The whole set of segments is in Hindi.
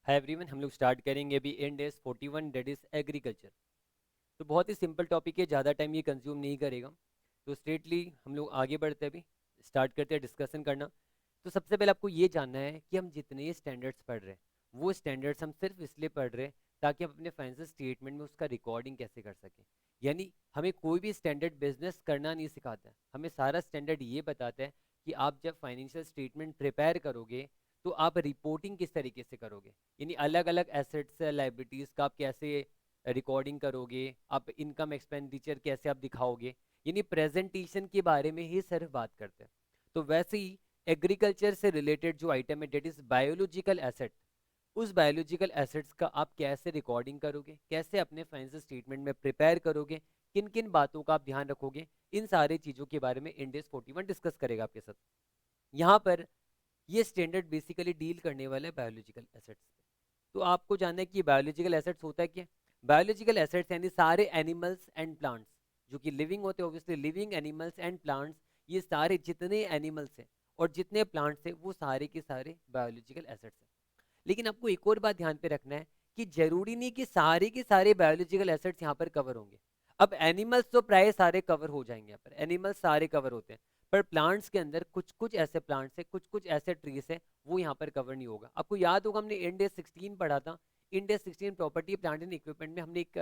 हाय एवरीवन, हम लोग स्टार्ट करेंगे अभी Ind AS 41 that is agriculture. तो बहुत ही सिंपल टॉपिक है, ज़्यादा टाइम ये कंज्यूम नहीं करेगा। तो स्ट्रेटली हम लोग आगे बढ़ते हैं, अभी स्टार्ट करते हैं डिस्कशन करना। तो सबसे पहले आपको ये जानना है कि हम जितने स्टैंडर्ड्स पढ़ रहे हैं वो स्टैंडर्ड्स हम सिर्फ इसलिए पढ़ रहे हैं ताकि हम अपने फाइनेंशियल स्टेटमेंट में उसका रिकॉर्डिंग कैसे कर सकें। यानी हमें कोई भी स्टैंडर्ड बिजनेस करना नहीं सिखाता है, हमें सारा स्टैंडर्ड ये बताता है कि आप जब फाइनेंशियल स्टेटमेंट प्रिपेयर करोगे तो आप रिपोर्टिंग किस तरीके से करोगे। यानी अलग अलग एसेट्स लाइबिलिटीज़ का आप कैसे रिकॉर्डिंग करोगे, आप इनकम एक्सपेंडिचर कैसे आप दिखाओगे। यानी प्रेजेंटेशन के बारे में ही सिर्फ बात करते हैं। तो वैसे ही एग्रीकल्चर से रिलेटेड जो आइटम है डेट इज बायोलॉजिकल एसेट, उस बायोलॉजिकल एसेट्स का आप कैसे रिकॉर्डिंग करोगे, कैसे अपने फाइनेंशियल स्टेटमेंट में प्रिपेयर करोगे, किन किन बातों का आप ध्यान रखोगे, इन सारी चीज़ों के बारे में इंड एस 41 डिस्कस करेगा आपके साथ। यहाँ पर ये स्टैंडर्ड बेसिकली डील करने वाला है बायोलॉजिकल एसेट्स पे। तो आपको जानना है कि बायोलॉजिकल एसेट्स होता है क्या। बायोलॉजिकल एसेट्स यानी सारे एनिमल्स एंड प्लांट्स जो कि लिविंग होते हैं, obviously living animals and plants, ये सारे जितने एनिमल्स हैं और जितने प्लांट्स हैं वो सारे के सारे बायोलॉजिकल एसेट्स हैं। लेकिन आपको एक और बात ध्यान पे रखना है कि जरूरी नहीं कि सारे के सारे बायोलॉजिकल एसेट्स यहाँ पर कवर होंगे। अब एनिमल्स तो प्राय सारे कवर हो जाएंगे, यहाँ पर एनिमल्स सारे कवर होते हैं, पर प्लांट्स के अंदर कुछ कुछ ऐसे प्लांट्स है, कुछ कुछ ऐसे ट्रीज है, वो यहाँ पर कवर नहीं होगा। आपको याद होगा हमने इंडेक्स 16 पढ़ा था। Index 16 property plant and equipment में हमने एक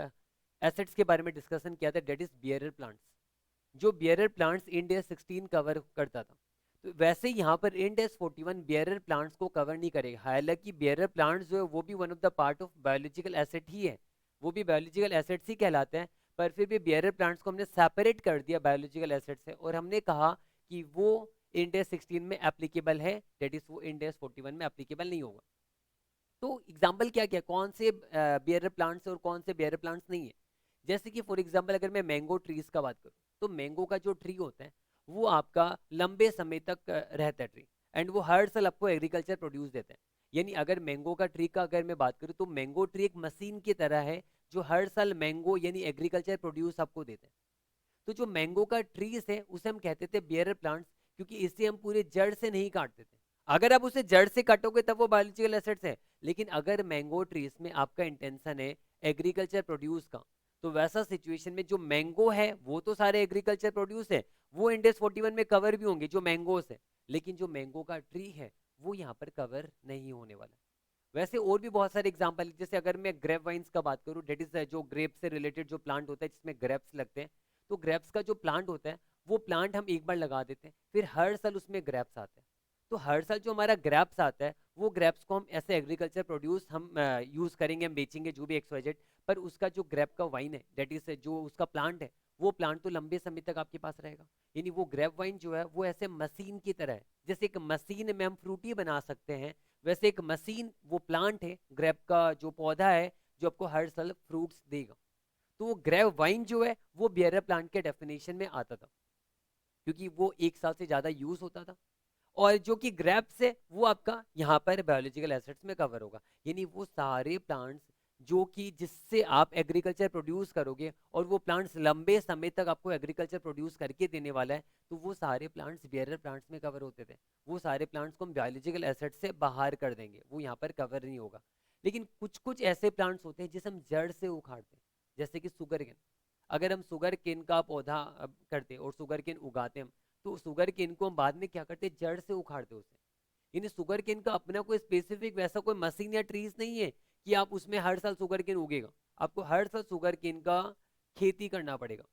एसेट्स के बारे में डिस्कशन किया था, डेट इज बियरर प्लांट्स। जो बियरर प्लांट्स इंडेक्स 16 कवर करता था, तो वैसे यहाँ पर इंडेक्स 41 बियरर प्लांट्स को कवर नहीं करेगा। हालांकि बियरर प्लांट्स जो है वो भी one of the part of biological asset ही है, वो भी बायोलॉजिकल एसेट्स ही कहलाते हैं। पर फिर भी बियरर प्लांट्स को हमने सेपरेट कर दिया बायोलॉजिकल एसेट से, और हमने कहा कि वो इंडेक्स 16 में एप्लीकेबल है, डेट इज वो इंडेक्स 41 में एप्लीकेबल नहीं होगा। तो एग्जाम्पल क्या क्या, कौन से बियरर प्लांट्स है और कौन से बियरर प्लांट्स नहीं है। जैसे कि फॉर एग्जाम्पल अगर मैं मैंगो ट्रीज का बात करूँ, तो मैंगो का जो ट्री होता है वो आपका लंबे समय तक रहता है ट्री, एंड वो हर साल आपको एग्रीकल्चर प्रोड्यूस देता है। यानी अगर मैंगो का ट्री का अगर मैं बात करूँ तो मैंगो ट्री एक मशीन की तरह है जो हर साल मैंगो यानी एग्रीकल्चर प्रोड्यूस आपको देता है। तो जो मैंगो का ट्रीज है उसे हम कहते थे बियरर प्लांट्स, क्योंकि इसे हम पूरे जड़ से नहीं काटते थे। अगर आप उसे जड़ से काटोगे तब वो बायोलॉजिकल एसेट्स है। लेकिन अगर मैंगो ट्रीज में आपका इंटेंशन है एग्रीकल्चर प्रोड्यूस का, तो वैसा सिचुएशन में जो मैंगो है वो तो सारे एग्रीकल्चर प्रोड्यूस है, वो इंडेक्स 41 में कवर भी होंगे जो मैंगोस है। लेकिन जो मैंगो का ट्री है वो यहाँ पर कवर नहीं होने वाला। वैसे और भी बहुत सारे एग्जांपल, जैसे अगर मैं ग्रेप वाइन्स का बात करूं, डेट इज जो ग्रेप से रिलेटेड जो प्लांट होता है जिसमें ग्रेप्स लगते हैं, तो ग्रेप्स का जो प्लांट होता है वो प्लांट हम एक बार लगा देते हैं, फिर हर साल उसमें ग्रेप्स आते हैं। तो हर साल जो हमारा ग्रेप्स आता है वो ग्रेप्स को हम ऐसे एग्रीकल्चर प्रोड्यूस हम यूज करेंगे, हम बेचेंगे जो भी XYZ। पर उसका जो ग्रेप का वाइन है, डेट इज जो उसका प्लांट है, वो प्लांट तो लंबे समय तक आपके पास रहेगा। यानी वो ग्रेप वाइन जो है वो ऐसे मशीन की तरह है, जैसे एक मशीन में हम फ्रूटी बना सकते हैं, वैसे एक मशीन वो प्लांट है, ग्रेप का जो पौधा है जो आपको हर साल फ्रूट्स देगा। तो वो ग्रेप वाइन जो है वो बियरर प्लांट के डेफिनेशन में आता था, क्योंकि वो एक साल से ज्यादा यूज होता था। और जो कि ग्रेप्स है वो आपका यहाँ पर बायोलॉजिकल एसेट्स में कवर होगा। यानी वो सारे प्लांट्स जो कि जिससे आप एग्रीकल्चर प्रोड्यूस करोगे और वो प्लांट्स लंबे समय तक आपको एग्रीकल्चर प्रोड्यूस करके देने वाला है, तो वो सारे प्लांट्स बियरर प्लांट्स में कवर होते थे। वो सारे प्लांट्स को हम बायोलॉजिकल एसेट्स से बाहर कर देंगे, वो यहाँ पर कवर नहीं होगा। लेकिन कुछ कुछ ऐसे प्लांट्स होते हैं जिसे हम जड़ से उखाड़ते हैं, जैसे कि सुगर केन। अगर हम सुगर केन का पौधा करते और सुगर केन उगाते हम, तो शुगर केन को हम बाद में क्या करते हैं, जड़ से उखाड़ते उसे। यानी शुगर केन का अपना कोई स्पेसिफिक वैसा कोई मशीन या ट्रीज नहीं है कि आप उसमें हर साल शुगर केन उगेगा। आपको हर साल शुगर केन का खेती करना पड़ेगा।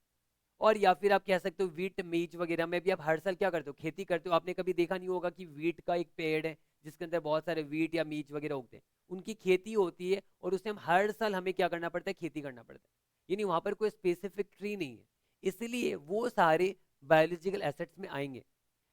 और या फिर आप कह सकते हो वीट मीज वगैरह में भी आप हर साल क्या करते हो, खेती करते हो। आपने कभी देखा नहीं होगा कि वीट का एक पेड़ है जिसके अंदर बहुत सारे वीट या मीज वगैरह उगते हैं, उनकी खेती होती है और उससे हम हर साल हमें क्या करना पड़ता है, खेती करना पड़ता है। यानी वहां पर कोई स्पेसिफिक ट्री नहीं है, इसलिए वो सारे बायोलॉजिकल एसेट्स में आएंगे।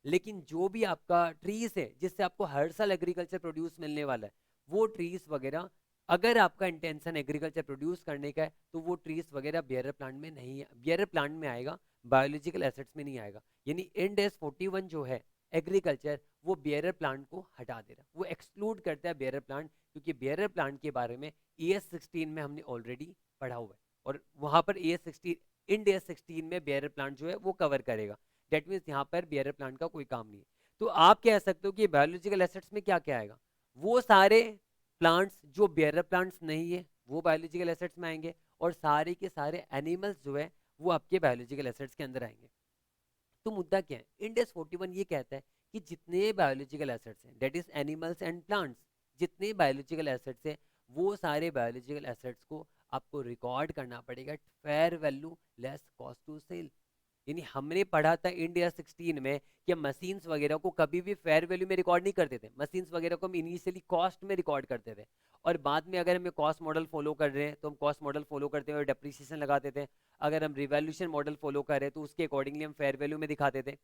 लेकिन जो भी आपका ट्रीज है जिससे आपको हर साल एग्रीकल्चर प्रोड्यूस मिलने वाला है, वो ट्रीज वगैरह अगर आपका इंटेंशन एग्रीकल्चर प्रोड्यूस करने का है, तो वो ट्रीज वगैरह बियरर प्लांट में नहीं, बियरर प्लांट में आएगा, बायोलॉजिकल एसेट्स में नहीं आएगा। यानी इंड एस 41 जो है एग्रीकल्चर, वो बियरर प्लांट को हटा दे रहा है, वो एक्सक्लूड करता है बियरर प्लांट, क्योंकि बियरर प्लांट के बारे में ES 16 में हमने ऑलरेडी पढ़ा हुआ है, और वहां पर ES 16 इंड एस 16 में बियरर प्लांट जो है वो कवर करेगा। डेट मीन्स यहाँ पर बियरर प्लांट का कोई काम नहीं है। तो आप कह सकते हो कि बायोलॉजिकल एसेट्स में क्या क्या आएगा, वो सारे प्लांट्स जो बेयर प्लांट्स नहीं है वो बायोलॉजिकल एसेट्स में आएंगे, और सारे के सारे एनिमल्स जो है वो आपके बायोलॉजिकल एसेट्स के अंदर आएंगे। तो मुद्दा क्या है, इंड एस 41 ये कहता है कि जितने बायोलॉजिकल एसेट्स हैं, that is animals and plants, जितने बायोलॉजिकल एसेट्स हैं वो सारे बायोलॉजिकल एसेट्स को आपको रिकॉर्ड करना पड़ेगा fair value less cost to sell. यानी हमने पढ़ा था इंडिया 16 में कि मशीन्स वगैरह को कभी भी फेयर वैल्यू में रिकॉर्ड नहीं करते थे, मशीन्स वगैरह को हम इनिशियली कॉस्ट में रिकॉर्ड करते थे, और बाद में अगर हमें कॉस्ट मॉडल फॉलो कर रहे हैं तो हम कॉस्ट मॉडल फॉलो करते हुए डेप्रिसिएशन लगाते थे, अगर हम रिवैल्यूएशन मॉडल फॉलो कर रहे हैं तो उसके अकॉर्डिंगली हम फेयर वैल्यू में दिखाते थे।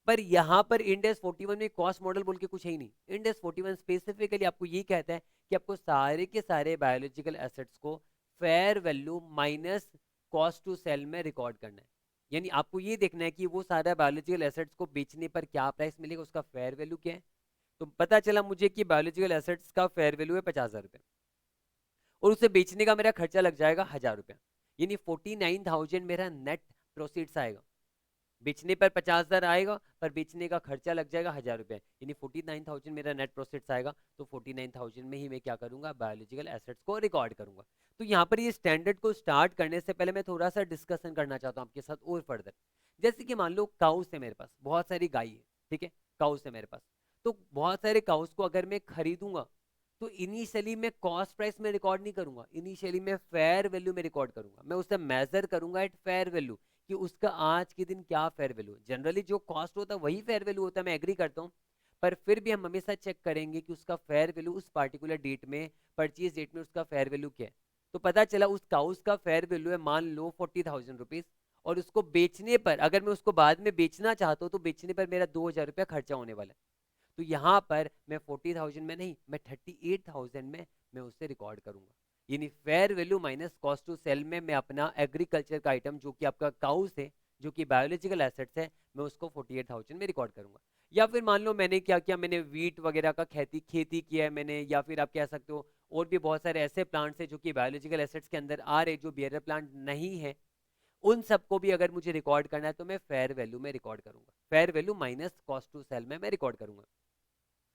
पर यहाँ पर इंडेस 41 में कॉस्ट मॉडल बोल के कुछ है ही नहीं। इंडेस 41 स्पेसिफिकली आपको ये कहता है कि आपको सारे के सारे बायोलॉजिकल एसेट्स को fair value minus cost to sell में रिकॉर्ड करना है। यानी आपको ये देखना है कि वो सारा बायोलॉजिकल एसेट्स को बेचने पर क्या प्राइस मिलेगा, उसका फेयर वैल्यू क्या है। तो पता चला मुझे कि बायोलॉजिकल एसेट्स का फेयर वैल्यू है 50,000 रुपये, और उसे बेचने का मेरा खर्चा लग जाएगा 1,000 रुपया, यानी 49,000 मेरा नेट प्रोसीड्स आएगा। बेचने पर 50,000 आएगा, पर बेचने का खर्चा लग जाएगा 1,000 रुपये, यानी 49,000 मेरा नेट प्रोफिट्स आएगा। तो 49,000 में ही मैं क्या करूंगा, बायोलॉजिकल एसेट्स को रिकॉर्ड करूंगा। तो यहाँ पर ये स्टैंडर्ड को स्टार्ट करने से पहले मैं थोड़ा सा डिस्कशन करना चाहता हूँ आपके साथ और फर्दर। जैसे कि मान लो काउस है मेरे पास, बहुत सारी गाय है, ठीक है, काउस है मेरे पास। तो बहुत सारे काउस को अगर मैं खरीदूंगा तो इनिशियली मैं कॉस्ट प्राइस में रिकॉर्ड नहीं करूंगा, इनिशियली मैं फेयर वैल्यू में रिकॉर्ड करूंगा। मैं उसे मेजर करूंगा एट फेयर वैल्यू कि उसका आज के दिन क्या फेयर वैल्यू। जनरली जो कॉस्ट होता है वही फेयर वैल्यू होता है, मैं एग्री करता हूँ, पर फिर भी हम हमेशा चेक करेंगे कि उसका फेयर वैल्यू उस पार्टिकुलर डेट में, परचेज डेट में उसका फेयर वैल्यू क्या है। तो पता चला उस काउस का फेयर वैल्यू है मान लो 40,000 रुपीज, और उसको बेचने पर, अगर मैं उसको बाद में बेचना चाहता हूँ तो बेचने पर मेरा 2,000 रुपया खर्चा होने वाला है। तो यहाँ पर मैं 40,000 में नहीं, मैं 38,000 में मैं उससे रिकॉर्ड करूंगा। यानी fair value minus cost to sell में मैं अपना एग्रीकल्चर का आइटम जो कि आपका काउस है, जो कि बायोलॉजिकल एसेट्स है, मैं उसको 48,000 में रिकॉर्ड करूंगा। या फिर मान लो मैंने क्या किया, मैंने वीट वगैरह का खेती किया है मैंने, या फिर आप कह सकते हो और भी बहुत सारे ऐसे प्लांट्स हैं जो कि बायोलॉजिकल एसेट्स के अंदर आ रहे, जो बियर प्लांट नहीं है, उन सबको भी अगर मुझे रिकॉर्ड करना है तो मैं फेयर वैल्यू में रिकॉर्ड करूंगा, fair value minus cost to sell में मैं रिकॉर्ड करूंगा।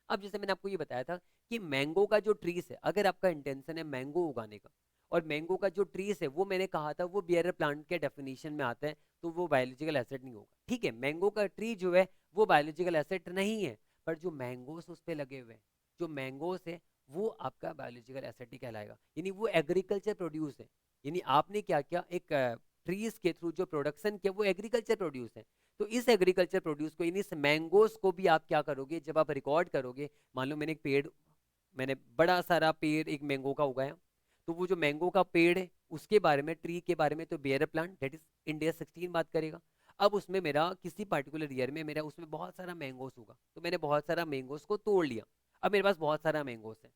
अब जैसे मैंने आपको ये बताया था कि मैंगो का जो ट्रीज है, अगर आपका इंटेंशन है मैंगो उगाने का, और मैंगो का जो ट्रीज है वो मैंने कहा था वो बियर प्लांट के डेफिनेशन में आता है, तो वो बायोलॉजिकल एसेट नहीं होगा। ठीक है, मैंगो का ट्री जो है वो बायोलॉजिकल एसेट नहीं है, पर जो मैंगोस उस पर लगे हुए हैं, जो मैंगोस है वो आपका बायोलॉजिकल एसेट ही कहलाएगा, यानी वो एग्रीकल्चर प्रोड्यूस है। यानी आपने क्या किया, एक ट्रीज के थ्रू जो प्रोडक्शन किया वो एग्रीकल्चर प्रोड्यूस है। तो इस एग्रीकल्चर प्रोड्यूस को, यानी इस मैंगोस को भी आप क्या करोगे, जब आप रिकॉर्ड करोगे, मान लो मैंने एक पेड़, मैंने बड़ा सारा पेड़ एक मैंगो का उगाया, तो वो जो मैंगो का पेड़ है उसके बारे में, ट्री के बारे में तो bearer plant that is India 16 बात करेगा। अब उसमें मेरा किसी पार्टिकुलर ईयर में मेरा उसमें बहुत सारा मैंगोस होगा, तो मैंने बहुत सारा मैंगोस को तोड़ लिया, अब मेरे पास बहुत सारा मैंगोस है,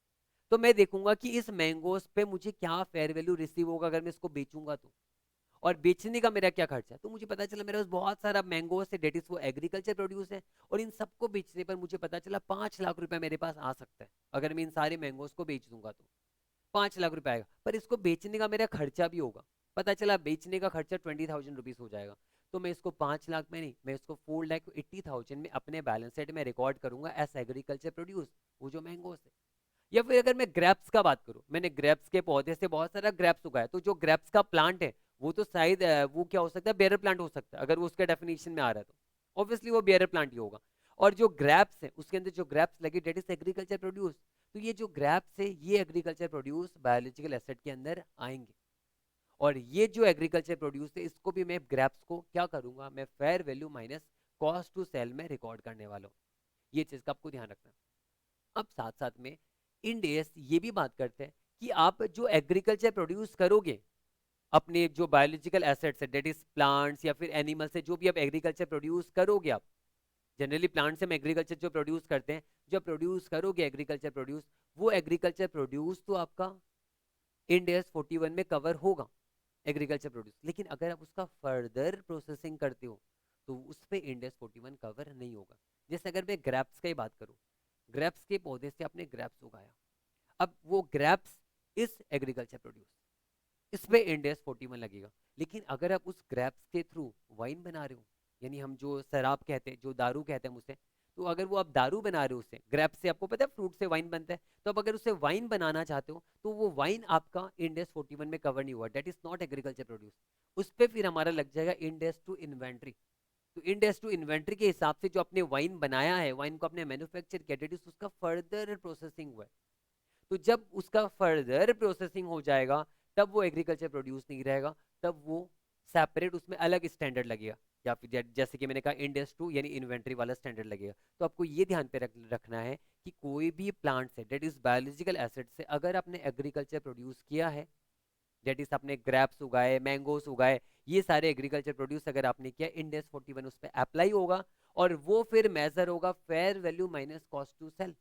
तो मैं देखूंगा कि इस मैंगोस पे मुझे क्या फेयर वैल्यू रिसीव होगा अगर मैं इसको बेचूंगा तो, और बेचने का मेरा क्या खर्चा है। तो मुझे पता चला मेरे पास बहुत सारा मैंगोस है, डेट इज वो एग्रीकल्चर प्रोड्यूस है, और इन सबको बेचने पर मुझे पता चला 5 लाख रुपए मेरे पास आ सकता है, अगर मैं इन सारे मैंगोस को बेच दूंगा तो 5 लाख रुपए आएगा। पर इसको बेचने का मेरा खर्चा भी होगा, पता चला बेचने का खर्चा 20,000 रुपीज हो जाएगा। तो मैं इसको 5 लाख में नहीं, मैं इसको 4,80,000 में अपने बैलेंस शीट में रिकॉर्ड करूंगा एस एग्रीकल्चर प्रोड्यूस, वो जो मैंगोस है। या फिर अगर मैं ग्रेप्स का बात करूं, मैंने ग्रेप्स के पौधे से बहुत सारा ग्रेप्स उगाया, तो जो ग्रेप्स का प्लांट है वो तो शायद वो क्या हो सकता है, बेयर प्लांट हो सकता है, अगर वो उसके डेफिनेशन में आ रहा है तो ऑब्वियसली वो बेयर प्लांट ही होगा। और जो ग्रेप्स है उसके अंदर जो ग्रेप्स लगे डेट इज एग्रीकल्चर प्रोड्यूस, तो ये जो ग्रेप्स है ये एग्रीकल्चर प्रोड्यूस बायोलॉजिकल एसेट के अंदर आएंगे। और ये जो एग्रीकल्चर प्रोड्यूस है इसको भी मैं ग्रेप्स को क्या करूंगा, मैं fair value minus cost to sell में रिकॉर्ड करने वाला हूँ। ये चीज का आपको ध्यान रखना है। अब साथ साथ में इंडेस ये भी बात करते हैं कि आप जो एग्रीकल्चर प्रोड्यूस करोगे, अपने जो बायोलॉजिकल एसेट्स है डेट इज प्लांट्स या फिर एनिमल से जो भी आप एग्रीकल्चर प्रोड्यूस करोगे, आप जनरली प्लांट से हम एग्रीकल्चर जो प्रोड्यूस करते हैं, जो प्रोड्यूस करोगे एग्रीकल्चर प्रोड्यूस, वो एग्रीकल्चर प्रोड्यूस तो आपका इंडेस 41 में कवर होगा एग्रीकल्चर प्रोड्यूस, लेकिन अगर आप उसका फर्दर प्रोसेसिंग करते हो तो उस पर इंडेस 41 कवर नहीं होगा। जैसे अगर मैं ग्रेप्स की बात करूं, ग्रेप्स के पौधे से आपने ग्रेप्स उगाया, अब वो ग्रेप्स इस एग्रीकल्चर प्रोड्यूस, इस पे इंडेस 41 लगेगा। लेकिन अगर आप उस ग्रेप्स के थ्रू वाइन बना रहे हो, यानी हम जो शराब कहते हैं, जो दारू कहते हैं मुझसे, तो अगर वो आप दारू बना रहे हो उससे, ग्रेप से, आपको पता है फ्रूट से वाइन बनता है, तो अब अगर उससे वाइन बनाना चाहते हो तो वो वाइन आपका इंडेस 41 में कवर नहीं हुआ, that is not agriculture produce. उस पर फिर हमारा लग जाएगा इंडेस टू इन्वेंट्री। तो इंडेस टू इन्वेंट्री के हिसाब से जो आपने वाइन बनाया है, वाइन को आपने मैन्युफैक्चर किया, डेट इज उसका फर्दर प्रोसेसिंग हुआ है। तो जब उसका फर्दर प्रोसेसिंग हो जाएगा तब वो एग्रीकल्चर प्रोड्यूस नहीं रहेगा, तब वो सेपरेट, उसमें अलग स्टैंडर्ड लगेगा, या फिर जैसे कि मैंने कहा इंडेस टू यानी इन्वेंट्री वाला स्टैंडर्ड लगेगा। तो आपको ये ध्यान पे रखना है कि कोई भी प्लांट से, डेट इज बायोलॉजिकल एसेट से, अगर आपने एग्रीकल्चर प्रोड्यूस किया है, डेट इज आपने ग्रेप्स उगाए, मैंगोस उगाए, ये सारे एग्रीकल्चर प्रोड्यूस अगर आपने किया, इंडेस 41 उस पर अप्लाई होगा और वो फिर मेजर होगा fair value minus cost to sell.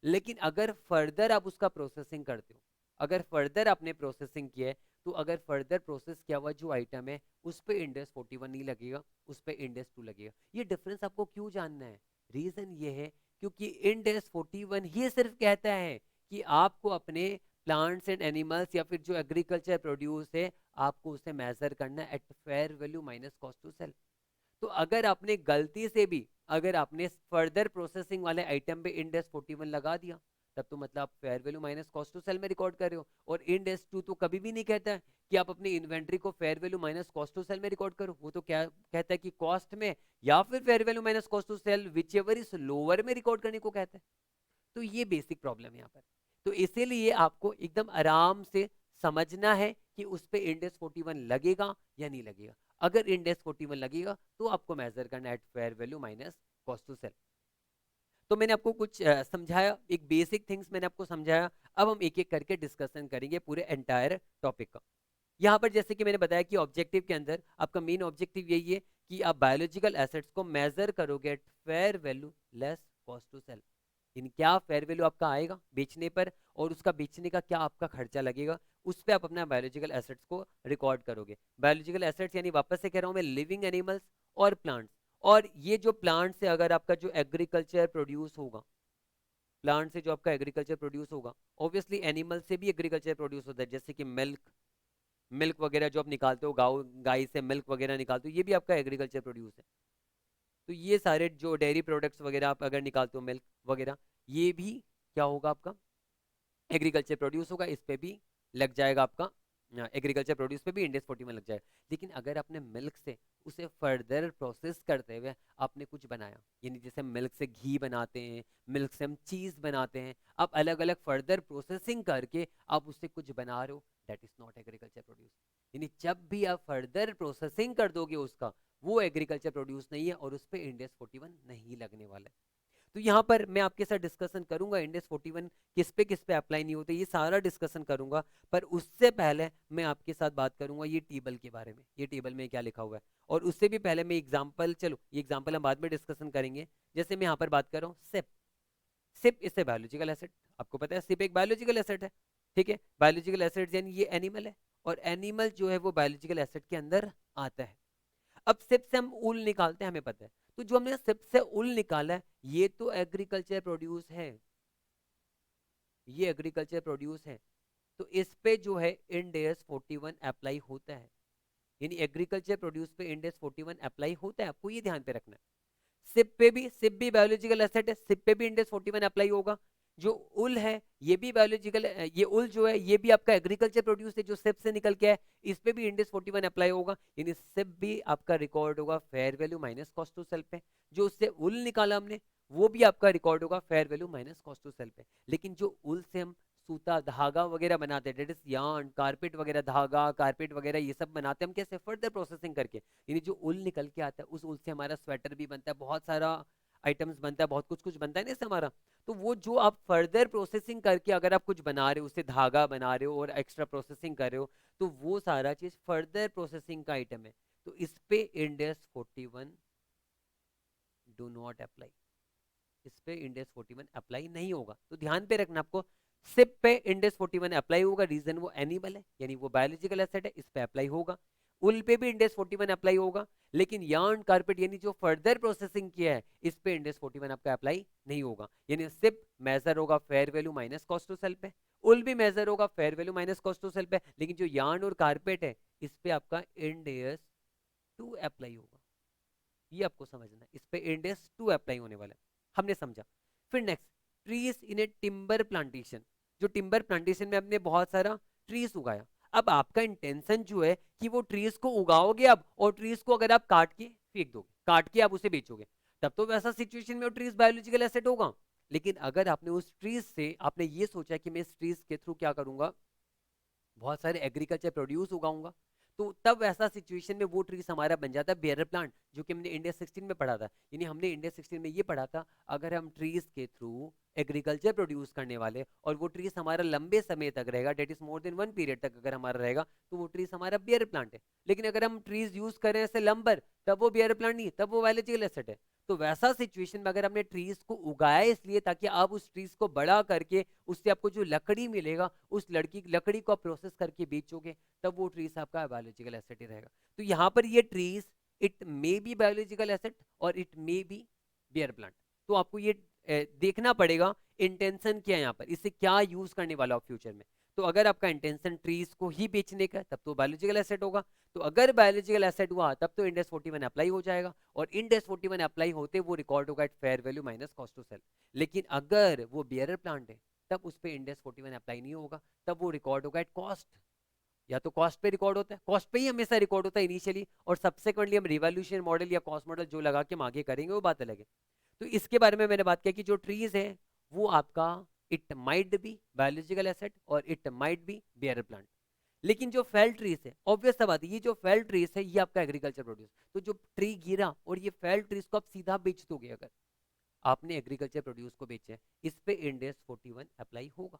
लेकिन अगर फर्दर आप उसका प्रोसेसिंग करते हो, अगर फर्दर आपने प्रोसेसिंग किया है, तो अगर फर्दर प्रोसेस किया हुआ जो आइटम है उस पे इंडेक्स 41 नहीं लगेगा, उस पे इंडेक्स 2 लगेगा। ये डिफरेंस आपको क्यों जानना है? रीजन ये है क्योंकि इंडेक्स 41 ही सिर्फ कहता है कि आपको अपने प्लांट्स एंड एनिमल्स या फिर जो एग्रीकल्चर प्रोड्यूस है, आपको उसे मेजर करना है at fair value minus cost to sell. तो अगर आपने गलती से भी, अगर आपने फर्दर प्रोसेसिंग वाले आइटम पे इंडेक्स 41 लगा दिया, तब तो मतलब आप fair value minus cost to sell में रिकॉर्ड कर रहे हो। और इंडेक्स 2 तो कभी भी नहीं कहता है कि आप अपनी इन्वेंट्री को fair value minus cost to sell में रिकॉर्ड करो। वो तो क्या कहता है कि कॉस्ट में या फिर fair value minus cost to sell whichever is lower में रिकॉर्ड करने को कहता है। तो ये बेसिक प्रॉब्लम है यहाँ पर। तो इसीलिए आपको एकदम आराम से समझना है कि उस पे इंडेक्स 41 लगेगा या नहीं लगेगा। अगर इंडेक्स 41 लगेगा तो आपको मेजर करना है fair value minus cost to sell. तो मैंने आपको कुछ समझाया, एक बेसिक थिंग्स मैंने आपको समझाया। अब हम एक एक करके डिस्कशन करेंगे पूरे एंटायर टॉपिक का। यहाँ पर जैसे कि मैंने बताया कि ऑब्जेक्टिव के अंदर आपका मेन ऑब्जेक्टिव यही है कि आप बायोलॉजिकल एसेट्स को मेजर करोगे at fair value less cost to sell. इन क्या फेयर वैल्यू आपका आएगा बेचने पर, और उसका बेचने का क्या आपका खर्चा लगेगा, उस पर आप अपना बायोलॉजिकल एसेट्स को रिकॉर्ड करोगे। बायोलॉजिकल एसेट्स यानी वापस से कह रहा हूं मैं, लिविंग एनिमल्स और प्लांट्स। और ये जो प्लांट से अगर आपका जो एग्रीकल्चर प्रोड्यूस होगा, प्लांट से जो आपका एग्रीकल्चर प्रोड्यूस होगा, ऑब्वियसली एनिमल से भी एग्रीकल्चर प्रोड्यूस होता है, जैसे कि मिल्क, मिल्क वगैरह जो आप निकालते हो, गाय गाय से मिल्क वगैरह निकालते हो, ये भी आपका एग्रीकल्चर प्रोड्यूस है। तो ये सारे जो डेयरी प्रोडक्ट्स वगैरह आप अगर निकालते हो, मिल्क वगैरह, ये भी क्या होगा आपका एग्रीकल्चर प्रोड्यूस होगा, इस पे भी लग जाएगा आपका, एग्रीकल्चर प्रोड्यूस पे भी इंडेक्स 41 लग जाएगा। लेकिन अगर आपने मिल्क से उसे फर्दर प्रोसेस करते हुए आपने कुछ बनाया, यानी जैसे मिल्क से घी बनाते हैं, मिल्क से हम चीज बनाते हैं, आप अलग अलग फर्दर प्रोसेसिंग करके आप उससे कुछ बना रहे हो, that is not agriculture produce. यानी जब भी आप फर्दर प्रोसेसिंग कर दोगे उसका, वो एग्रीकल्चर प्रोड्यूस नहीं है और उस पर इंडेक्स 41 नहीं लगने वाला है। तो यहाँ पर मैं आपके साथ डिस्कशन करूंगा इंडेक्स 41 किस पे अप्लाई नहीं होते, ये सारा डिस्कशन करूंगा। पर उससे पहले मैं आपके साथ बात करूंगा ये टेबल के बारे में, ये टेबल में क्या लिखा हुआ है। और उससे भी पहले मैं एग्जांपल, चलो ये एग्जांपल हम बाद में डिस्कशन करेंगे। जैसे मैं यहाँ पर बात कर रहा हूँ sheep, sheep is a biological asset. आपको पता है सिप एक बायोलॉजिकल एसेट है, ठीक है। बायोलॉजिकल एसेट यानी ये एनिमल है, और एनिमल जो है वो बायोलॉजिकल एसेट के अंदर आता है। अब सिप से हम ऊल निकालते हैं, हमें पता है। तो जो हमने सिप से ऊल निकाला है, ये तो एग्रीकल्चर प्रोड्यूस है, ये एग्रीकल्चर प्रोड्यूस है। तो इस पे जो है इंडेक्स 41 अप्लाई होता है, यानी एग्रीकल्चर प्रोड्यूस पे इंडेक्स 41 अप्लाई होता है, आपको ये ध्यान पे रखना है। सिप पे भी, सिप भी बायोलॉजिकल एसेट है, सिप पे भी इंडेक्स 41 अप्लाई होगा। जो उल है ये भी बायोलॉजिकल, ये उल जो है ये भी आपका एग्रीकल्चर प्रोड्यूस है, जो सिप से निकल के है, इस पे भी इंडेक्स 41 अप्लाई होगा। यानी सिप भी आपका रिकॉर्ड होगा fair value minus cost to sell पे। जो उससे उल निकाला हमने, वो भी आपका रिकॉर्ड होगा fair value minus cost to sell पे। लेकिन जो उल से हम सूता धागा वगैरह बनाते हैं, डेट इज यार्न, कारपेट वगैरह, धागा कारपेट वगैरह ये सब बनाते हैं हम कैसे, फर्दर प्रोसेसिंग करके। यानी जो उल निकल के आता है, उस उल से हमारा स्वेटर भी बनता है, बहुत सारा आइटम्स बनता है, बहुत कुछ कुछ बनता है ना इससे हमारा। तो वो जो आप फर्दर प्रोसेसिंग करके अगर आप कुछ बना रहे हो, उससे धागा बना रहे हो और एक्स्ट्रा प्रोसेसिंग कर रहे हो, तो वो सारा चीज फर्दर प्रोसेसिंग का आइटम है। तो इस पे इंडेक्स 41 डू नॉट अप्लाई, इस पे इंडेक्स 41 अप्लाई नहीं होगा। तो ध्यान पे रखना आपको, सिप पे इंडेक्स 41 अप्लाई होगा, रीजन वो एनिमल है यानी वो बायोलॉजिकल एसेट है, इस पे अप्लाई होगा। उल पे भी इंडेक्स 41 अप्लाई होगा। लेकिन यार्न कारपेट यानी जो फर्दर प्रोसेसिंग किया है, इस पे इंडेक्स 41 आपका अप्लाई नहीं होगा। यानी सिप मेजर होगा fair value minus cost to sell पे, उल भी मेजर होगा fair value minus cost to sell पे। लेकिन जो यार्न और कारपेट है, इस पे आपका इंडेक्स 2 अप्लाई होगा। ये आपको समझना है, इस पे इंडेक्स 2 अप्लाई होने वाला है। हमने समझा। फिर next, trees in A timber plantation, जो टिम्बर प्लांटेशन में हमने बहुत सारा ट्रीज उगाया। अब आपका इंटेंशन जो है कि वो ट्रीज को उगाओगे अब, और ट्रीज को अगर आप काट के फेंक दोगे, काट के आप उसे बेचोगे, तब तो वैसा सिचुएशन में वो ट्रीज बायोलॉजिकल एसेट होगा। लेकिन अगर आपने उस ट्रीज से आपने ये सोचा कि मैं इस ट्रीज के थ्रू क्या करूंगा, बहुत सारे एग्रीकल्चर प्रोड्यूस उगाऊंगा, तो तब ऐसा सिचुएशन में वो ट्रीज हमारा बन जाता है बेयर प्लांट, जो कि हमने इंडिया 16 में पढ़ा था। यानी हमने इंडिया 16 में ये पढ़ा था, अगर हम ट्रीज के थ्रू एग्रीकल्चर प्रोड्यूस करने वाले और वो ट्रीज हमारा लंबे समय तक रहेगा, that is more than 1 period तक अगर हमारा रहेगा, तो वो ट्रीज हमारा बेयर प्लांट है। लेकिन अगर हम ट्रीज यूज करें ऐसे लंबर, तब वो बेयर प्लांट नहीं, तब वो बायोलॉजिकल एसेट है। तो वैसा सिचुएशन में अगर हमने ट्रीज को उगाया इसलिए ताकि आप उस ट्रीज को बड़ा करके उससे आपको जो लकड़ी मिलेगा, उस लकड़ी को आप प्रोसेस करके बेचोगे, तब वो ट्रीज आपका बायोलॉजिकल एसेट ही रहेगा। तो यहाँ पर ये trees, it may be biological asset और it may be bear plant. तो आपको ये देखना पड़ेगा इंटेंशन क्या है यहाँ पर, इससे क्या यूज करने वाला हो फ्यूचर में। तो अगर आपका इंटेंशन ट्रीज को ही बेचने का, तब तो बायोलॉजिकल एसेट होगा। तो अगर बायोलॉजिकल एसेट हुआ, तब तो इंडेक्स 41 अप्लाई हो जाएगा, और इंडेक्स 41 अप्लाई होते वो रिकॉर्ड होगा at fair value minus cost to sell. लेकिन अगर वो बियरर प्लांट है, तब उस पर इंडेक्स 41 अप्लाई नहीं होगा, तब वो रिकॉर्ड होगा एट कॉस्ट। या तो कॉस्ट पे रिकॉर्ड होता है, कॉस्ट पे ही हमेशा रिकॉर्ड होता है इनिशियली, और सब्सिक्वेंटली हम रिवॉल्यूशन मॉडल या कॉस्ट मॉडल जो लगा के हम आगे करेंगे वो बात अलग है। तो इसके बारे में मैंने बात किया कि जो ट्रीज है वो आपका it might be biological asset और it might be bear plant. लेकिन जो फेल ट्रीज है, ऑब्वियस सा बात है, ये जो फेल ट्रीज है ये आपका एग्रीकल्चर प्रोड्यूस। तो जो ट्री गिरा और ये फेल ट्रीज को आप सीधा बेच दोगे, अगर आपने एग्रीकल्चर प्रोड्यूस को बेचे, इस पे इंडेक्स 41 अप्लाई होगा।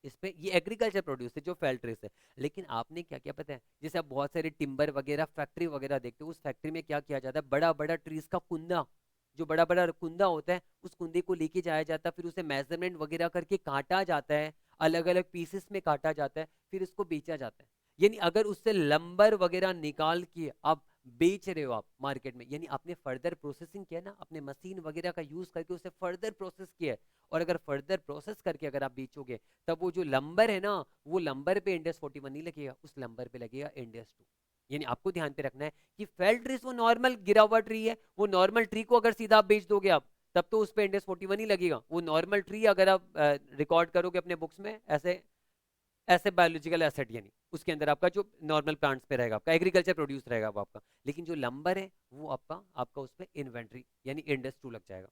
इस पे ये एग्रीकल्चर प्रोड्यूस है जो फेल ट्रीज है। लेकिन आपने क्या किया पता है, जैसे आप बहुत सारे टिम्बर वगैरह फैक्ट्री वगैरह देखते हो, उस फैक्ट्री में क्या किया जाता है, बड़ा बड़ा ट्रीज का कुंदा, जो बड़ा बड़ा कुंदा होता है, उस कुंदे को लेके जाया जाता है, फिर उसे मेजरमेंट वगैरह करके काटा जाता है, अलग अलग पीसेस में काटा जाता है, फिर इसको बेचा जाता है। यानी अगर उससे लंबर वगैरह निकाल के आप बेच रहे हो आप मार्केट में, यानी आपने फर्दर प्रोसेसिंग किया ना, अपने मशीन वगैरह का यूज करके उसे फर्दर प्रोसेस किया है, और अगर फर्दर प्रोसेस करके अगर आप बेचोगे, तब वो जो लंबर है ना, वो लंबर पे इंडेक्स 41 नहीं लगेगा, उस लंबर पे लगेगा इंडेक्स 2। यानी आपको ध्यान पे रखना है कि फेल ट्रीज वो नॉर्मल गिरा हुआ ट्री है, वो नॉर्मल ट्री को अगर सीधा आप बेच दोगे आप, तब तो उस पे इंडेक्स 41 ही लगेगा। वो नॉर्मल ट्री अगर आप रिकॉर्ड करोगे अपने बुक्स में ऐसे ऐसे बायोलॉजिकल एसेट, यानी उसके अंदर आपका जो नॉर्मल प्लांट्स पे रहेगा, आपका एग्रीकल्चर प्रोड्यूस रहेगा वो आपका। लेकिन जो लंबर है वो आपका आपका उस पर इन्वेंट्री यानी इंडेक्स 2 लग जाएगा।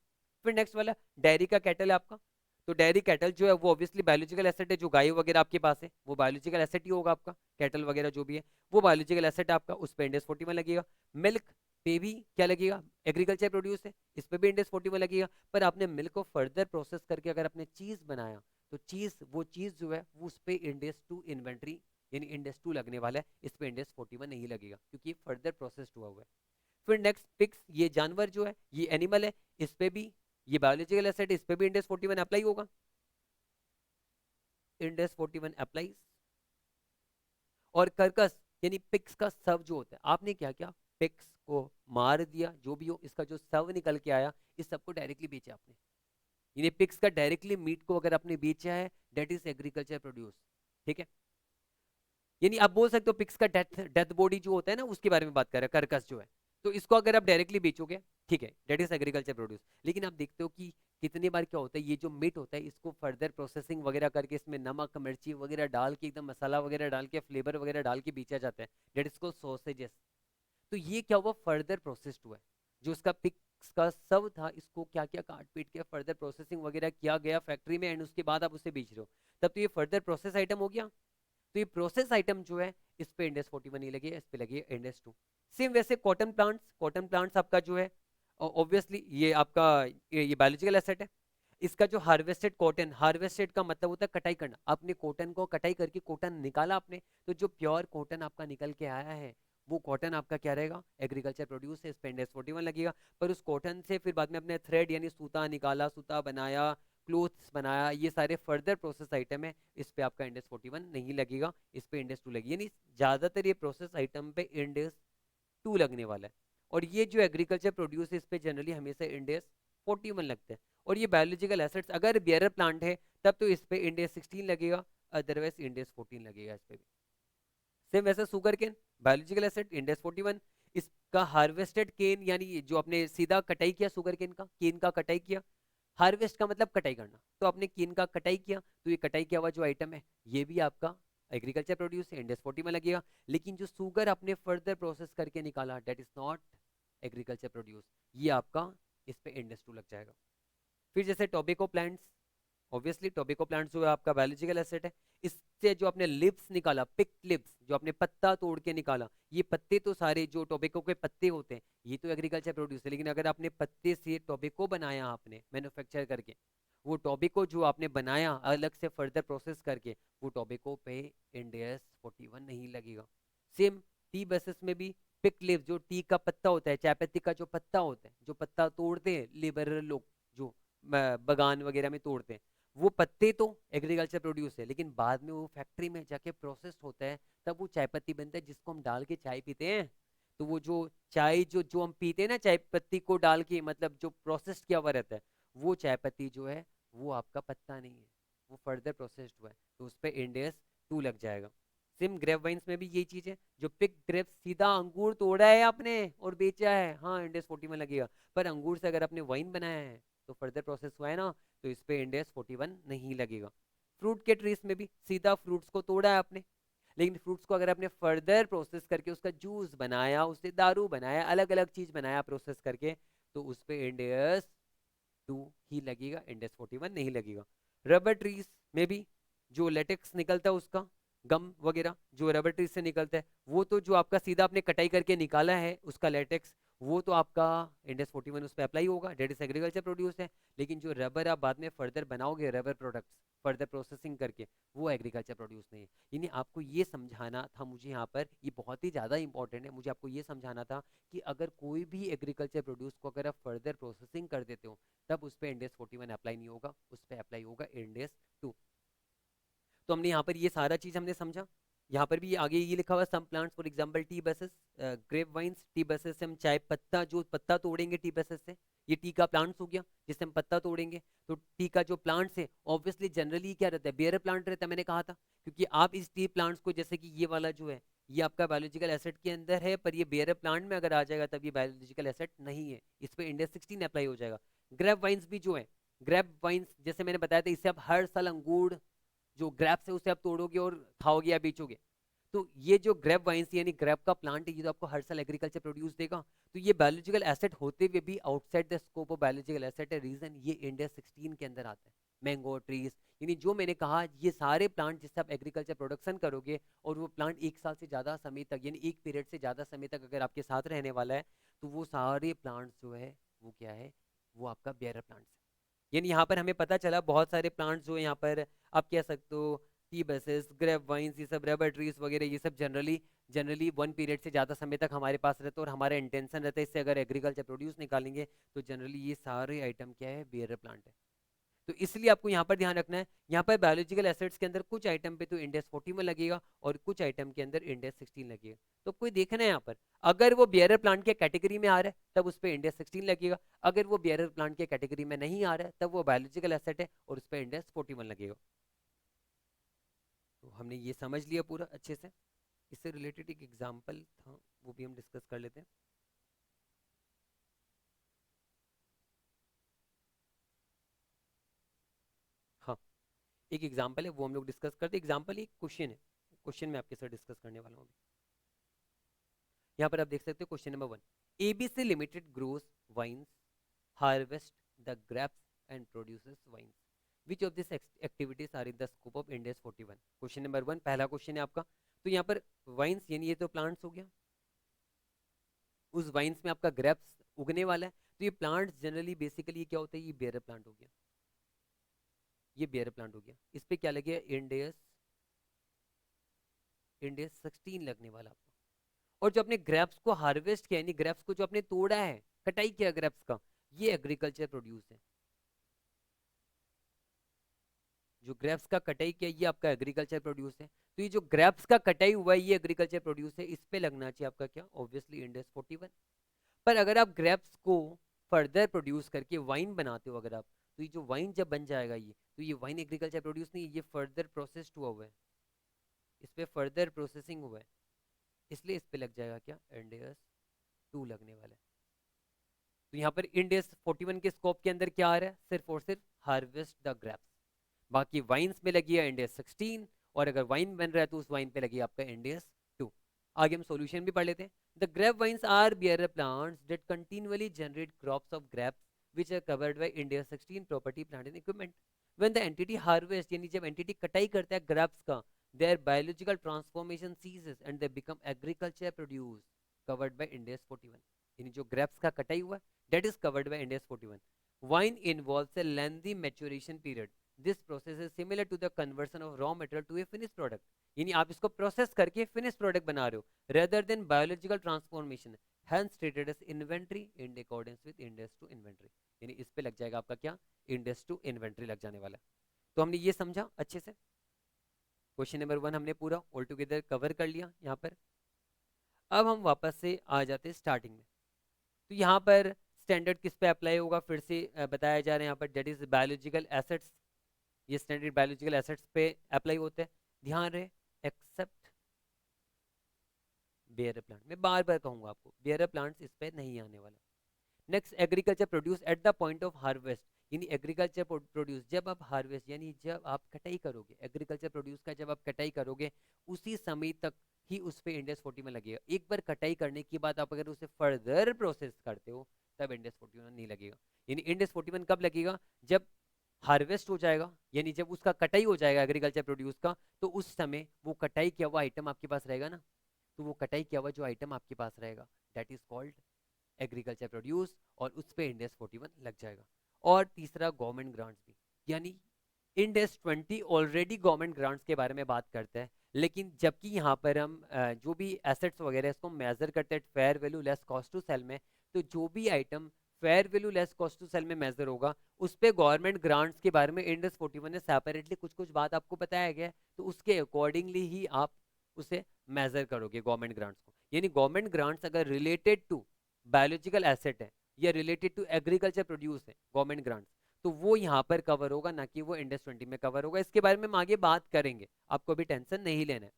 फिर नेक्स्ट वाला डेयरी का कैटल है आपका। तो डेयरी कैटल जो है वो ऑब्वियसली बायोलॉजिकल एसेट है, जो गाय वगैरह आपके पास है वो बायोलॉजिकल एसेट ही होगा आपका, कैटल वगैरह जो भी है वो बायोलॉजिकल एसेट है आपका, उस पर इंडेक्स 41 लगेगा। मिल्क पे भी क्या लगेगा, एग्रीकल्चर प्रोड्यूस है, इस पे भी इंडेक्स 41 लगेगा। पर आपने मिल्क को फर्दर प्रोसेस करके अगर आपने चीज बनाया, तो चीज वो चीज जो है वो उस पे इंडेक्स 2 इन्वेंट्री यानी इंडेक्स 2 लगने वाला है, इस पे इंडेक्स 41 नहीं लगेगा क्योंकि ये फर्दर प्रोसेस हुआ हुआ है। फिर नेक्स्ट पिग्स, ये जानवर जो है ये एनिमल है, इस पे भी ये बायोलॉजिकल एसेट, इस पे भी इंडेक्स 41 अप्लाई होगा, इंडेक्स 41 अप्लाई। और कर्कस यानी पिग्स का शव जो होता है, आपने क्या किया, पिग्स को मार दिया, जो भी हो, इसका जो शव निकल के आया, इस सब को डायरेक्टली बेचा आपने। यानी पिग्स का डायरेक्टली मीट को अगर आपने बेचा है, डेट इज एग्रीकल्चर प्रोड्यूस। ठीक है, यानी आप बोल सकते हो पिग्स का डेथ डेथ बॉडी जो होता है ना, उसके बारे में बात कर रहे हैं, कर्कस जो है। तो इसको अगर आप डायरेक्टली बेचोगे, ठीक है, डेट इज एग्रीकल्चर प्रोड्यूस। लेकिन आप देखते हो कि कितनी बार क्या होता है, ये जो मीट होता है इसको फर्दर प्रोसेसिंग वगैरह करके इसमें नमक मिर्ची वगैरह डाल के, एकदम मसाला वगैरह डाल के, फ्लेवर वगैरह डाल के बेचा जाता है, डेट इसको सॉसेजेस। तो ये क्या हुआ, फर्दर प्रोसेस्ड हुआ है। जो इसका पिग्स का सब था, इसको क्या क्या काट पीट के फर्दर प्रोसेसिंग वगैरह किया गया फैक्ट्री में, एंड उसके बाद आप उसे बेच रहे हो, तब तो ये फर्दर प्रोसेस आइटम हो गया। तो ये प्रोसेस आइटम जो है, इस पे इंडेक्स 41 नहीं लगे, इस पे लगे इंडेक्स 2। सेम वैसे कॉटन प्लांट्स आपका जो है, ऑब्वियसली ये आपका ये बायोलॉजिकल एसेट है। इसका जो हार्वेस्टेड कॉटन, हार्वेस्टेड का मतलब होता है कटाई करना, आपने कॉटन को कटाई करके कॉटन निकाला आपने, तो जो प्योर कॉटन आपका निकल के आया है, वो कॉटन आपका क्या रहेगा, एग्रीकल्चर प्रोड्यूस है, इस पे इंडेक्स 41 लगेगा। पर उस कॉटन से फिर बाद में अपने थ्रेड यानी सूता निकाला, सूता बनाया, क्लोथ्स बनाया, ये सारे फर्दर प्रोसेस आइटम है, इस पे आपका इंडेक्स 41 नहीं लगेगा, इस पे इंडेक्स 2 लगेगा। यानी ज्यादातर ये प्रोसेस आइटम पे इंडेक्स 2 लगने वाला है। और ये जो एग्रीकल्चर प्रोड्यूस है, इस पे जनरली हमेशा इंडेक्स 41 लगते हैं। और ये बायोलॉजिकल एसेट्स अगर बियरर प्लांट है, तब तो इस पे इंडेक्स 16 लगेगा, अदरवाइज इंडेक्स 14 लगेगा इस पे भी। सेम वैसे sugar cane biological asset index 41, इसका हार्वेस्टेड केन, यानी ये जो आपने सीधा कटाई किया शुगर केन का कटाई किया। हार्वेस्ट का मतलब कटाई करना, तो आपने केन का कटाई किया, तो ये कटाई किया हुआ जो आइटम है ये भी आपका एग्रीकल्चर प्रोड्यूस है, इंडेक्स 40 में लगेगा। लेकिन जो शुगर आपने फर्दर प्रोसेस करके निकाला, that is not agriculture produce, ये आपका इस पे इंडेक्स 2 लग जाएगा। फिर जैसे tobacco plants, obviously tobacco plants जो है आपका बायोलॉजिकल एसेट है। इससे जो आपने लिप्स निकाला, पिक लिप्स, जो आपने पत्ता तोड़ के निकाला, ये पत्ते तो सारे जो टोबैको के पत्ते होते हैं ये तो एग्रीकल्चर प्रोड्यूस है। लेकिन अगर आपने पत्ते से टोबैको बनाया, आपने मैन्युफैक्चर करके, वो टोबैको जो आपने बनाया अलग से फर्दर प्रोसेस करके, वो टोबैको पे इंडेक्स 41 नहीं लगेगा। सेम टी बेसिस में भी पिक लिप्स, जो टी का पत्ता होता है, चाय पत्ती का जो पत्ता होता है, जो पत्ता तोड़ते हैं लेबर लोग, जो बगान वगैरह में तोड़ते हैं, वो पत्ते तो एग्रीकल्चर प्रोड्यूस है, लेकिन बाद में वो फैक्ट्री में जाके प्रोसेस होता है, तब वो चाय पत्ती बनता है जिसको हम डाल के चाय पीते हैं। तो वो जो चाय जो जो हम पीते हैं ना, चाय पत्ती को डाल के, मतलब जो प्रोसेस किया हुआ रहता है, वो चाय पत्ती जो है वो आपका पत्ता नहीं है, वो फर्दर प्रोसेस्ड हुआ है, तो उस पर इंडेक्स 2 लग जाएगा। सिम ग्रेप वाइन्स में भी यही चीज है, जो पिक ग्रेप्स, सीधा अंगूर तोड़ा है आपने और बेचा है, हाँ इंडेक्स 40 में लगेगा। पर अंगूर से अगर आपने वाइन बनाया है तो फर्दर प्रोसेस हुआ है ना, तो इस पे इंडेक्स 41 नहीं लगेगा। फ्रूट के ट्रीज में भी सीधा फ्रूट्स को तोड़ा है आपने, लेकिन फ्रूट्स को अगर आपने फर्दर प्रोसेस करके उसका जूस बनाया, उससे दारू बनाया, अलग अलग चीज बनाया प्रोसेस करके, तो उस पे इंडेक्स 2 ही लगेगा, इंडेक्स 41 नहीं लगेगा। रबर ट्रीज में भी जो लेटेक्स निकलता है उसका, गम वगैरह जो रबर ट्रीज से निकलता है, वो तो जो आपका सीधा आपने कटाई करके निकाला है उसका लेटेक्स, वो तो आपका इंडेक्स 41 उस पर अप्लाई होगा, डेट इज एग्रीकल्चर प्रोड्यूस है। लेकिन जो रबर आप बाद में फर्दर बनाओगे, रबर प्रोडक्ट्स फर्दर प्रोसेसिंग करके, वो एग्रीकल्चर प्रोड्यूस नहीं है। यानी आपको ये समझाना था मुझे यहाँ पर, ये बहुत ही ज़्यादा इंपॉर्टेंट है, मुझे आपको ये समझाना था कि अगर कोई भी एग्रीकल्चर प्रोड्यूस को अगर आप फर्दर प्रोसेसिंग कर देते हो, तब उस पर इंडेक्स 41 अप्लाई नहीं होगा, उस पर अप्लाई होगा इंडेक्स 2। तो हमने यहाँ पर ये सारा चीज हमने समझा। यहाँ पर भी आगे ये लिखा हुआ, some plants for example tea bushes, grape vines, tea bushes से हम चाय पत्ता, जो पत्ता तोड़ेंगे टी बसेस से, ये टी का प्लांट्स हो गया जिससे हम पत्ता तोड़ेंगे। तो टी का जो प्लांट्स है ऑब्वियसली जनरली क्या रहता है, बेयर प्लांट रहता है, मैंने कहा था। क्योंकि आप इस टी प्लांट्स को, जैसे कि ये वाला जो है, ये आपका बायोलॉजिकल एसेट के अंदर है, पर ये बेयर प्लांट में अगर आ जाएगा तब ये बायोलॉजिकल एसेट नहीं है, इस पर इंडेक्स 16 अप्लाई हो जाएगा। ग्रेप वाइन्स भी जो है, ग्रेप वाइन्स जैसे मैंने बताया था, इससे आप हर साल अंगूर जो ग्रेप्स है उसे आप तोड़ोगे और खाओगे या बेचोगे। तो ये जो ग्रेप वाइन्स यानी ग्रेप का प्लांट है, ये तो आपको हर साल एग्रीकल्चर प्रोड्यूस देगा। तो ये बायोलॉजिकल एसेट होते हुए भी outside the scope of biological asset है, रीजन ये इंडिया 16 के अंदर आता है। मैंगो ट्रीज, यानी जो मैंने कहा, ये सारे प्लांट जिससे आप एग्रीकल्चर प्रोडक्शन करोगे, और वो प्लांट एक साल से ज्यादा समय तक, यानी एक पीरियड से ज्यादा समय तक अगर आपके साथ रहने वाला है, तो वो सारे प्लांट्स जो है वो क्या है, वो आपका बेयर प्लांट्स है। यानी यहाँ पर हमें पता चला बहुत सारे प्लांट्स जो है यहाँ पर आप कह सकते हो, टी बसेस, ग्रेप वाइन्स, ये सब रबर ट्रीज वगैरह, ये सब जनरली जनरली 1 पीरियड से ज़्यादा समय तक हमारे पास रहते हैं, और हमारा इंटेंशन रहता है इससे अगर एग्रीकल्चर प्रोड्यूस निकालेंगे, तो जनरली ये सारे आइटम क्या है, बेयर प्लांट है। तो इसलिए आपको यहाँ पर ध्यान रखना है, यहाँ पर बायोलॉजिकल एसेट्स के अंदर कुछ आइटम पे तो इंडेक्स 40 में लगेगा और कुछ आइटम के अंदर इंडेक्स 16 लगेगा। तो कोई देखना है यहाँ पर, अगर वो बियरर प्लांट के कैटेगरी में आ रहा है तब उस पर इंडेक्स 16 लगेगा, अगर वो बियरर प्लांट के कैटेगरी में नहीं आ रहा है तब वो बायोलॉजिकल एसेट है और उस पर इंडेक्स 41 लगेगा। तो हमने ये समझ लिया पूरा अच्छे से। इससे रिलेटेड एक एग्जाम्पल था, वो भी हम डिस्कस कर लेते हैं। हाँ, एक एग्जाम्पल है, वो हम लोग डिस्कस करते हैं। एग्जाम्पल एक क्वेश्चन है, क्वेश्चन में आपके साथ डिस्कस करने वाला हूँ। यहाँ पर आप देख सकते हो question number 1, ABC limited grows vines, harvest the grapes and produces wines, which of this activities are in the scope of index 41। Question number 1 पहला क्वेश्चन है आपका। तो यहाँ पर वाइन्स यानी ये तो प्लांट्स हो गया, उस वाइन्स में आपका ग्रेप्स उगने वाला है। तो ये प्लांट्स जनरली बेसिकली क्या होता है, ये बेयर प्लांट हो गया, ये बेयर प्लांट हो गया। इस पे क्या लगे, इंडेक्स इंडेक्स 16 लगने वाला आपका। और जो अपने ग्रेप्स को हार्वेस्ट किया, यानी ग्रेप्स को जो आपने तोड़ा है, कटाई किया ग्रेप्स का, ये एग्रीकल्चर प्रोड्यूस है। जो ग्रेप्स का कटाई किया ये आपका एग्रीकल्चर प्रोड्यूस है। तो ये जो ग्रेप्स का कटाई हुआ है ये एग्रीकल्चर प्रोड्यूस है, इस पे लगना चाहिए आपका क्या, ऑब्वियसली इंडेक्स 41। पर अगर आप ग्रेप्स को फर्दर प्रोड्यूस करके वाइन बनाते हो अगर आप, तो ये जो वाइन जब बन जाएगा ये, तो ये वाइन एग्रीकल्चर प्रोड्यूस नहीं, ये फर्दर प्रोसेस्ड हुआ हुआ है, इस पे फर्दर प्रोसेसिंग हुआ है, इसलिए इस पे लग जाएगा क्या, इंडेक्स 2 लगने वाला है। तो यहाँ पर इंडेस 41 के स्कोप के अंदर क्या आ रहा है, सिर्फ और सिर्फ हार्वेस्ट द ग्रेप्स। बाकी वाइन्स में लगी है इंडेस 16, और अगर वाइन बन रहा है तो उस वाइन पे लगी आपका इंडेस 2। आगे हम सॉल्यूशन भी पढ़ लेते हैं। The grape vines are bearer plants that continuously generate crops of grapes which are covered by India 16 property plant and equipment. When the entity harvest, यानी जब entity कटाई करता है grapes का, their biological transformation ceases and they become agriculture produce covered by India 41. यानी जो grapes का कटाई हुआ that is covered by India 41. Wine involves a lengthy maturation period. This process is similar to the conversion of raw material to a finished product. यानी आप इसको प्रोसेस करके फिनिश प्रोडक्ट बना रहे हो rather than biological transformation. Hence treated as inventory in accordance with Index to inventory. यानी इस पे लग जाएगा आपका क्या, इंडेक्स टू इन्वेंट्री लग जाने वाला है। तो हमने ये समझा अच्छे से। क्वेश्चन नंबर 1 हमने पूरा ऑल टुगेदर कवर कर लिया यहाँ पर। अब हम वापस से आ जाते हैं स्टार्टिंग में। तो यहाँ पर स्टैंडर्ड किस पे अप्लाई होगा, फिर से बताया जा रहा है यहाँ पर, दैट इज बायोलॉजिकल एसेट्स। ये स्टैंडर्ड बायोलॉजिकल एसेट्स पे अप्लाई होते हैं, ध्यान रहे, एक्सेप्ट बेयर प्लांट। मैं बार बार कहूंगा आपको, बेयर प्लांट्स इस पे नहीं आने वाला। Next, agriculture produce eight the point of harvest, यानी एग्रीकल्चर प्रोड्यूस जब आप हार्वेस्ट यानी जब आप कटाई करोगे, एग्रीकल्चर प्रोड्यूस का जब आप कटाई करोगे उसी समय तक ही उस पे इंडेक्स 40 में लगेगा। एक बार कटाई करने के बाद आप अगर उसे फर्दर प्रोसेस करते हो तब इंडेक्स 41 नहीं लगेगा। यानी इंडेक्स 41 कब लगेगा, जब हार्वेस्ट हो जाएगा, यानी जब उसका कटाई हो जाएगा एग्रीकल्चर प्रोड्यूस का, तो उस समय वो कटाई किया हुआ आइटम आपके पास रहेगा ना, तो वो कटाई किया हुआ जो आइटम आपके पास रहेगा that is called agriculture produce, और उस पे इंडेक्स 41 लग जाएगा। और तीसरा, गवर्नमेंट ग्रांट्स भी, यानी इंडेक्स 20 ऑलरेडी गवर्नमेंट ग्रांट्स के बारे में बात करता है, लेकिन जबकि यहाँ पर हम जो भी एसेट्स वगैरह इसको मेजर करते हैं fair value less cost to sell में, तो जो भी item fair value less cost to sell में मेजर होगा उस पे गवर्नमेंट ग्रांट्स के बारे में इंडेक्स 41 ने सेपरेटली कुछ कुछ बात आपको बताया गया है, तो उसके अकॉर्डिंगली ही आप उसे मेजर करोगे गवर्नमेंट ग्रांट्स को। यानी गवर्नमेंट ग्रांट्स अगर रिलेटेड टू बायोलॉजिकल एसेट है या रिलेटेड टू एग्रीकल्चर प्रोड्यूस है गवर्नमेंट ग्रांट्स, तो वो यहाँ पर कवर होगा, ना कि वो इंडेक्स 20 में कवर होगा। इसके बारे में हम आगे बात करेंगे, आपको अभी टेंशन नहीं लेना है।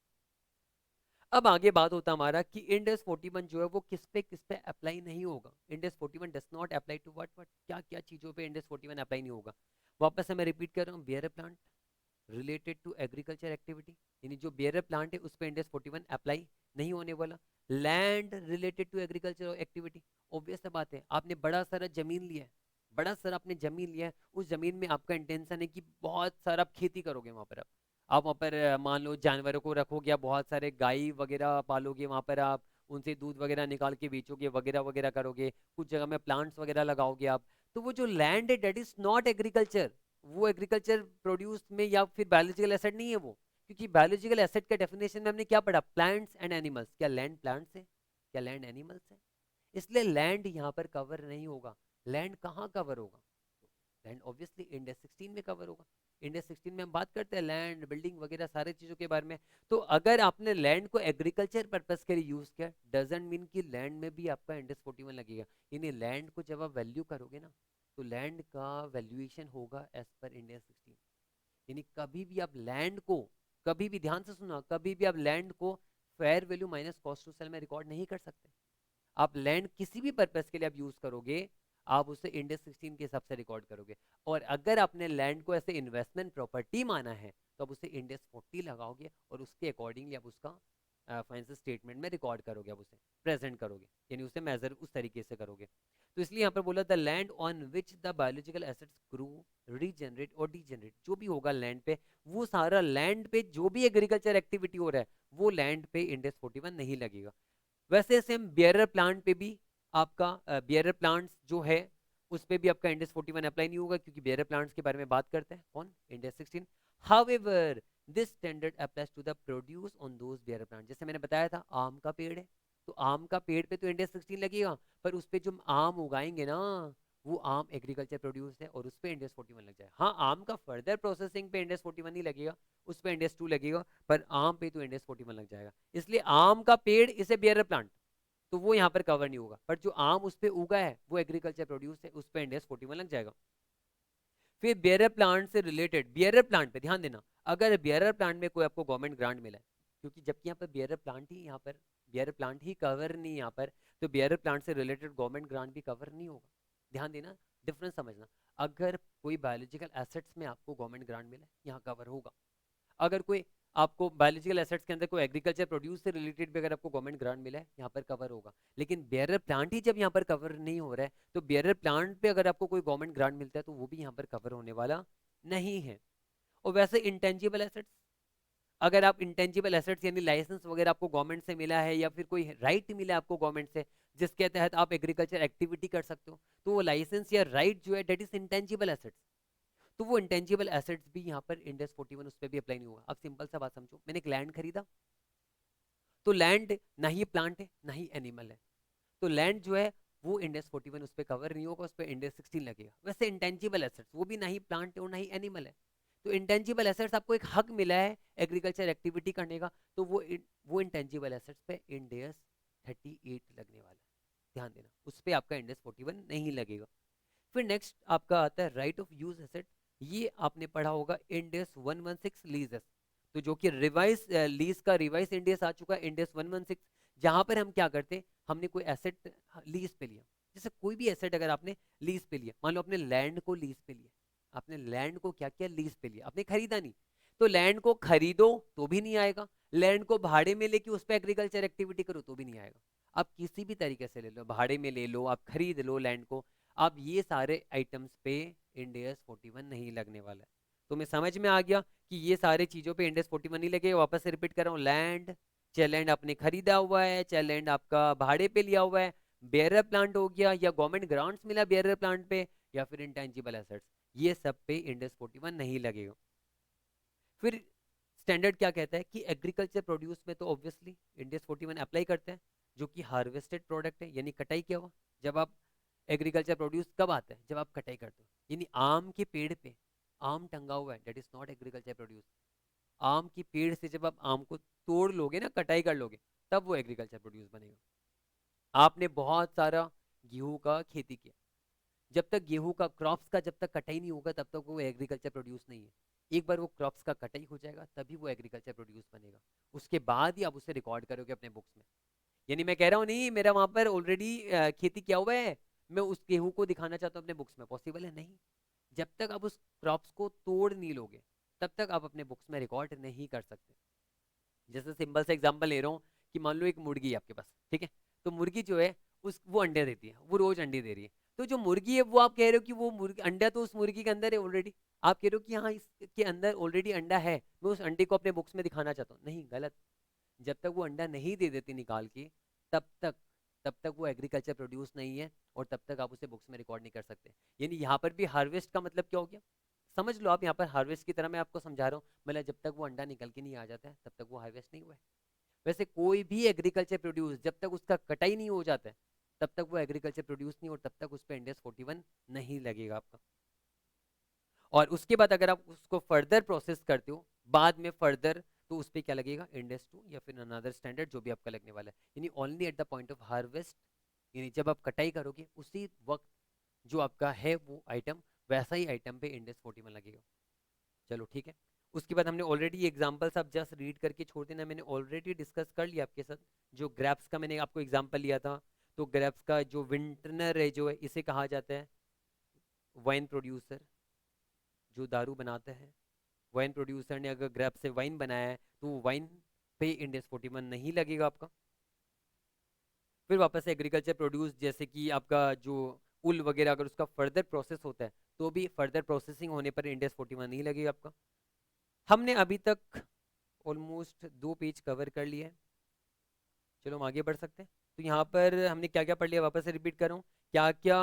अब आगे बात होता हमारा कि इंडेक्स 41 जो है वो किस पे अप्लाई नहीं होगा। Index 41 does not apply to what what, क्या क्या चीजों पे इंडेक्स 41 अप्लाई नहीं होगा। वापस से मैं रिपीट कर रहा हूँ, bearer plant related to agriculture activity, यानी जो बेयर प्लांट है उस पर इंडेक्स 41 अप्लाई नहीं होने वाला। Land related to agriculture activity, obvious सा बात है, आपने बड़ा सारा जमीन लिया है, बड़ा सारा आपने जमीन लिया है, उस जमीन में आपका इंटेंशन है कि बहुत सारा आप खेती करोगे वहां पर, आप वहाँ पर मान लो जानवरों को रखोगे, आप बहुत सारे गाय वगैरह पालोगे वहाँ पर, आप उनसे दूध वगैरह निकाल के बेचोगे वगैरह वगैरह करोगे, कुछ जगह में प्लांट्स वगैरह लगाओगे आप, तो वो जो लैंड है डेट इज नॉट एग्रीकल्चर, वो एग्रीकल्चर प्रोड्यूस में या फिर बायोलॉजिकल एसेट नहीं है वो। क्योंकि बायोलॉजिकल एसेट का डेफिनेशन में हमने क्या पढ़ा, प्लांट्स एंड एनिमल्स। क्या लैंड प्लांट्स है, क्या लैंड एनिमल्स है? इसलिए लैंड यहाँ पर कवर नहीं होगा। लैंड कहाँ कवर होगा, लैंड ऑब्वियसली इंडेक्स 16 में कवर होगा। इंडेक्स 16 में हम बात करते हैं लैंड बिल्डिंग वगैरह सारी चीजों के बारे में। तो अगर आपने लैंड को एग्रीकल्चर पर्पस के लिए यूज किया, डजंट मीन कि लैंड में भी आपका इंडेक्स 41 लगेगा। यानी लैंड को जब आप वैल्यू करोगे ना, तो लैंड का वैल्यूएशन होगा एज पर इंडेक्स 16। यानी कभी भी आप लैंड को, कभी भी ध्यान से सुना, कभी भी आप लैंड को fair value minus cost to sell में रिकॉर्ड नहीं कर सकते। आप लैंड किसी भी पर्पस के लिए आप यूज करोगे, आप उसे इंडेक्स 16 के हिसाब से रिकॉर्ड करोगे। और अगर आपने लैंड को ऐसे इन्वेस्टमेंट प्रॉपर्टी माना है तो आप उसे इंडेक्स 40 लगाओगे और उसके अकॉर्डिंगली आप उसका फाइनेंशियल स्टेटमेंट में रिकॉर्ड करोगे, आप उसे प्रेजेंट करोगे, यानी उसे मेजर उस तरीके से करोगे। तो इसलिए यहाँ पर बोला the land on which the biological assets grow regenerate और डीजनरेट, जो भी होगा लैंड पे, वो सारा लैंड पे जो भी एग्रीकल्चर एक्टिविटी हो रहा है वो लैंड पे इंडेक्स 41 नहीं लगेगा। वैसे सेम बियरर प्लांट पे भी आपका बियरर प्लांट्स जो है उस पे भी आपका इंडेक्स 41 अप्लाई नहीं होगा, क्योंकि बियरर प्लांट्स के बारे में बात करते हैं कौन, index 16। However this standard applies to the produce on those bearer plant. जैसे मैंने बताया था आम का पेड़ है, तो आम का पेड़ पे तो इंडेक्स 16 लगेगा, पर उस पे जो आम उगाएंगे ना वो आम एग्रीकल्चर प्रोड्यूस है और उस पे इंडेक्स 41 लग जाए। हाँ, आम का फर्दर प्रोसेसिंग पे इंडेक्स 41 नहीं लगेगा, उस पे इंडेक्स 2 लगेगा, पर आम पे तो इंडेक्स 41 लग जाएगा। इसलिए आम का पेड़ इसे बियरर प्लांट, तो वो यहाँ पर कवर नहीं होगा, पर जो आम उस पे उगा है वो एग्रीकल्चर प्रोड्यूस है, उस पे इंडेक्स 41 लग जाएगा। फिर बियरर प्लांट से रिलेटेड, बियरर प्लांट पे ध्यान देना, अगर बियरर प्लांट में कोई आपको गवर्नमेंट ग्रांट मिला है, क्योंकि जबकि यहाँ पर बियरर प्लांट ही यहाँ पर बियर प्लांट ही कवर नहीं यहाँ पर, तो बियर प्लांट से रिलेटेड गवर्नमेंट ग्रांट भी कवर नहीं होगा। ध्यान देना, डिफरेंस समझना। अगर कोई बायोलॉजिकल एसेट्स में आपको गवर्नमेंट ग्रांट मिले, यहाँ कवर होगा। अगर कोई आपको बायोलॉजिकल एसेट्स के अंदर कोई एग्रीकल्चर प्रोड्यूस से रिलेटेड भी अगर आपको गवर्नमेंट ग्रांट मिला है, यहाँ पर कवर होगा। लेकिन बेयरर प्लांट ही जब यहाँ पर कवर नहीं हो रहा है, तो बेयरर प्लांट पे अगर आपको कोई गवर्नमेंट ग्रांट मिलता है तो वो भी यहाँ पर कवर होने वाला नहीं है। और वैसे इंटेंजिबल एसेट्स, अगर आप इंटेंजिबल एसेट्स यानी लाइसेंस वगैरह आपको गवर्नमेंट से मिला है, या फिर कोई राइट मिला है आपको गवर्नमेंट से जिसके तहत आप एग्रीकल्चर एक्टिविटी कर सकते हो, तो वो लाइसेंस या राइट जो है डेट इज इंटेंजिबल एसेट्स। तो वो इंटेंजिबल एसेट्स भी यहाँ पर इंडेक्स 41 उस पर भी अप्लाई नहीं होगा। अब सिंपल सा बात समझो, मैंने एक लैंड खरीदा, तो लैंड ना ही प्लांट है ना ही एनिमल है, तो लैंड जो है वो इंडेक्स 41 उस पर कवर नहीं होगा, उस पर इंडेक्स 16 लगेगा। वैसे इंटेंजिबल एसेट्स वो भी ना ही प्लांट है और ना ही एनिमल है, तो इंटेंजिबल एसेट्स आपको एक हक मिला है एग्रीकल्चर एक्टिविटी करने का, तो वो इंटेंजिबल एसेट्स पे इंडेक्स 38 लगने वाला है। ध्यान देना, उस पर आपका इंडेक्स 41 नहीं लगेगा। फिर नेक्स्ट आपका आता है राइट ऑफ यूज एसेट। ये आपने पढ़ा होगा इंडेक्स 116 लीजेस, तो जो कि रिवाइज लीज का रिवाइज इंडेक्स आ चुका है इंडेक्स 116, जहां पर हम क्या करते, हमने कोई एसेट लीज पे लिया। जैसे कोई भी एसेट अगर आपने लीज पे लिया, मान लो अपने लैंड को लीज पे लिया, आपने लैंड को क्या किया, लीज पे लिया, आपने खरीदा नहीं, तो लैंड को खरीदो तो भी नहीं आएगा, लैंड को भाड़े में लेके उस पर एग्रीकल्चर एक्टिविटी करो तो भी नहीं आएगा। आप किसी भी तरीके से ले लो, भाड़े में ले लो, आप खरीद लो लैंड को, अब ये सारे आइटम्स पे इंडेक्स 41 नहीं लगने वाला है। तो मैं समझ में आ गया कि ये सारे चीजों पे इंडेक्स 41 नहीं लगेगा। वापस से रिपीट कर रहा हूँ, लैंड, चाहे लैंड आपने खरीदा हुआ है, चाहे लैंड आपका भाड़े पे लिया हुआ है, बेयरर प्लांट हो गया, या गवर्नमेंट ग्रांट्स मिला बेयरर प्लांट पे, या फिर इंटेंजिबल एसेट्स, ये सब पे इंडेक्स 41 नहीं लगेगा। फिर स्टैंडर्ड क्या कहता है कि एग्रीकल्चर प्रोड्यूस में तो ऑब्वियसली इंडेक्स 41 अप्लाई करते हैं, जो कि हार्वेस्टेड प्रोडक्ट है, यानी कटाई किया हुआ। जब आप एग्रीकल्चर प्रोड्यूस कब आता है, जब आप कटाई करते हो, यानी आम के पेड़ पे आम टंगा हुआ है, that is not agriculture produce. आम की पेड़ से जब आप आम को तोड़ लोगे ना, कटाई कर लोगे, तब वो एग्रीकल्चर प्रोड्यूस बनेगा। आपने बहुत सारा गेहूं का खेती किया, जब तक गेहूं का क्रॉप्स का जब तक कटाई नहीं होगा तब तक वो एग्रीकल्चर प्रोड्यूस नहीं है। एक बार वो क्रॉप्स का कटाई हो जाएगा तभी वो एग्रीकल्चर प्रोड्यूस बनेगा, उसके बाद ही आप उसे रिकॉर्ड करोगे अपने बुक्स में। यानी मैं कह रहा हूँ नहीं मेरा वहां पर ऑलरेडी खेती किया हुआ है, मैं उस गेहूं को दिखाना चाहता हूँ अपने बुक्स में, पॉसिबल है नहीं। जब तक आप उस क्रॉप्स को तोड़ नहीं लोगे तब तक आप अपने बुक्स में रिकॉर्ड नहीं कर सकते। जैसे सिंपल से एग्जांपल ले रहा हूँ कि मान लो एक मुर्गी है आपके पास, ठीक है, तो मुर्गी जो है उस वो अंडे देती है, वो रोज अंडे दे रही है, तो जो मुर्गी है वो आप कह रहे हो कि वो मुर्गी अंडा तो उस मुर्गी के अंदर है ऑलरेडी, आप कह रहे हो कि हाँ इसके अंदर ऑलरेडी अंडा है, मैं उस अंडे को अपने बुक्स में दिखाना चाहता हूँ, नहीं, गलत। जब तक वो अंडा नहीं दे देती निकाल के, तब तक तब तक वो एग्रीकल्चर प्रोड्यूस नहीं है, और तब तक आप उसे बुक्स में रिकॉर्ड नहीं कर सकते। यानी यहाँ पर भी हार्वेस्ट का मतलब क्या हो गया, समझ लो आप, यहाँ पर हार्वेस्ट की तरह मैं आपको समझा रहा हूँ, मतलब जब तक वो अंडा निकल के नहीं आ जाता है तब तक वो हार्वेस्ट नहीं हुआ है। वैसे कोई भी एग्रीकल्चर प्रोड्यूस जब तक उसका कटाई नहीं हो जाता है तब तक वो एग्रीकल्चर प्रोड्यूस नहीं, और तब तक उस पर इंडेक्स 41 नहीं लगेगा आपका। और उसके बाद अगर आप उसको फर्दर प्रोसेस करते हो बाद में फर्दर, तो उस पर क्या लगेगा, इंडेक्स 2 या फिर अनदर स्टैंडर्ड जो भी आपका लगने वाला है। यानी only eight the point of harvest, यानी जब आप कटाई करोगे उसी वक्त जो आपका है वो आइटम, वैसा ही आइटम पे इंडेक्स 41 लगेगा। चलो ठीक है। उसके बाद हमने ऑलरेडी एग्जांपल्स आप जस्ट रीड करके छोड़ देना, मैंने ऑलरेडी डिस्कस कर लिया आपके साथ। जो ग्रेप्स का मैंने आपको एग्जांपल लिया था, तो ग्रेप्स का जो विंटनर है जो है इसे कहा जाता है वाइन प्रोड्यूसर, जो दारू बनाता है। वाइन प्रोड्यूसर ने अगर ग्रेप से वाइन बनाया है तो वाइन पे इंडेक्स 41 नहीं लगेगा आपका। फिर वापस से एग्रीकल्चर प्रोड्यूस, जैसे कि आपका जो उल वगैरह अगर उसका फर्दर प्रोसेस होता है तो भी फर्दर प्रोसेसिंग होने पर इंडेक्स 41 नहीं लगेगा आपका। हमने अभी तक ऑलमोस्ट 2 पेज कवर कर लिए हैं, चलो हम आगे बढ़ सकते हैं। तो यहाँ पर हमने क्या क्या पढ़ लिया, वापस से रिपीट कर रहा हूँ, क्या क्या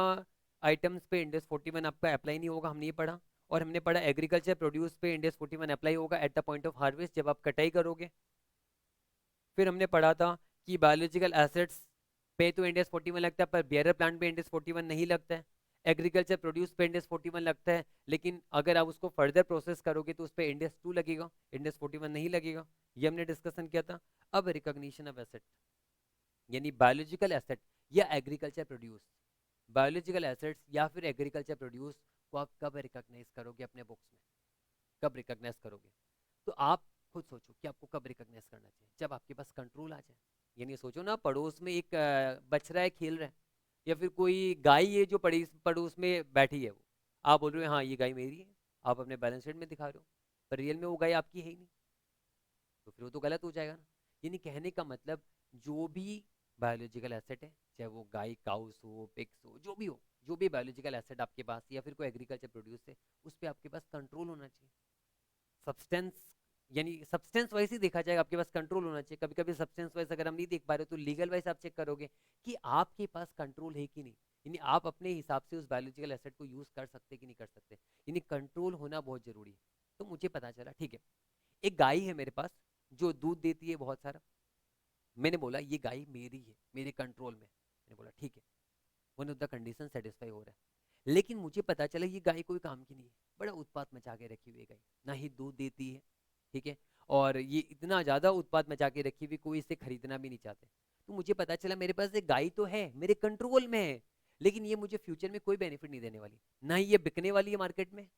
आइटम्स पे इंडेक्स 41 आपका अप्लाई नहीं होगा, हमने ये पढ़ा। और हमने पढ़ा एग्रीकल्चर प्रोड्यूस पे इंडेक्स 41 अप्लाई होगा eight the point of harvest, जब आप कटाई करोगे। फिर हमने पढ़ा था कि बायोलॉजिकल एसेट्स पे तो इंडेक्स 41 लगता है, पर बियरर प्लांट पे इंडेक्स 41 नहीं लगता है। एग्रीकल्चर प्रोड्यूस पे इंडेक्स 41 लगता है, लेकिन अगर आप उसको फर्दर प्रोसेस करोगे तो उस पर इंडेक्स 2 लगेगा, इंडेक्स 41 नहीं लगेगा। ये हमने डिस्कशन किया था। अब रिकॉग्निशन ऑफ एसेट, यानी बायोलॉजिकल एसेट या एग्रीकल्चर प्रोड्यूस, बायोलॉजिकल एसेट्स या फिर एग्रीकल्चर प्रोड्यूस को आप कब रिकॉग्नाइज करोगे अपने बुक्स में, कब रिकॉग्नाइज करोगे। तो आप खुद सोचो कि आपको कब रिकॉग्नाइज करना चाहिए, जब आपके पास कंट्रोल आ जाए। यानी सोचो ना, पड़ोस में एक बछड़ा है, खेल रहा है, या फिर कोई गाय है जो पड़ोस में बैठी है, वो आप बोल रहे हो हाँ ये गाय मेरी है, आप अपने बैलेंस शीट में दिखा रहे हो, पर रियल में वो गाय आपकी है ही नहीं, तो फिर वो तो गलत हो जाएगा ना। यानी कहने का मतलब, जो भी बायोलॉजिकल एसेट है, चाहे वो गाय काउस हो, पिग्स हो, जो भी हो, जो भी बायोलॉजिकल एसेट आपके पास या फिर कोई एग्रीकल्चर प्रोड्यूस है, उस पर आपके पास कंट्रोल होना चाहिए। सब्सटेंस, यानी सब्सटेंस वाइज ही देखा जाएगा, आपके पास कंट्रोल होना चाहिए। कभी कभी सब्सटेंस वाइज अगर हम नहीं देख पा रहे तो लीगल वाइज आप चेक करोगे कि आपके पास कंट्रोल है कि नहीं, यानी आप अपने हिसाब से उस बायोलॉजिकल एसेट को यूज कर सकते कि नहीं कर सकते, यानी कंट्रोल होना बहुत जरूरी है। तो मुझे पता चला ठीक है, एक गाय है मेरे पास जो दूध देती है बहुत सारा, मैंने बोला ये गाय मेरी है, मेरे कंट्रोल में, मैंने बोला ठीक है, one of the condition satisfy हो रहा है। लेकिन मुझे पता चला ये गाय कोई काम की नहीं है, बड़ा उत्पात मचा के रखी हुई है गाय, ना ही दूध देती है, ठीक है, और ये इतना ज्यादा उत्पात मचा के रखी हुई कोई इसे खरीदना भी नहीं चाहते। तो मुझे पता चला मेरे पास एक गाय तो है, मेरे कंट्रोल में है, लेकिन ये मुझे फ्यूचर में कोई बेनिफिट नहीं देने वाली, ना ही ये बिकने वाली है मार्केट में,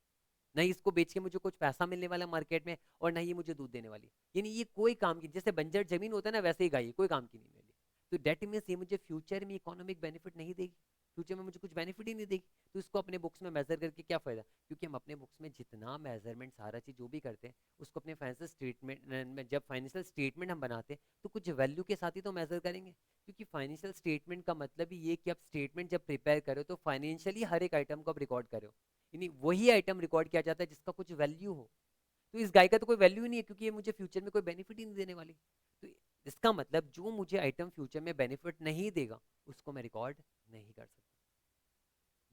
ना ही इसको बेच के मुझे कुछ पैसा मिलने वाला मार्केट में, और ना ही ये मुझे दूध देने वाली, यानी ये कोई काम की, जैसे बंजर जमीन होता है ना, वैसे ही गाय कोई काम की नहीं मेरे लिए। तो डेट मीन्स ये मुझे फ्यूचर में इकोनॉमिक बेनिफिट नहीं देगी, फ्यूचर में मुझे कुछ बेनिफिट ही नहीं देगी। तो इसको अपने बुक्स में मेजर करके क्या फायदा, क्योंकि हम अपने बुक्स में जितना मेजरमेंट सारा चीज जो भी करते हैं, उसको अपने फाइनेंशियल स्टेटमेंट में, जब फाइनेंशियल स्टेटमेंट हम बनाते हैं तो कुछ वैल्यू के साथ ही तो मेजर करेंगे, क्योंकि फाइनेंशियल स्टेटमेंट का मतलब ही ये कि आप स्टेटमेंट जब प्रिपेयर करो तो फाइनेंशियली हर एक आइटम को आप रिकॉर्ड करो, यानी वही आइटम रिकॉर्ड किया जाता है जिसका कुछ वैल्यू हो। तो इस गाय का तो कोई वैल्यू ही नहीं है, क्योंकि ये मुझे फ्यूचर में कोई बेनिफिट ही नहीं देने वाली। तो इसका मतलब जो मुझे आइटम फ्यूचर में बेनिफिट नहीं देगा उसको मैं रिकॉर्ड नहीं कर सकता।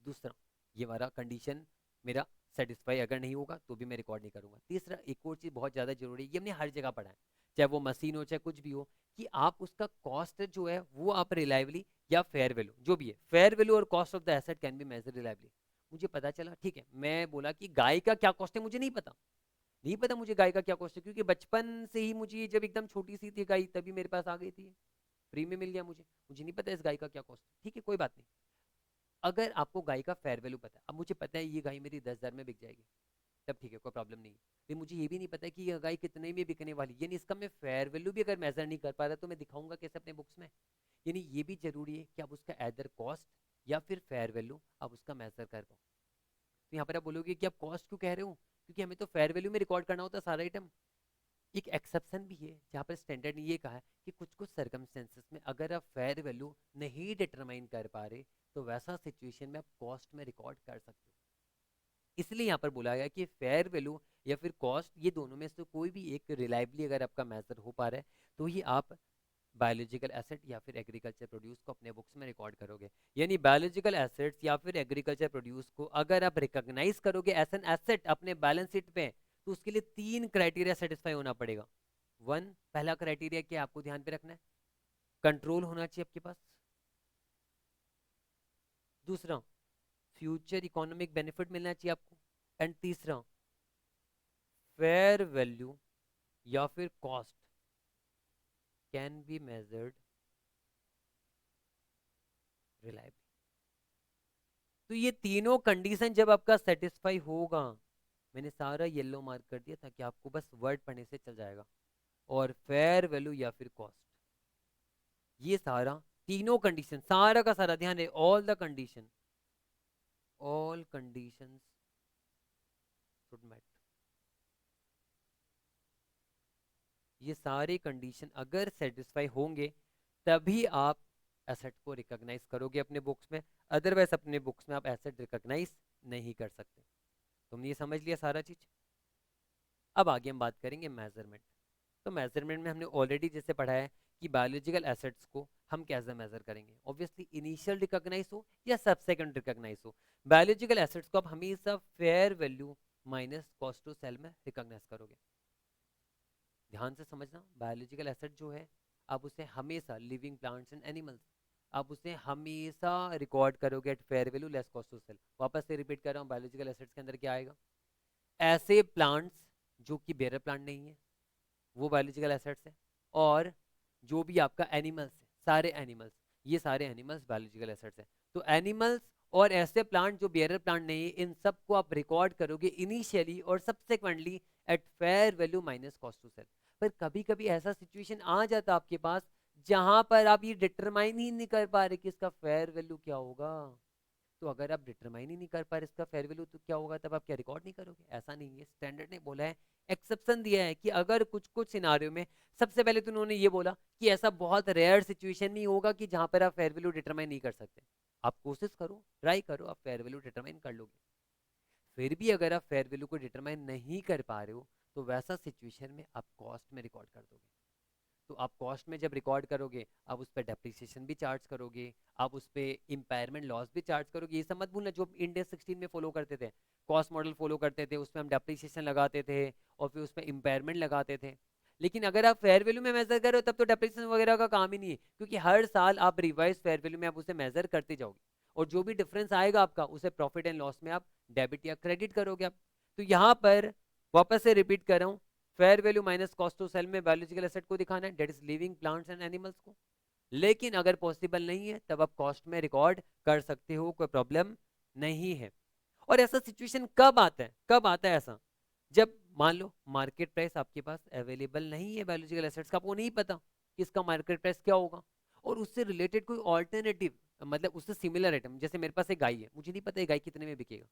दूसरा, ये वाला कंडीशन मेरा सेटिस्फाई अगर नहीं होगा तो भी मैं रिकॉर्ड नहीं करूंगा। तीसरा, एक और चीज बहुत ज्यादा जरूरी है, ये हमने हर जगह पढ़ा है, चाहे वो मशीन हो चाहे कुछ भी हो, कि आप उसका कॉस्ट जो है वो आप रिलायबली या फेयर वैल्यू जो भी है, फेयर वैल्यू और cost of the asset can be measure reliably. मुझे पता चला ठीक है, मैं बोला कि गाय का क्या कॉस्ट है मुझे नहीं पता, नहीं पता मुझे गाय का क्या कॉस्ट है, क्योंकि बचपन से ही मुझे, जब एकदम छोटी सी थी गाय तभी मेरे पास आ गई थी, फ्री में मिल गया मुझे, मुझे नहीं पता इस गाय का क्या कॉस्ट है, ठीक है कोई बात नहीं। अगर आपको गाय का फेयर वैल्यू पता है, अब मुझे पता है ये गाय मेरी 10,000 में बिक जाएगी, तब ठीक है कोई प्रॉब्लम नहीं है। लेकिन मुझे ये भी नहीं पता कि ये गाय कितने में बिकने वाली, यानी इसका मैं फेयर वैल्यू भी अगर मेजर नहीं कर पा रहा तो मैं दिखाऊंगा कैसे अपने बुक्स में। यानी ये भी जरूरी है कि आप उसका एदर कॉस्ट या फिर फेयर वैल्यू आप उसका मेजर कर पाओ। तो यहाँ पर आप बोलोगे कि आप कॉस्ट क्यों कह रहे हो, क्योंकि हमें तो फेयर वैल्यू में रिकॉर्ड करना होता है सारा आइटम। एक एक्सेप्शन भी है जहाँ पर स्टैंडर्ड ने ये कहा है कि कुछ कुछ सर्कमस्टेंसेस में अगर आप फेयर वैल्यू नहीं डिटरमाइन कर पा रहे तो वैसा सिचुएशन में आप कॉस्ट में रिकॉर्ड कर सकते हो। इसलिए यहाँ पर बोला गया कि फेयर वैल्यू या फिर कॉस्ट, ये दोनों में से कोई भी एक रिलायबली अगर आपका मेजर हो पा रहा है तो ही आप बायोलॉजिकल एसेट या फिर एग्रीकल्चर प्रोड्यूस को अपने बुक्स में रिकॉर्ड करोगे। यानी बायोलॉजिकल एसेट्स या फिर एग्रीकल्चर प्रोड्यूस को अगर आप रिकॉग्नाइज करोगे एज एन एसेट अपने बैलेंस शीट पे, तो उसके लिए 3 क्राइटेरिया सेटिस्फाई होना पड़ेगा। वन, पहला क्राइटेरिया क्या आपको ध्यान पे रखना है, कंट्रोल होना चाहिए आपके पास। दूसरा, फ्यूचर इकोनॉमिक बेनिफिट मिलना चाहिए आपको। एंड तीसरा, फेयर वैल्यू या फिर cost can be measured reliably. तो ये तीनों कंडीशन जब आपका सेटिस्फाई होगा, मैंने सारा येलो मार्क कर दिया ताकि आपको बस वर्ड पढ़ने से चल जाएगा, और फेयर वैल्यू या फिर कॉस्ट, ये सारा तीनों कंडीशन, सारा का सारा ध्यान है, all the condition, all conditions should met. ये सारे कंडीशन अगर सेटिस्फाई होंगे तभी आप एसेट को रिकॉग्नाइज करोगे अपने बुक्स में, अदरवाइज अपने बुक्स में आप एसेट रिकॉग्नाइज नहीं कर सकते। तुमने ये समझ लिया सारा चीज। अब आगे हम बात करेंगे मेजरमेंट। तो मेजरमेंट में हमने ऑलरेडी जैसे पढ़ा है कि बायोलॉजिकल एसेट्स को हम कैसे मेजर करेंगे, ऑब्वियसली इनिशियल रिकॉग्नाइज हो या सबसेकेंड रिकॉग्नाइज हो, बायोलॉजिकल एसेट्स को आप हमेशा fair value minus cost to sell में रिकॉग्नाइज करोगे। ध्यान से समझना, बायोलॉजिकल एसेट जो है आप उसे हमेशा, लिविंग प्लांट्स एंड एनिमल्स, आप उसे हमेशा रिकॉर्ड करोगे at fair value less cost to sell. वापस से रिपीट कर रहा हूँ, बायोलॉजिकल एसेट्स के अंदर क्या आएगा, ऐसे प्लांट्स जो कि बेरर प्लांट नहीं है वो बायोलॉजिकल एसेट्स है, और जो भी आपका एनिमल्स है, सारे एनिमल्स, ये सारे एनिमल्स बायोलॉजिकल एसेट्स है। तो एनिमल्स और ऐसे प्लांट जो बेरर प्लांट नहीं है, इन सब को आप रिकॉर्ड करोगे इनिशियली और subsequently at fair value minus cost to sell. पर कभी कभी ऐसा सिचुएशन आ जाता आपके पास जहां पर आप ये डिटरमाइन ही नहीं कर पा रहे कि इसका फेयर वैल्यू क्या होगा। तो अगर आप डिटरमाइन ही नहीं कर पा रहे इसका फेयर वैल्यू तो क्या होगा, तब आप क्या रिकॉर्ड नहीं करोगे? ऐसा नहीं है, स्टैंडर्ड ने बोला है, एक्सेप्शन दिया है कि अगर कुछ कुछ सिनारियो में, सबसे पहले तो उन्होंने ये बोला कि ऐसा बहुत रेयर सिचुएशन नहीं होगा कि जहां पर आप फेयर वैल्यू डिटरमाइन नहीं कर सकते। आप कोशिश करो, ट्राई करो, आप फेयर वैल्यू डिटरमाइन कर लोगे। फिर भी अगर आप फेयर वैल्यू को डिटरमाइन नहीं कर पा रहे हो तो वैसा सिचुएशन में आप कॉस्ट में रिकॉर्ड कर दोगे। तो आप कॉस्ट में जब रिकॉर्ड करोगे, आप उस पर डेप्रिसिएशन भी चार्ज करोगे, आप उस पर इम्पायरमेंट लॉस भी चार्ज करोगे। ये सब मत भूलना, जो इंडेक्स 16 में फॉलो करते थे, कॉस्ट मॉडल फॉलो करते थे, उसमें हम डेप्रिसिएशन लगाते थे और फिर उसमें इम्पायरमेंट लगाते थे। लेकिन अगर आप फेयर वैल्यू में मेजर करो तब तो डेप्रिसिएशन वगैरह का काम ही नहीं है, क्योंकि हर साल आप रिवाइज फेयर वैल्यू में आप उसे मेजर करते जाओगे और जो भी डिफरेंस आएगा आपका उसे प्रॉफिट एंड लॉस में आप डेबिट या क्रेडिट करोगे आप। तो यहाँ पर वापस से रिपीट कर रहा हूँ, fair value minus cost to sell में बायोलॉजिकल एसेट को दिखाना है, that is living plants and animals को। लेकिन अगर पॉसिबल नहीं है तब आप कॉस्ट में रिकॉर्ड कर सकते हो, कोई प्रॉब्लम नहीं है। और ऐसा सिचुएशन कब आता है, कब आता है ऐसा? जब मान लो मार्केट प्राइस आपके पास अवेलेबल नहीं है बायोलॉजिकल एसेट्स का, आपको नहीं पता कि इसका मार्केट प्राइस क्या होगा, और उससे रिलेटेड कोई ऑल्टरनेटिव, मतलब उससे सिमिलर आइटम, जैसे मेरे पास एक गाय है, मुझे नहीं पता ये गाय कितने में बिकेगा,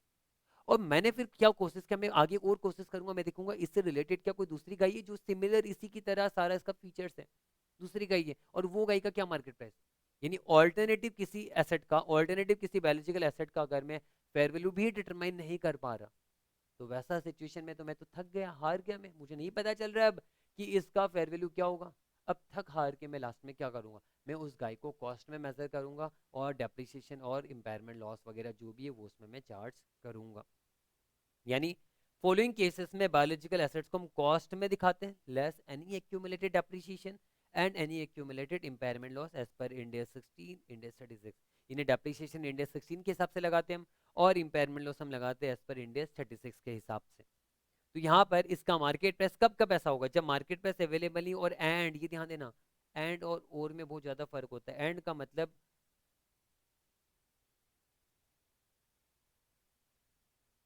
और मैंने फिर क्या कोशिश किया, मैं आगे और कोशिश करूंगा, मैं देखूंगा इससे रिलेटेड क्या कोई दूसरी गाय है जो सिमिलर इसी की तरह सारा इसका फीचर्स है, दूसरी गाय है, और वो गाय का क्या मार्केट प्राइस। यानी ऑल्टरनेटिव किसी एसेट का, ऑल्टरनेटिव किसी बायोलॉजिकल एसेट का अगर मैं फेयर वैल्यू भी डिटरमाइन नहीं कर पा रहा, तो वैसा सिचुएशन में तो मैं तो थक गया, हार गया, मैं, मुझे नहीं पता चल रहा है अब कि इसका फेयर वैल्यू क्या होगा। अब थक हार के मैं लास्ट में क्या करूंगा, मैं उस गाय को कॉस्ट में मेजर करूंगा और डेप्रिसिएशन और इम्पायरमेंट लॉस वगैरह जो भी है वो उसमें मैं चार्ज करूंगा। यानी फॉलोइंग केसेस में बायोलॉजिकल एसेट्स को हम कॉस्ट में दिखाते हैं, less any accumulated depreciation and any accumulated impairment loss as per Ind AS 16, Ind AS 36। इन्हें डेप्रिसिएशन इंड AS 16 के हिसाब से लगाते हैं हम, और इम्पायरमेंट लॉस हम लगाते हैं एज पर इंड AS 36 के हिसाब से। तो यहाँ पर इसका मार्केट प्राइस कब कब ऐसा होगा, जब मार्केट प्राइस अवेलेबल ही, और एंड, ये ध्यान देना, एंड और में बहुत ज्यादा फर्क होता है। एंड का मतलब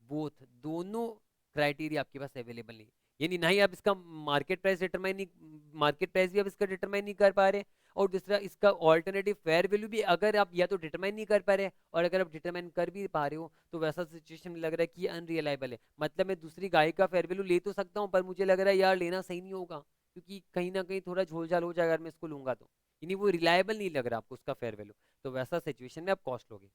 बोथ, दोनों क्राइटेरिया आपके पास अवेलेबल नहीं, यानी ना ही आप इसका मार्केट प्राइस डिटरमाइन नहीं, मार्केट प्राइस भी आप इसका डिटरमाइन नहीं कर पा रहे, और दूसरा इसका ऑल्टरनेटिव फेयर वैल्यू भी अगर आप या तो डिटरमाइन नहीं कर पा रहे, और अगर आप डिटरमाइन कर भी पा रहे हो तो वैसा सिचुएशन में लग रहा है कि ये अनरिलायबल है। मतलब मैं दूसरी गाय का फेयर वैल्यू ले तो सकता हूँ, पर मुझे लग रहा है यार लेना सही नहीं होगा, क्योंकि कहीं ना कहीं थोड़ा झोल झाल हो जाएगा अगर मैं इसको लूंगा तो, यानी वो रिलायबल नहीं लग रहा आपको उसका फेयर वैल्यू। तो वैसा सिचुएशन में आप कॉस्ट लोगे।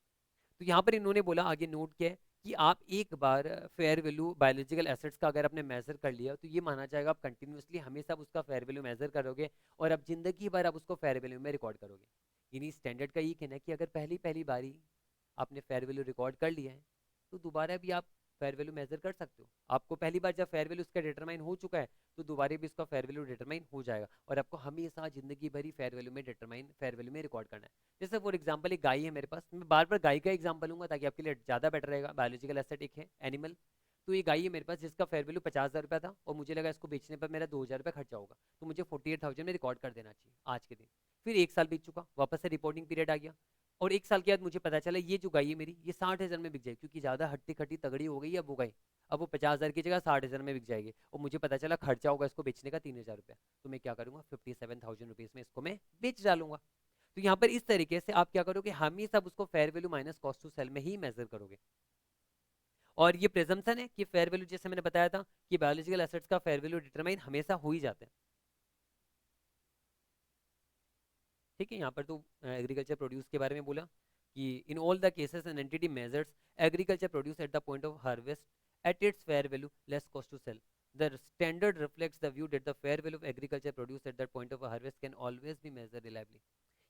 तो यहाँ पर इन्होंने बोला, आगे नोट किया है कि आप एक बार फेयर वैल्यू बायोलॉजिकल एसेट्स का अगर आपने मेजर कर लिया तो ये माना जाएगा आप कंटिन्यूसली हमेशा उसका फेयर वैल्यू मेजर करोगे, और अब जिंदगी भर आप उसको फेयर वैल्यू में रिकॉर्ड करोगे। यानी स्टैंडर्ड का ये कहना है कि अगर पहली पहली बारी आपने फेयर वैल्यू रिकॉर्ड कर लिया है तो दोबारा भी आप फेयर वैल्यू मेजर कर सकते हो। आपको पहली बार जब फेयर वैल्यू उसका डिटरमाइन हो चुका है तो दोबारा भी इसका फेयर वैल्यू डिटरमाइन हो जाएगा, और आपको हमेशा जिंदगी भर ही फेयर वैल्यू में डिटरमाइन, फेयर वैल्यू में रिकॉर्ड करना है। जैसे फॉर एग्जांपल एक गाय है मेरे पास, मैं बार बार गाय का एग्जांपल लूंगा ताकि आपके लिए ज़्यादा बेटर रहेगा। बायोलॉजिकल एसेट एक है एनिमल, तो ये गाय है मेरे पास जिसका फेयर वैल्यू 50,000 रुपया था, और मुझे लगा इसको बेचने पर मेरा 2,000 रुपया खर्चा होगा, तो मुझे 48,000 में रिकॉर्ड कर देना चाहिए आज के दिन। फिर एक साल बीत चुका, वापस से रिपोर्टिंग पीरियड आ गया, और एक साल के बाद मुझे पता चला ये जो गाय है मेरी ये 60,000 में बिक जाएगी, क्योंकि ज़्यादा हट्टी खट्टी तगड़ी हो गई है अब वो गाय, अब वो 50,000 की जगह 60,000 में बिक जाएगी, और मुझे पता चला खर्चा होगा इसको बेचने का 3,000 रुपया। तो मैं क्या करूंगा, 57,000 रुपीज़ में इसको मैं बेच डालूंगा। तो यहाँ पर इस तरीके से आप क्या करोगे, हमेशा उसको fair value minus cost to sell में ही मेजर करोगे। और ये प्रेजम्पशन है कि फेयर वैल्यू, जैसे मैंने बताया था कि बायोलॉजिकल एसेट्स का फेयर वैल्यू डिटरमाइन हमेशा हो ही जाता है। ठीक है, यहाँ पर तो एग्रीकल्चर प्रोड्यूस के बारे में बोला कि in all the cases an entity measures agriculture produce eight the point of harvest at its fair value less cost to sell. The standard reflects the view that the fair value of agriculture produce at that point of harvest can always be measured reliably.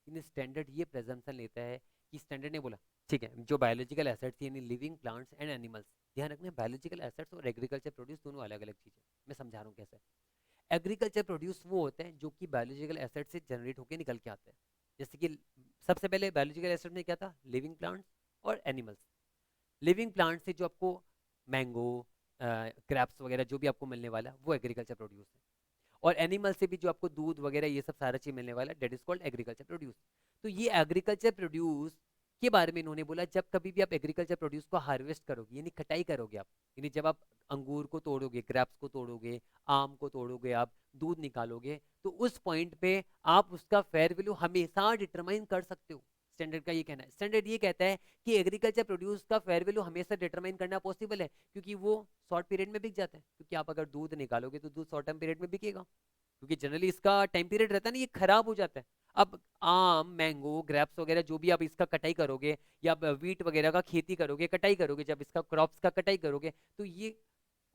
In standard ये प्रेजम्पशन लेता है कि स्टैंडर्ड ने बोला ठीक है, जो बायोलॉजिकल एसेट्स यानी लिविंग प्लांट्स एंड एनिमल्स, ध्यान रखना बायोलॉजिकल एसेट्स और एग्रीकल्चर प्रोड्यूस दोनों अलग अलग चीज़ें, मैं समझा रहा हूँ कैसे। एग्रीकल्चर प्रोड्यूस वो होता है जो कि बायोलॉजिकल एसेट से जनरेट होकर निकल के आता है। जैसे कि सबसे पहले बायोलॉजिकल एसेट में क्या था, लिविंग प्लांट्स और एनिमल्स। लिविंग प्लांट से जो आपको मैंगो, क्रैप्स वगैरह जो भी आपको मिलने वाला है वो एग्रीकल्चर प्रोड्यूस है, और एनिमल से भी जो आपको दूध वगैरह ये सब सारा चीज मिलने वाला है that is called agriculture produce. तो ये एग्रीकल्चर प्रोड्यूस के बारे में इन्होंने बोला, जब कभी भी आप एग्रीकल्चर प्रोड्यूस को हार्वेस्ट करोगे यानी कटाई करोगे आप, यानी जब आप अंगूर को तोड़ोगे, ग्रेप्स को तोड़ोगे, आम को तोड़ोगे, आप दूध निकालोगे, तो उस पॉइंट पे आप उसका फेयर वैल्यू हमेशा डिटरमाइन कर सकते हो। स्टैंडर्ड का ये कहना है, स्टैंडर्ड ये कहता है कि एग्रीकल्चर प्रोड्यूस का फेयर वैल्यू हमेशा डिटरमाइन करना पॉसिबल है, क्योंकि वो शॉर्ट पीरियड में बिक जाता है। क्योंकि आप अगर दूध निकालोगे तो दूध शॉर्ट टर्म पीरियड में बिकेगा, क्योंकि जनरली इसका टाइम पीरियड रहता है ना, ये खराब हो जाता है। अब आम, मैंगो, ग्रेप्स वगैरह जो भी आप इसका कटाई करोगे, या वीट वगैरह का खेती करोगे, कटाई करोगे, जब इसका क्रॉप्स का कटाई करोगे, तो ये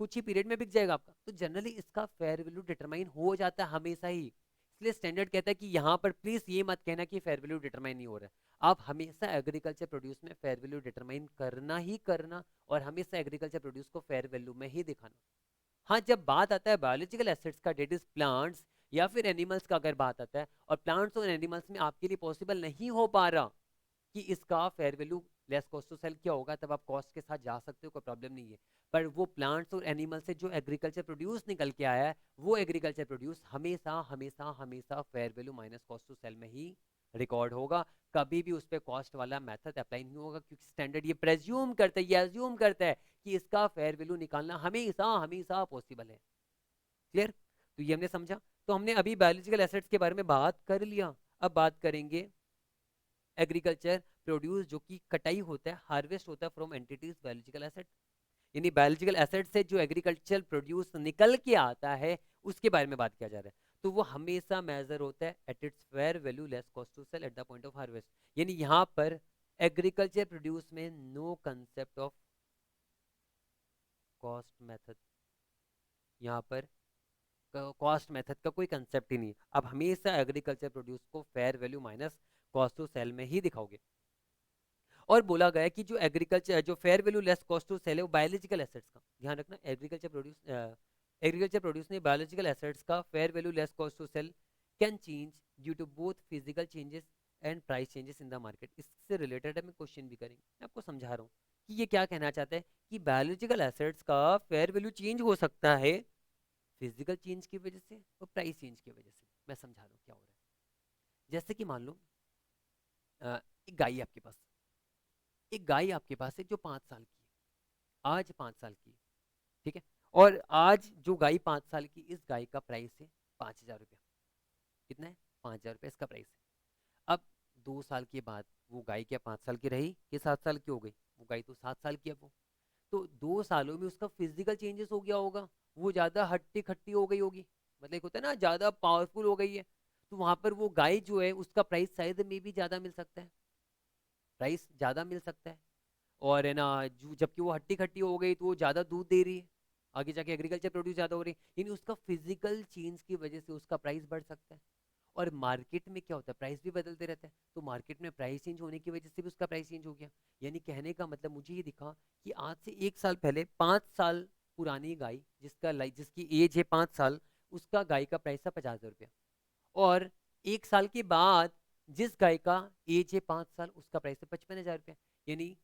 कुछ ही पीरियड में बिक जाएगा आपका। तो जनरली इसका फेयर वैल्यू डिटरमाइन हो जाता है हमेशा ही। इसलिए स्टैंडर्ड कहता है कि यहाँ पर प्लीज ये मत कहना कि फेयर वैल्यू डिटरमाइन नहीं हो रहा है। आप हमेशा एग्रीकल्चर प्रोड्यूस में फेयर वैल्यू डिटरमाइन करना ही करना, और हमेशा एग्रीकल्चर प्रोड्यूस को फेयर वैल्यू में ही दिखाना। हाँ, जब बात आता है बायोलॉजिकल एसेट्स का, डेट इज प्लांट्स या फिर एनिमल्स का अगर बात आता है, और प्लांट्स और एनिमल्स में आपके लिए पॉसिबल नहीं हो पा रहा कि इसका fair value less cost to sell क्या होगा, तब आप कॉस्ट के साथ जा सकते हो, कोई प्रॉब्लम नहीं है। पर वो प्लांट्स और एनिमल से जो एग्रीकल्चर प्रोड्यूस निकल के आया है, वो एग्रीकल्चर प्रोड्यूस हमेशा हमेशा हमेशा fair value minus cost to sell में ही रिकॉर्ड होगा। कभी भी उस पर कॉस्ट वाला मेथड अप्लाई नहीं होगा, क्योंकि स्टैंडर्ड ये प्रेज्यूम करता है, ये अज्यूम करता है कि इसका फेयर वैल्यू निकालना हमेशा हमेशा पॉसिबल है। क्लियर? तो ये हमने समझा। तो हमने अभी बायोलॉजिकल एसेट्स के बारे में बात कर लिया। अब बात करेंगे एग्रीकल्चर प्रोड्यूस जो कि कटाई होता है, हार्वेस्ट होता है फ्रॉम एंटिटीज बायोलॉजिकल एसेट। यानी बायोलॉजिकल एसेट से जो एग्रीकल्चर प्रोड्यूस निकल के आता है, उसके बारे में बात किया जा रहा है। तो वो हमेशा मेजर होता है at its fair value less cost to sell at the point of harvest. यानी यहाँ पर एग्रीकल्चर प्रोड्यूस में no concept of cost method, यहाँ पर कॉस्ट मेथड का कोई कंसेप्ट ही नहीं। अब हमेशा एग्रीकल्चर प्रोड्यूस को fair value minus cost to sell में ही दिखाओगे। और बोला गया कि जो एग्रीकल्चर, जो fair value less cost to sell है, वो बायोलॉजिकल एसेट्स का ध्यान रखना। एग्रीकल्चर प्रोड्यूस ने बायोलॉजिकल एसेट्स का fair value less cost to sell can change due to both physical changes and price changes in the market. इससे रिलेटेड हम क्वेश्चन भी करेंगे। मैं आपको समझा रहा हूँ कि ये क्या कहना चाहता है कि बायोलॉजिकल एसेट्स का फेयर वैल्यू चेंज हो सकता है फिजिकल चेंज की वजह से और प्राइस चेंज की वजह से। मैं समझा रहा हूँ क्या हो रहा है। जैसे कि मान लो एक गाय आपके पास, एक गाय आपके पास है जो 5 साल की है, आज 5 साल की है, ठीक है। और आज जो गाय 5 साल की, इस गाय का प्राइस है 5,000 रुपया। कितना है? 5,000 रुपया इसका प्राइस है। अब 2 साल के बाद वो गाय क्या 5 साल की रही कि 7 साल की हो गई? वो गाय तो 7 साल की है वो। तो 2 सालों में उसका फिजिकल चेंजेस हो गया होगा, वो ज्यादा हट्टी खट्टी हो गई होगी, मतलब एक होता है ना ज्यादा पावरफुल हो गई है। तो वहां पर वो गाय जो है उसका प्राइस शायद में भी ज्यादा मिल सकता है, प्राइस ज्यादा मिल सकता है। और है ना, जबकि वो हट्टी खट्टी हो गई तो वो ज्यादा दूध दे रही है, आगे जाके एग्रीकल्चर प्रोड्यूस ज्यादा हो रही है, यानी उसका फिजिकल चेंज की वजह से उसका प्राइस बढ़ सकता है। और मार्केट में क्या होता है, प्राइस भी बदलते रहता है, तो मार्केट में प्राइस चेंज होने की वजह से भी उसका प्राइस चेंज हो गया। यानी कहने का मतलब मुझे ये दिखा कि आज से 1 साल पहले 5 साल पुरानी गाय जिसकी एज है 5 साल, उसका गाय का प्राइस था 50,000 रुपया। और 1 साल के बाद जिस गाय का एज है 5 साल, उसका प्राइस है 55,000 रुपया। यानी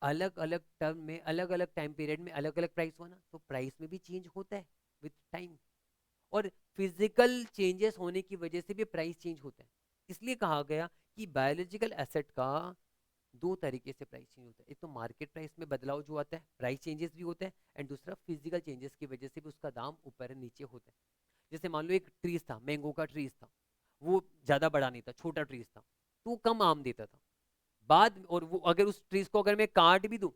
अलग अलग टर्म में, अलग अलग टाइम पीरियड में अलग अलग प्राइस हुआ ना, तो प्राइस में भी चेंज होता है विथ टाइम। और फिजिकल चेंजेस होने की वजह से भी प्राइस चेंज होता है। इसलिए कहा गया कि बायोलॉजिकल एसेट का 2 तरीके से प्राइस चेंज होता है। एक तो मार्केट प्राइस में बदलाव जो आता है, प्राइस चेंजेस भी होता है, एंड दूसरा फिजिकल चेंजेस की वजह से भी उसका दाम ऊपर नीचे होता है। जैसे मान लो एक ट्रीज था, मैंगो का ट्रीज था, वो ज्यादा बड़ा नहीं था, छोटा ट्रीज था, तो वो कम आम देता था। और वो अगर उस ट्रीज को अगर मैं काट भी दूं,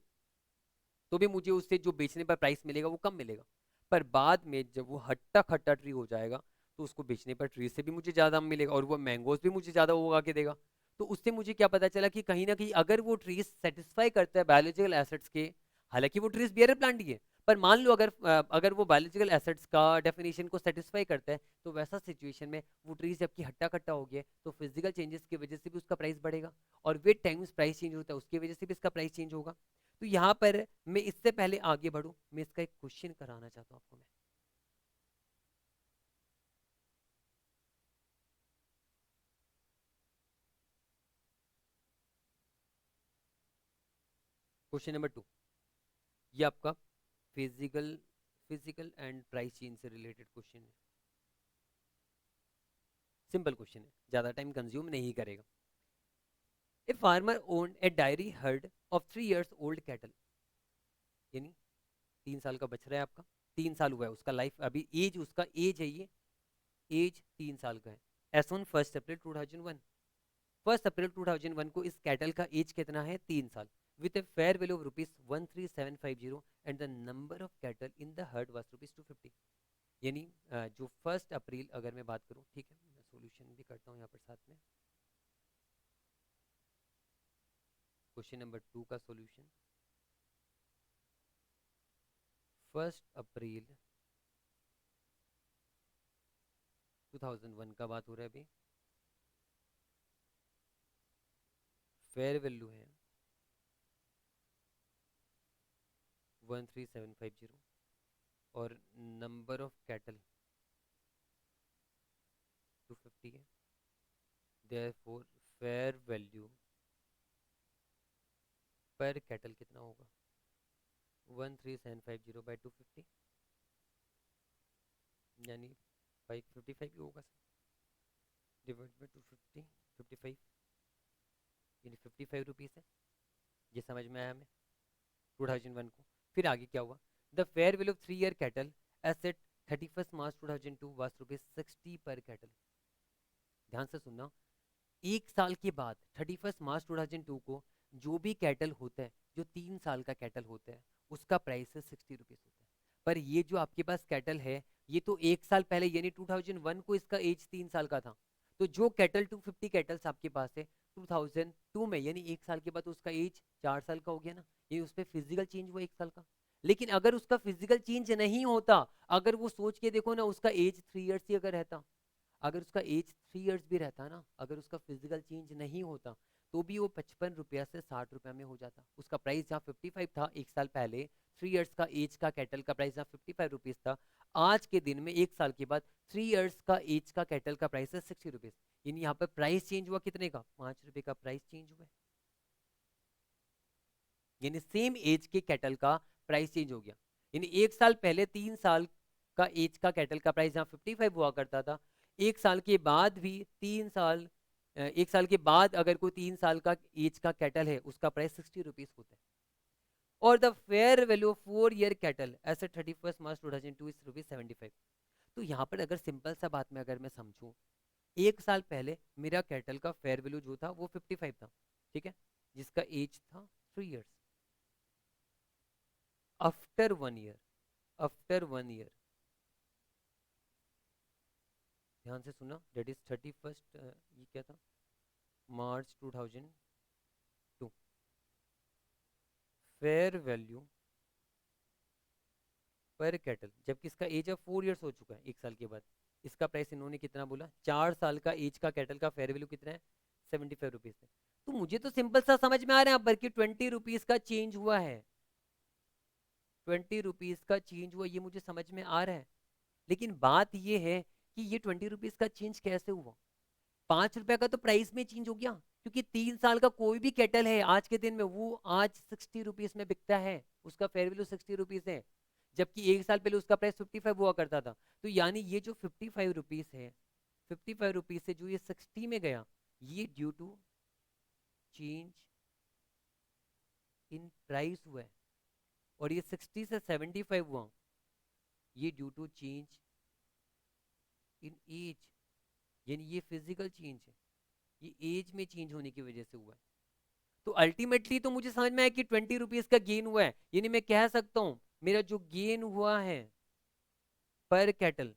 तो भी मुझे उससे जो बेचने पर प्राइस मिलेगा वो कम मिलेगा। पर बाद में जब वो हट्टा खट्टा ट्री हो जाएगा, तो उसको बेचने पर ट्री से भी मुझे ज्यादा मिलेगा, और वो मैंगोज भी मुझे ज्यादा उगा के देगा। तो उससे मुझे क्या पता चला कि कहीं ना कहीं अगर वो ट्रीज सेटिस्फाई करता है बायोलॉजिकल एसेट्स के, हालांकि वो ट्रीज बियर प्लांट ही है, पर मान लो अगर वो बायोलॉजिकल एसेट्स का डेफिनेशन को सेटिस्फाई करता है, तो वैसा सिचुएशन में वो ट्रीज जबकि हट्टा कट्टा हो गया, तो फिजिकल चेंजेस की वजह से भी उसका प्राइस बढ़ेगा, और विद टाइम्स प्राइस चेंज होता है, उसकी वजह से भी इसका प्राइस चेंज होगा। तो यहाँ पर मैं इससे पहले आगे बढ़ूं, मैं इसका एक क्वेश्चन कराना चाहता हूँ आपको। मैं क्वेश्चन नंबर 2, ये आपका physical physical and price change से रिलेटेड क्वेश्चन है। सिंपल क्वेश्चन है, ज्यादा टाइम कंज्यूम नहीं करेगा। A farmer owned a diary heard of 3 years old cattle, यानी 3 साल का बच रहा है आपका, 3 साल हुआ है उसका लाइफ, अभी एज उसका एज है ये, एज 3 साल का है। एस ऑन 1 अप्रैल 2001, 1 अप्रैल 2001 को इस कैटल का एज कितना है, 3 साल, with a fair value of ₹13750 and the number of cattle in the heard was ₹250। यानी जो 1 अप्रैल अगर मैं बात करूं, ठीक है मैं सॉल्यूशन भी करता हूं यहाँ पर साथ में, क्वेश्चन नंबर 2 का सॉल्यूशन। 1 अप्रैल 2001 का बात हो रहा है अभी, फेयर वैल्यू है 13750 और नंबर ऑफ कैटल 250 है, देयरफॉर फेयर वैल्यू पर कैटल कितना होगा, 13750/250, यानी 555 ही होगा सर, डिवाइड बाई 250, 55, यानी 55 रुपीज़ है। ये समझ में आया हमें 2001 को। फिर आगे क्या हुआ, the fair value of 3 year cattle asset 31 March 2002 was ₹60 पर कैटल। ध्यान से सुनना, 1 साल के बाद 31 मार्च 2002 को जो भी कैटल होता है, जो 3 साल का कैटल होता है, उसका प्राइस है 60 रुपीज़ होता है। पर ये जो आपके पास कैटल है, ये तो 1 साल पहले यानी 2001 को इसका एज 3 साल का था। तो जो कैटल 250 कैटल्स आपके पास है 2002 में, यानी 1 साल के बाद उसका एज 4 साल का हो गया ना, ये उस पर फिजिकल चेंज हुआ 1 साल का। लेकिन अगर उसका फिजिकल चेंज नहीं होता, अगर वो सोच के देखो ना, उसका एज 3 ईयर्स ही अगर रहता, अगर उसका एज 3 ईयर्स भी रहता ना, अगर उसका फिजिकल चेंज नहीं होता, तो भी वो 55 रुपया से 60 रुपया में हो जाता। उसका प्राइस जहाँ 55 था 1 साल पहले, 3 ईयर्स का एज का कैटल का प्राइस जहाँ 55 रुपीज था, आज के दिन में 1 साल के बाद 3 ईयर्स का एज का कैटल का प्राइस है 60 रुपीज। यानी यहाँ पर प्राइस चेंज हुआ कितने का, 5 रुपए का प्राइस चेंज हुआ है। यानी सेम एज के कैटल का प्राइस चेंज हो गया। यानी 1 साल पहले 3 साल का एज का कैटल का प्राइस जहाँ 55 हुआ करता था, 1 साल के बाद भी 3 साल, 1 साल के बाद अगर कोई 3 साल का एज का कैटल है, उसका प्राइस 60 रुपीज होता है। और the fair value of 4 year cattle as at 31 March 2002 is ₹75। तो यहाँ पर अगर सिंपल सा बात में अगर मैं समझूं, 1 साल पहले मेरा कैटल का फेयर वैल्यू जो था वो 55 था, ठीक है, जिसका एज था 3 years. After 1 year, after 1 year, ध्यान से सुना, डेट इज 31, ये क्या था, March 2002, फेयर वैल्यू पर कैटल, जबकि इसका एज ऑफ 4 ईयर्स हो चुका है 1 साल के बाद, इसका प्राइस इन्होंने कितना बोला, 4 साल का एज का कैटल का फेयर वैल्यू कितना है, 75 रुपीज है। तो मुझे तो सिंपल सा समझ में आ रहा है, पर कि 20 रुपीज का चेंज हुआ है, 20 रुपीज का चेंज हुआ, ये मुझे समझ में आ रहा है। लेकिन बात ये है कि ये 20 रुपीज का चेंज कैसे हुआ, 5 रुपए का तो प्राइस में चेंज हो गया, क्योंकि 3 साल का कोई भी कैटल है आज के दिन में, वो आज 60 रुपीज में बिकता है, उसका फेयर वैल्यू 60 रुपीज है, जबकि 1 साल पहले उसका प्राइस 55 हुआ करता था। तो यानी ये जो 55 रुपीज है, 55 रुपीज से जो ये 60 में गया, ये due to change in price हुआ है। और ये 60 से 75 हुआ, ये due to change in age, यानी ये फिजिकल चेंज है, ये एज में चेंज होने की वजह से हुआ है। तो अल्टीमेटली तो मुझे समझ में आया कि 20 रुपीज का गेन हुआ है, यानी मैं कह सकता हूं मेरा जो गेन हुआ है पर कैटल,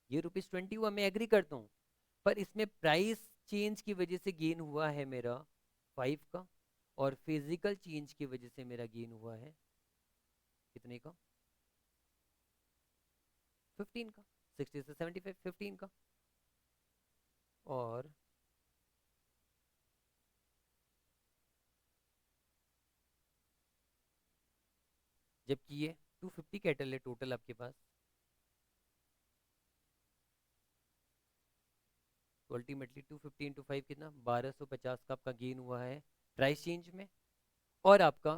ये ₹20 हुआ, मैं एग्री करता हूँ, पर इसमें प्राइस चेंज की वजह से गेन हुआ है मेरा 5 का, और फिजिकल चेंज की वजह से मेरा गेन हुआ है कितने का, 15 का, 60 से 75, 15 का। और जबकि ये 250 कैटल है टोटल आपके पास, तो अल्टीमेटली 250 इंटू 5 कितना, 1250 का आपका गेन हुआ है प्राइस चेंज में। और आपका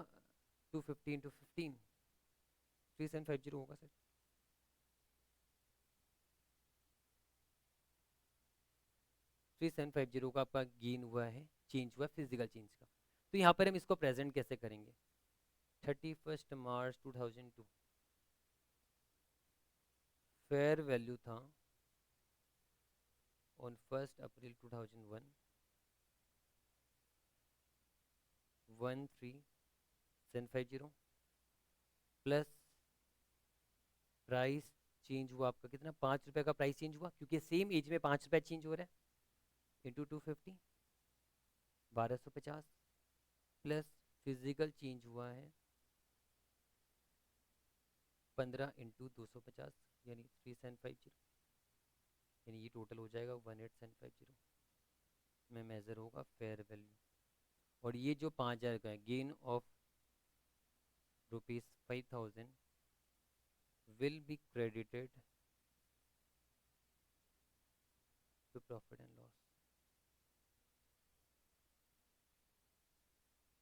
250 इंटू 15, 3750 होगा सर, 3750 का आपका गेन हुआ है, चेंज हुआ फिजिकल चेंज का। तो यहाँ पर हम इसको प्रेजेंट कैसे करेंगे, 31 मार्च 2002 फेयर वैल्यू था on 1 April 2001 13750 plus price change हुआ आपका कितना, 5 रुपए का प्राइस चेंज हुआ क्योंकि सेम एज में 5 रुपए चेंज हो रहा है, इंटू 250 1250 प्लस फिजिकल चेंज हुआ है 15 इंटू 250 यानी 3750, यानी ये टोटल हो जाएगा 18750 में मेजर होगा फेयर वैल्यू। और ये जो 5000 का है gain of ₹5000 will be credited to profit and loss.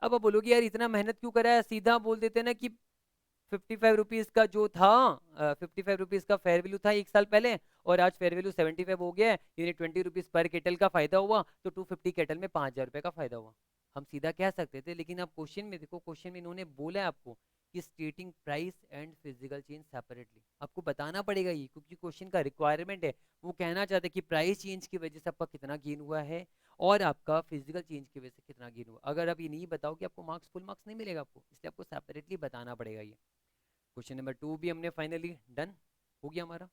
अब आप बोलोगे यार इतना मेहनत क्यों करा है, सीधा बोल देते ना कि 55 रुपीज़ का जो था, 55 रुपीज़ का फेयर वैल्यू था 1 साल पहले, और आज फेयर वैल्यू 75 हो गया है, यानी 20 रुपीज़ पर केटल का फायदा हुआ, तो 250 केटल में 5000 रुपये का फायदा हुआ। हम सीधा कह सकते थे, लेकिन आप क्वेश्चन में देखो, क्वेश्चन में इन्होंने बोला है आपको कि स्टेटिंग price and physical change separately, आपको बताना पड़ेगा ये, क्योंकि क्वेश्चन का रिक्वायरमेंट है। वो कहना चाहते हैं कि प्राइस चेंज की वजह से आपका कितना गेन हुआ है और आपका फिजिकल चेंज की वजह से कितना गेन हुआ। अगर आप ये नहीं बताओगे आपको मार्क्स, फुल मार्क्स नहीं मिलेगा आपको, इसलिए आपको सेपरेटली बताना पड़ेगा ये। क्वेश्चन नंबर 2 भी हमने फाइनली डन हो गया हमारा।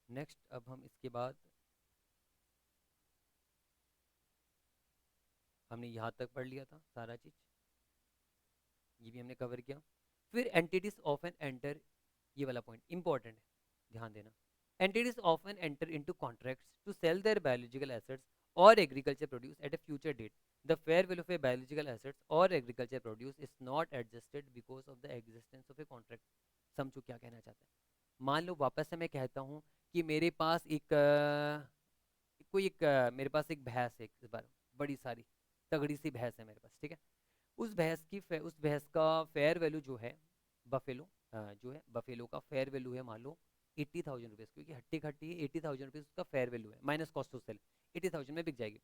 नेक्स्ट अब हम इसके बाद हमने यहाँ तक पढ़ लिया था सारा चीज, ये भी हमने कवर किया। फिर एंटिटीज ऑफ एन एंटर, ये वाला पॉइंट इंपॉर्टेंट है, ध्यान देना। Entities of an enter into contracts to sell their biological assets और agriculture produce at a future date. The fair value of a biological assets और agriculture produce is not adjusted because of the existence of a contract. समझो क्या कहना चाहता है। मान लो वापस से मैं कहता हूँ कि मेरे पास एक कोई एक मेरे पास एक भैंस है, इस बार बड़ी सारी तगड़ी सी भैंस है मेरे पास, ठीक है। उस भैंस का फेयर वैल्यू जो है बफेलो, जो है बफेलो का फेयर वैल्यू है मान लो 80,000 रुपीज़, क्योंकि हट्टी खट्टी 80,000 रुपीज़ उसका फेयर वैल्यू है माइनस कॉस्ट ऑफ सेल, 80,000 में बिक जाएगी।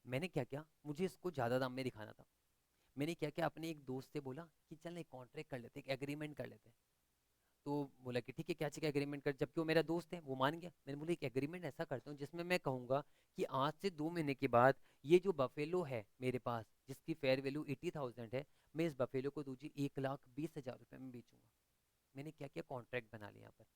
मैंने क्या किया, मुझे इसको ज़्यादा दाम में दिखाना था। मैंने क्या किया, अपने एक दोस्त से बोला कि चल एक कॉन्ट्रैक्ट कर लेते, एक एग्रीमेंट कर लेते। तो बोला कि ठीक है, क्या चाहिए एग्रीमेंट कर, जबकि वो मेरा दोस्त है, वो मान गया। मैंने बोला एक एग्रीमेंट ऐसा करता हूँ जिसमें मैं कहूँगा कि आज से 2 महीने के बाद ये जो बफेलो है मेरे पास, जिसकी फेयर वैल्यू 80,000 है, मैं इस बफेलो को तुझे 1,20,000 रुपये में बेचूंगा। मैंने क्या किया, कॉन्ट्रैक्ट बना लिया यहाँ पर।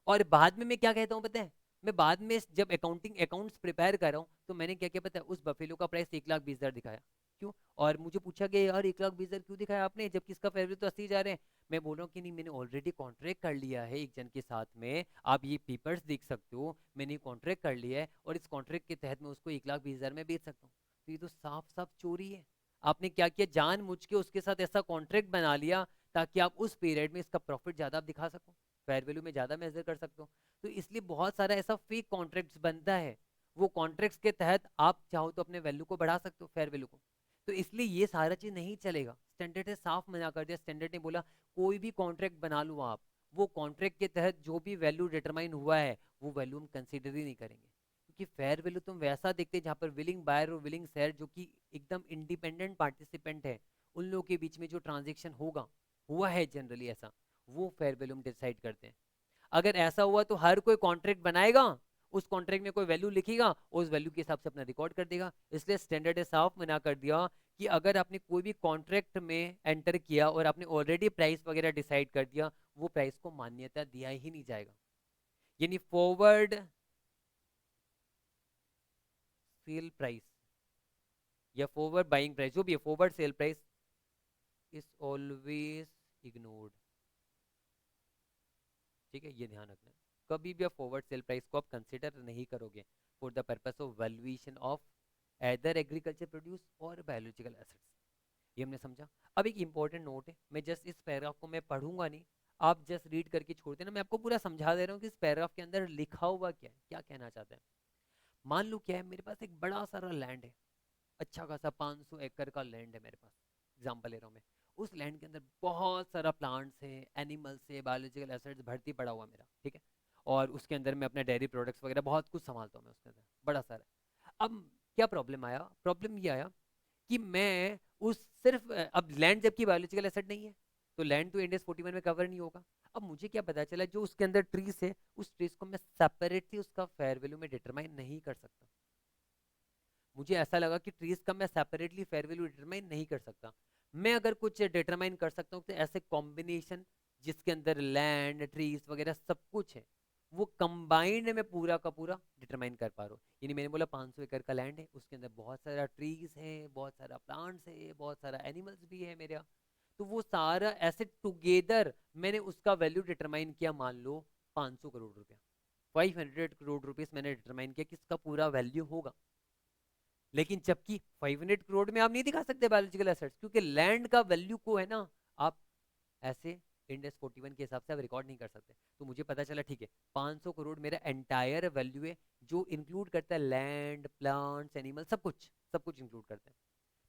और बाद में मैं क्या कहता हूँ पता है, मैं बाद में जब अकाउंट्स प्रिपेयर कर रहा हूँ, तो मैंने क्या किया पता है, उस बफेलो का प्राइस 1,20,000 दिखाया। क्यों? और मुझे पूछा गया यार 1,20,000 क्यों दिखाया आपने, जबकि इसका फेयर वैल्यू तो 80,000 है। मैं बोल रहा हूँ कि नहीं, मैंने ऑलरेडी कॉन्ट्रैक्ट कर लिया है एक जन के साथ में, आप ये पेपर्स देख सकते हो, मैंने कॉन्ट्रैक्ट कर लिया है, और इस कॉन्ट्रैक्ट के तहत मैं उसको 1,20,000 में बेच सकता हूँ। तो ये तो साफ साफ चोरी है। आपने क्या किया, जान मुझ के उसके साथ ऐसा कॉन्ट्रैक्ट बना लिया ताकि आप उस पीरियड में इसका प्रॉफिट ज्यादा आप दिखा सको, फेयर वैल्यू में ज्यादा मेजर कर सकते हो। तो इसलिए बहुत सारा ऐसा फेक कॉन्ट्रैक्ट्स बनता है, वो कॉन्ट्रैक्ट्स के तहत आप चाहो तो अपने वैल्यू को बढ़ा सकते हो, फेयर वैल्यू को। तो इसलिए ये सारा चीज नहीं चलेगा। स्टैंडर्ड ने साफ मना कर दिया, स्टैंडर्ड ने बोला कोई भी कॉन्ट्रैक्ट बना लो आप, वो कॉन्ट्रैक्ट के तहत जो भी वैल्यू डिटरमाइन हुआ है वो वैल्यू हम कंसिडर ही नहीं करेंगे, क्योंकि फेयर वैल्यू तुम वैसा देखते हैं जहाँ पर विलिंग बायर और विलिंग सेलर जो कि एकदम इंडिपेंडेंट पार्टिसिपेंट है, उन लोगों के बीच में जो ट्रांजेक्शन होगा, हुआ है जनरली ऐसा, वो फेयर वैल्यू हम डिसाइड करते हैं। अगर ऐसा हुआ तो हर कोई कॉन्ट्रैक्ट बनाएगा, उस कॉन्ट्रैक्ट में कोई वैल्यू लिखेगा, उस वैल्यू के हिसाब से अपना रिकॉर्ड कर देगा। इसलिए स्टैंडर्ड ने साफ मना कर दिया कि अगर आपने कोई भी कॉन्ट्रैक्ट में एंटर किया और आपने ऑलरेडी प्राइस वगैरह डिसाइड कर दिया, वो प्राइस को मान्यता दिया ही नहीं जाएगा। यानी फॉरवर्ड सेल प्राइस या फॉरवर्ड बाइंग प्राइस, जो भी है, forward sale price is always ignored. ठीक है, ये ध्यान रखना। कभी भी आप फॉरवर्ड सेल प्राइस को आप कंसिडर नहीं करोगे for the purpose of valuation of either agriculture produce और बायोलॉजिकल एसेट्स। ये हमने समझा। अब एक इंपॉर्टेंट नोट है, मैं जस्ट इस पैराग्राफ को मैं पढ़ूंगा नहीं, आप जस्ट रीड करके छोड़ देना, मैं आपको पूरा समझा दे रहा हूँ कि इस पैराग्राफ के अंदर लिखा हुआ क्या है, क्या कहना चाहता है। मान लो क्या है, मेरे पास एक बड़ा सारा लैंड है, अच्छा खासा 500 एकड़ का लैंड है मेरे पास, एग्जाम्पल ले रहा हूँ मैं। उस लैंड के अंदर बहुत सारा प्लांट्स है, एनिमल्स है, बायोलॉजिकल एसेट्स भर्ती पड़ा हुआ मेरा, ठीक है। और उसके अंदर मैं अपना डेयरी प्रोडक्ट्स वगैरह बहुत कुछ संभालता हूँ मैं उसके अंदर, बड़ा सारा। अब क्या प्रॉब्लम आया, प्रॉब्लम ये आया कि मैं उस सिर्फ अब लैंड जबकि बायोलॉजिकल एसेट नहीं है, तो लैंड तो इंड एस 41 में कवर नहीं होगा। अब मुझे क्या पता चला, जो उसके अंदर ट्रीज है, उस ट्रीज को मैं सेपरेटली उसका फेयर वैल्यू में डिटरमाइन नहीं कर सकता। मुझे ऐसा लगा कि ट्रीज का मैं सेपरेटली फेयर वैल्यू डिटरमाइन नहीं कर सकता। मैं अगर कुछ डिटरमाइन कर सकता हूँ तो ऐसे कॉम्बिनेशन जिसके अंदर लैंड ट्रीज वगैरह सब कुछ है, वो कंबाइंड में पूरा का पूरा डिटरमाइन कर पा रहा हूँ। यानी मैंने बोला 500 एकड़ का लैंड है, उसके अंदर बहुत सारा ट्रीज है, बहुत सारा प्लांट्स है, बहुत सारा एनिमल्स भी है मेरा, तो वो सारा ऐसे टुगेदर मैंने उसका वैल्यू डिटरमाइन किया, मान लो 500 करोड़ रुपया, 500 करोड़ रुपीस मैंने डिटरमाइन किया किसका पूरा वैल्यू होगा। लेकिन जबकि 500 करोड़ में आप नहीं दिखा सकते बायोलॉजिकल एसेट्स, क्योंकि लैंड का वैल्यू को है ना, आप ऐसे इंडेक्स 41 के हिसाब से आप रिकॉर्ड नहीं कर सकते। तो मुझे पता चला ठीक है 500 करोड़ मेरा एंटायर वैल्यू है, जो इंक्लूड करता है लैंड प्लांट्स एनिमल सब कुछ इंक्लूड करता है।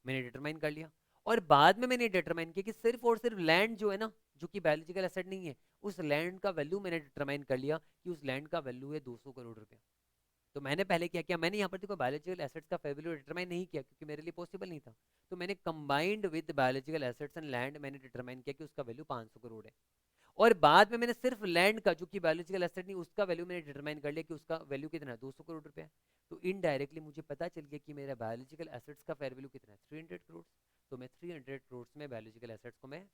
मैंने डिटरमाइन कर लिया, और बाद में मैंने डिटरमाइन किया कि सिर्फ और सिर्फ लैंड जो है ना, जो कि बायोलॉजिकल एसेट नहीं है, उस लैंड का वैल्यू मैंने डिटरमाइन कर लिया कि उस लैंड का वैल्यू है 200 करोड़ रुपया। तो मैंने पहले क्या किया, मैंने यहाँ पर देखो बायोलॉजिकल एसेट्स का फेयर वैल्यू डिटरमाइन नहीं किया क्योंकि मेरे लिए पॉसिबल नहीं था। तो मैंने combined with biological assets and land मैंने डिटरमाइन किया कि उसका वैल्यू 500 करोड़ है। और बाद में मैंने सिर्फ लैंड का, जो कि बायोलॉजिकल एसेट नहीं, उसका वैल्यू मैंने डिटरमाइन कर लिया कि उसका वैल्यू कितना है, 200 करोड़ रुपए है। तो इनडायरेक्टली मुझे पता चल गया कि मेरा बायोलॉजिकल एसेट्स का फेयर वैल्यू कितना है, 300 करोड़। तो मैं 300 करोड़ में बायोलॉजिकल एसेट्स को मैं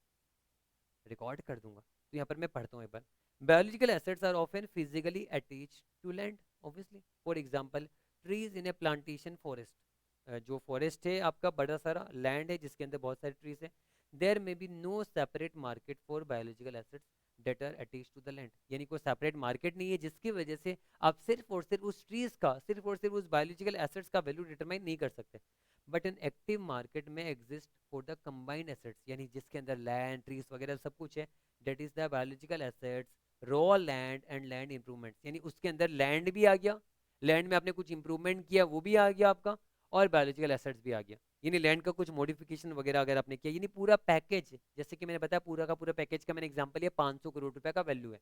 रिकॉर्ड कर दूंगा। तो यहाँ पर मैं पढ़ता हूँ एक बार, biological assets are often physically attached to land obviously. For example trees in a plantation forest, जो फॉरेस्ट है आपका, बड़ा सारा लैंड है जिसके अंदर बहुत सारे ट्रीज है, there may be no separate market for biological assets that are attached to the land. यानी कोई सेपरेट मार्केट नहीं है जिसकी वजह से आप सिर्फ और सिर्फ उस ट्रीज का, सिर्फ और सिर्फ उस बायोलॉजिकल एसेट्स का वैल्यू डिटरमाइन नहीं कर सकते। बट एन एक्टिव मार्केट में exist for the combined assets, यानी जिसके अंदर लैंड ट्रीज वगैरह सब कुछ है, that is the biological assets raw land and land improvements. यानी उसके अंदर लैंड भी आ गया, लैंड में आपने कुछ इंप्रूवमेंट किया वो भी आ गया आपका, और बायोलॉजिकल एसेट्स भी आ गया, यानी लैंड का कुछ मॉडिफिकेशन वगैरह अगर आपने किया, यानी पूरा पैकेज। जैसे कि मैंने बताया पूरा का पूरा पैकेज का मैंने एग्जांपल लिया, 500 करोड़ रुपए का वैल्यू है।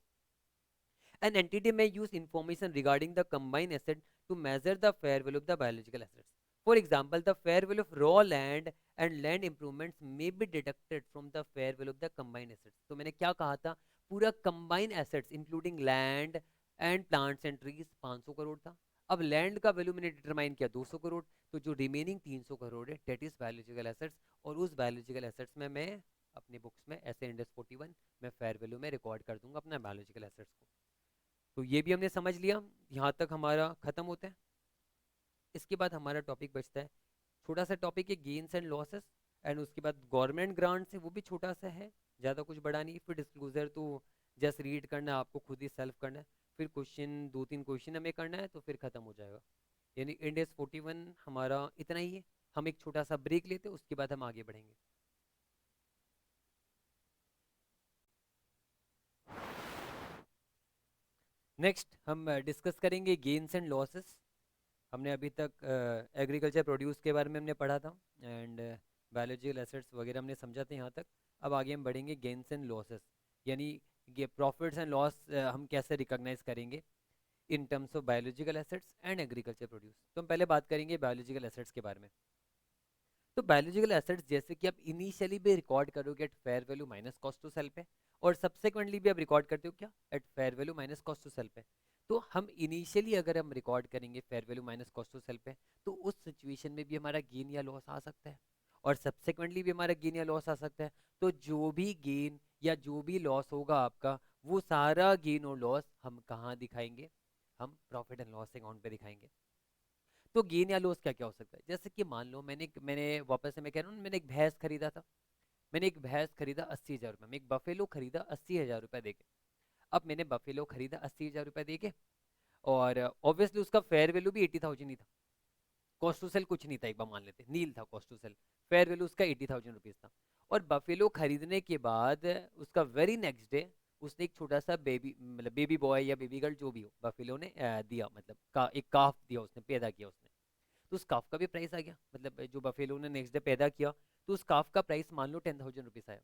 An entity may use information regarding the combined asset to measure the fair value of the biological assets. For example, the fair value of raw land and land improvements may be deducted from the fair value of the combined assets. तो मैंने क्या कहा था, पूरा combined assets including land and plants and trees 500 crore था। अब लैंड का वैल्यू मैंने डिटरमाइन किया 200 करोड़, तो जो रिमेनिंग 300 करोड़ है डेट इज बायोलॉजिकल एसेट्स, और उस बायोलॉजिकल एसेट्स में मैं अपनी बुक्स में ऐसे इंडेक्स 41 मैं फेयर वैल्यू में रिकॉर्ड कर दूंगा अपना बायोलॉजिकल एसेट्स को। तो ये भी हमने समझ लिया, यहाँ तक हमारा खत्म होता है। इसके बाद हमारा टॉपिक बचता है, छोटा सा टॉपिक है गेन्स एंड लॉसेस, एंड उसके बाद गवर्नमेंट ग्रांट्स है, वो भी छोटा सा है, ज़्यादा कुछ बड़ा नहीं। फिर डिस्क्लोजर तो जस्ट रीड करना है आपको, खुद ही सेल्फ करना है। फिर क्वेश्चन 2-3 क्वेश्चन हमें करना है, तो फिर खत्म हो जाएगा। यानी इंडेक्स 41 हमारा इतना ही है। हम एक छोटा सा ब्रेक लेते हैं, उसके बाद हम आगे बढ़ेंगे। नेक्स्ट हम डिस्कस करेंगे गेन्स एंड लॉसेस। हमने अभी तक एग्रीकल्चर प्रोड्यूस के बारे में हमने पढ़ा था, एंड बायोलॉजिकल एसेट्स वगैरह हमने समझा था यहाँ तक। अब आगे हम बढ़ेंगे गेन्स एंड लॉसेस, यानी ये प्रॉफिट्स एंड लॉस हम कैसे रिकॉग्नाइज करेंगे in terms of biological assets and agriculture produce. तो हम पहले बात करेंगे बायोलॉजिकल एसेट्स के बारे में। तो बायोलॉजिकल एसेट्स जैसे कि आप इनिशियली भी रिकॉर्ड करोगे at fair value minus cost to sell पे, और सब्सिक्वेंटली भी आप रिकॉर्ड करते हो क्या, at fair value minus cost to sell पे। तो हम इनिशियली अगर हम रिकॉर्ड करेंगे fair value minus cost to sell पे, तो उस सिचुएशन में भी हमारा गेन या लॉस आ सकता है, और सब्सिक्वेंटली भी हमारा गेन या लॉस आ सकता है। तो जो भी गेन या जो भी लॉस होगा आपका, वो सारा गेन और लॉस हम कहाँ दिखाएंगे, हम प्रॉफिट एंड लॉस अकाउंट पे दिखाएंगे। तो गेन या लॉस क्या क्या हो सकता है, जैसे कि मान लो मैंने वापस से मैं कह रहा हूँ, मैंने एक भैंस खरीदा था, मैंने एक भैंस खरीदा 80,000 रुपये में, एक बफेलो खरीदा 80,000 रुपये देके। अब मैंने बफेलो खरीदा 80,000 रुपये देके, और ऑब्वियसली उसका फेयर वैल्यू भी 80,000 ही था, कॉस्ट टू सेल कुछ नहीं था, एक बार मान लेते नील था cost to sell, fair value उसका 80,000 रुपीज़ था। और बफेलो खरीदने के बाद उसका वेरी नेक्स्ट डे उसने एक छोटा सा बेबी, मतलब बेबी बॉय या बेबी गर्ल जो भी हो, बफेलो ने दिया, मतलब एक काफ दिया उसने, पैदा किया उसने। तो उस काफ का भी प्राइस आ गया, मतलब जो बफेलो ने नेक्स्ट डे पैदा किया, तो उस काफ का प्राइस मान लो 10,000 रुपीज़ आया।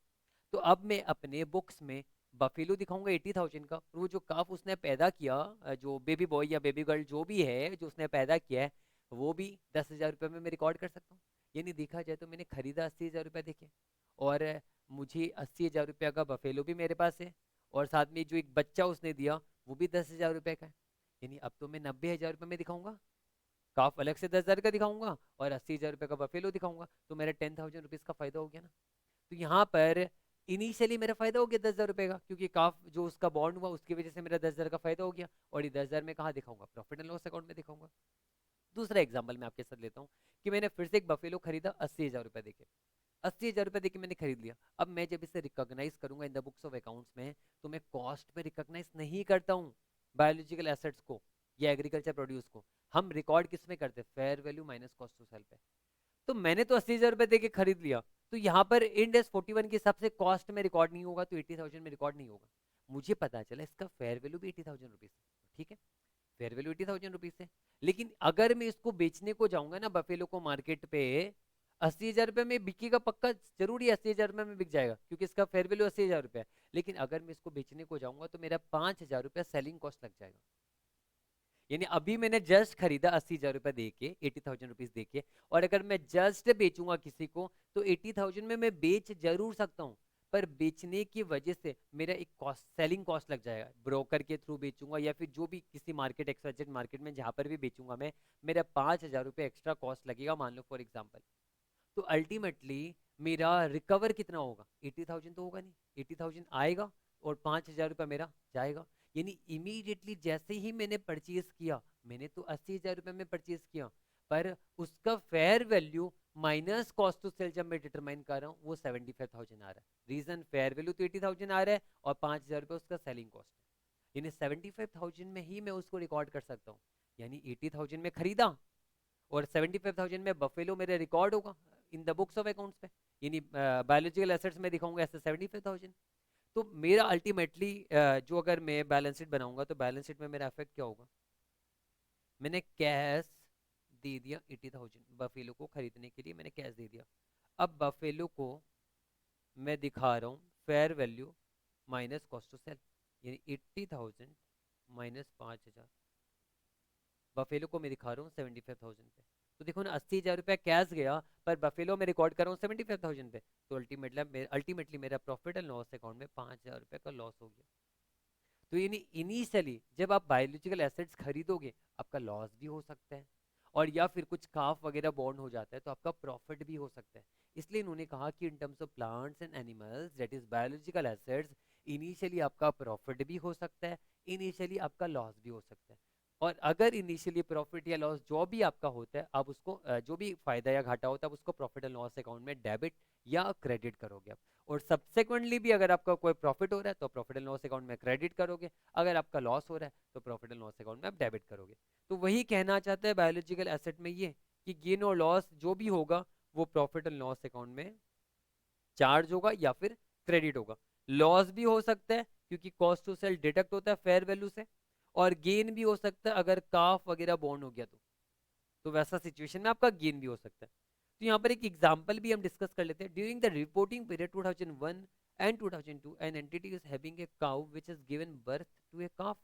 तो अब मैं अपने बुक्स में बफेलो दिखाऊंगा 80,000 का, और वो जो काफ उसने पैदा किया, जो बेबी बॉय या बेबी गर्ल जो भी है जो उसने पैदा किया है, वो भी 10,000 रुपये में मैं रिकॉर्ड कर सकता हूँ। यानी देखा जाए तो मैंने खरीदा 80,000 रुपये देके, और मुझे 80,000 रुपये का बफेलो भी मेरे पास है, और साथ में जो एक बच्चा उसने दिया वो भी 10,000 रुपये का है। यानी अब तो मैं 90,000 रुपये में दिखाऊंगा, काफ अलग से 10,000 का दिखाऊंगा और 80,000 रुपये का बफेलो दिखाऊंगा, तो मेरा 10,000 रुपीज का फायदा हो गया ना। तो यहाँ पर इनिशियली मेरा फायदा हो गया 10,000 रुपये का, क्योंकि काफ जो उसका बॉन्ड हुआ उसकी वजह से मेरा 10,000 का फायदा हो गया, और ये 10,000 में कहाँ दिखाऊंगा, प्रॉफिट एंड लॉस अकाउंट में दिखाऊंगा। दूसरा एग्जाम्पल मैं आपके साथ लेता हूँ कि मैंने फिर से एक बफेलो खरीदा 80,000 रुपये देके, 80,000 रुपये देके मैंने खरीद लिया। अब मैं जब इसे रिकॉग्नाइज करूंगा in the books of accounts में, तो मैं कॉस्ट में रिकॉग्नाइज नहीं करता हूँ बायोलॉजिकल एसेट्स को या एग्रीकल्चर प्रोड्यूस को। हम रिकॉर्ड किस में करते हैं, fair value minus cost to sell पे। तो मैंने तो 80,000 रुपये देके खरीद लिया, तो यहाँ पर इंड एस 41 के हिसाब से कॉस्ट में रिकॉर्ड नहीं होगा, तो 80,000 में रिकॉर्ड नहीं होगा। मुझे पता चला इसका फेयर वैल्यू भी 80,000 रुपीज, ठीक है, फेयर वैल्यू 80,000 रुपीज है। लेकिन अगर मैं इसको बेचने को जाऊंगा ना बफेलो को मार्केट पे, 80,000 रुपये में बिकेगा पक्का, जरूरी 80,000 रुपये में बिक जाएगा क्योंकि इसका फेयर वैल्यू 80,000 रुपये है। लेकिन अगर मैं इसको बेचने को जाऊंगा तो मेरा 5,000 रुपये सेलिंग कॉस्ट लग जाएगा। यानी अभी मैंने जस्ट खरीदा 80,000 रुपये दे के, 80,000 रुपीज दे के, और अगर मैं जस्ट बेचूंगा किसी को तो 80,000 में मैं बेच जरूर सकता हूँ, पर बेचने की वजह से मेरा एक कॉस्ट, सेलिंग कॉस्ट लग जाएगा। ब्रोकर के थ्रू बेचूंगा या फिर जो भी किसी मार्केट, एक्सवाइजेड मार्केट में जहां पर भी बेचूंगा मैं, मेरा 5,000 रुपये एक्स्ट्रा कॉस्ट लगेगा, मान लो फॉर एग्जाम्पल। तो अल्टीमेटली मेरा रिकवर कितना होगा, 80,000 तो होगा नहीं, 80,000 आएगा और 5,000 रुपये मेरा जाएगा। यानी इमीडिएटली जैसे ही मैंने परचेज किया, मैंने तो 80,000 रुपये में परचेज किया, पर उसका fair value minus cost to sell जब मैं डिटरमाइन कर रहा हूँ वो 75,000 आ रहा है। रीजन, फेयर वैल्यू तो 80,000 आ रहा है और 5,000 रुपये उसका सेलिंग कॉस्ट है, यानी 75,000 में ही मैं उसको रिकॉर्ड कर सकता हूँ। यानी 80,000 में खरीदा और 75,000 में बफेलो मेरे रिकॉर्ड होगा in the books of accounts पे, यानी बायोलॉजिकल एसेट्स में दिखाऊंगा ऐसे 75,000। तो मेरा अल्टीमेटली जो अगर मैं बैलेंस शीट बनाऊंगा तो बैलेंस शीट में मेरा इफेक्ट क्या होगा, मैंने कैश दे दिया 80,000 बफेलो को खरीदने के लिए, मैंने कैश दे दिया। अब बफेलो को मैं दिखा रहा हूँ fair value minus cost to sell, यानी 80,000 माइनस 5,000, बफेलो को मैं दिखा रहा हूँ 75,000 पे। तो देखो ना, 80,000 रुपया कैश गया पर बफेलो में रिकॉर्ड कर रहा हूँ 75,000 पे, तो अल्टीमेटली मेरा प्रॉफिट एंड लॉस अकाउंट में 5,000 रुपये का लॉस हो गया। तो यानी इनिशियली जब आप बायोलॉजिकल एसेट्स खरीदोगे आपका लॉस भी हो सकता है, और या फिर कुछ काफ वगैरह बॉन्ड हो जाता है तो आपका प्रॉफिट भी हो सकता है। इसलिए इन्होंने कहा कि in terms of plants and animals that is biological assets, initially आपका प्रॉफिट भी हो सकता है, इनिशियली आपका लॉस भी हो सकता है। और अगर इनिशियली प्रॉफिट या लॉस जो भी आपका होता है, आप उसको जो भी फायदा या घाटा होता है आप उसको प्रॉफिट एंड लॉस अकाउंट में डेबिट या क्रेडिट करोगे आप। और सब्सिक्वेंटली भी अगर आपका कोई प्रॉफिट हो रहा है तो प्रॉफिट एंड लॉस अकाउंट में क्रेडिट करोगे, अगर आपका लॉस हो रहा है तो प्रॉफिट एंड लॉस अकाउंट में आप डेबिट करोगे। तो वही कहना चाहता है बायोलॉजिकल एसेट में ये, कि गेन और लॉस जो भी होगा वो प्रॉफिट एंड लॉस अकाउंट में चार्ज होगा या फिर क्रेडिट होगा। लॉस भी हो सकता है क्योंकि कॉस्ट टू सेल डिडक्ट होता है फेयर वैल्यू से, और गेन भी हो सकता है अगर काफ वगैरह बॉन्ड हो गया तो वैसा सिचुएशन में आपका गेन भी हो सकता है। तो यहाँ पर एक एग्जांपल भी हम डिस्कस कर लेते हैं। During the reporting period 2001 and 2002 an entity is having a cow which has given birth to a calf.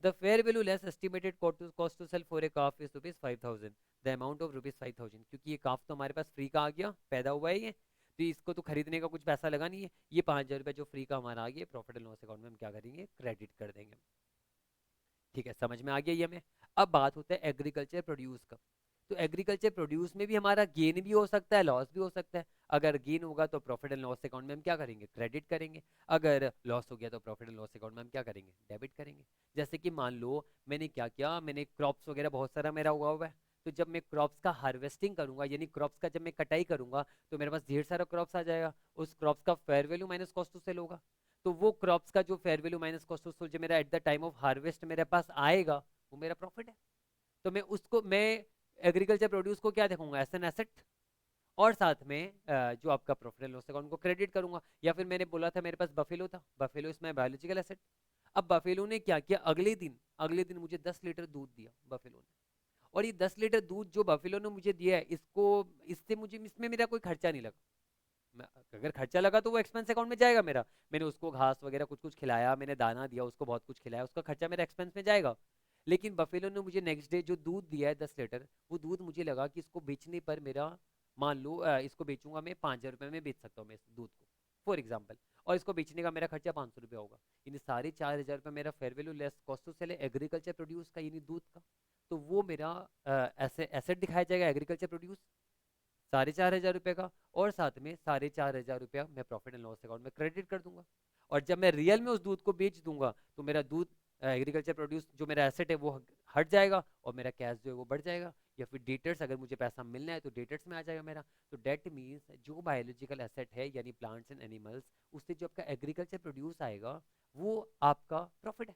The fair value less estimated cost to sell for a calf is rupees 5,000, the amount of rupees 5,000। क्योंकि ये काफ तो हमारे पास फ्री का आ गया, पैदा हुआ है ये, तो इसको तो खरीदने का कुछ पैसा लगा नहीं है, ये 5,000 रुपये जो फ्री का हमारा आ गया प्रॉफिट एंड लॉस अकाउंट में हम क्या करेंगे, क्रेडिट कर देंगे। ठीक है, समझ में आ गया ये हमें। अब बात होता है एग्रीकल्चर प्रोड्यूस का। तो एग्रीकल्चर प्रोड्यूस में भी हमारा गेन भी हो सकता है, लॉस भी हो सकता है। अगर गेन होगा तो प्रॉफिट एंड लॉस अकाउंट में हम क्या करेंगे, क्रेडिट करेंगे। अगर लॉस हो गया तो प्रॉफिट एंड लॉस अकाउंट में हम क्या करेंगे, डेबिट करेंगे। जैसे कि मान लो मैंने क्या किया, मैंने क्रॉप्स वगैरह बहुत सारा मेरा हुआ है, तो जब मैं क्रॉप्स का हार्वेस्टिंग करूंगा, यानी क्रॉप्स का जब मैं कटाई करूंगा तो मेरे पास ढेर सारा क्रॉप्स आ जाएगा, उस क्रॉप्स का fair value minus cost to sell होगा। तो वो क्रॉप्स का जो fair value minus cost to sell जो मेरा at the time of harvest मेरे पास आएगा वो मेरा प्रॉफिट है। तो मैं एग्रीकल्चर प्रोड्यूस को क्या देखूंगा, एस एन एसेट, और साथ में जो आपका प्रॉफिट एंड लॉस अकाउंट को क्रेडिट करूंगा। या फिर मैंने बोला था मेरे पास बफेलो था, बफेलो इसमें बायोलॉजिकल एसेट। अब बफेलो ने क्या किया, अगले दिन मुझे 10 लीटर दूध दिया बफेलो ने, और ये 10 लीटर दूध जो बफेलो ने मुझे दिया है, इसमें मेरा कोई खर्चा नहीं लगा। अगर खर्चा लगा तो वो एक्सपेंस अकाउंट में जाएगा मेरा, मैंने उसको घास वगैरह कुछ कुछ खिलाया, मैंने दाना दिया उसको, बहुत कुछ खिलाया, उसका खर्चा मेरा एक्सपेंस में जाएगा। लेकिन बफेलो ने मुझे नेक्स्ट डे जो दूध दिया है 10 लीटर, वो दूध मुझे लगा कि इसको बेचने पर मेरा मान लो इसको बेचूंगा मैं 5,000 रुपये में बेच सकता हूँ मैं इस दूध को फॉर एग्जाम्पल, और इसको बेचने का मेरा खर्चा 500 रुपया होगा, यानी 4,500 रुपये मेरा fair value less cost to sell है एग्रीकल्चर प्रोड्यूस का यानी दूध का। तो वो मेरा एसेट दिखाया जाएगा एग्रीकल्चर प्रोड्यूस 4,500 रुपये का, और साथ में 4,500 रुपया मैं प्रॉफिट एंड लॉस अकाउंट में क्रेडिट कर दूंगा। और जब मैं रियल में उस दूध को बेच दूंगा तो मेरा दूध एग्रीकल्चर प्रोड्यूस जो मेरा एसेट है वो हट जाएगा और मेरा कैश जो है वो बढ़ जाएगा, या फिर डेटर्स अगर मुझे पैसा मिलना है तो डेटर्स में आ जाएगा मेरा। तो डेट मीन्स जो बायोलॉजिकल एसेट है यानी प्लांट्स एंड एनिमल्स, उससे जो आपका एग्रीकल्चर प्रोड्यूस आएगा वो आपका प्रॉफिट है।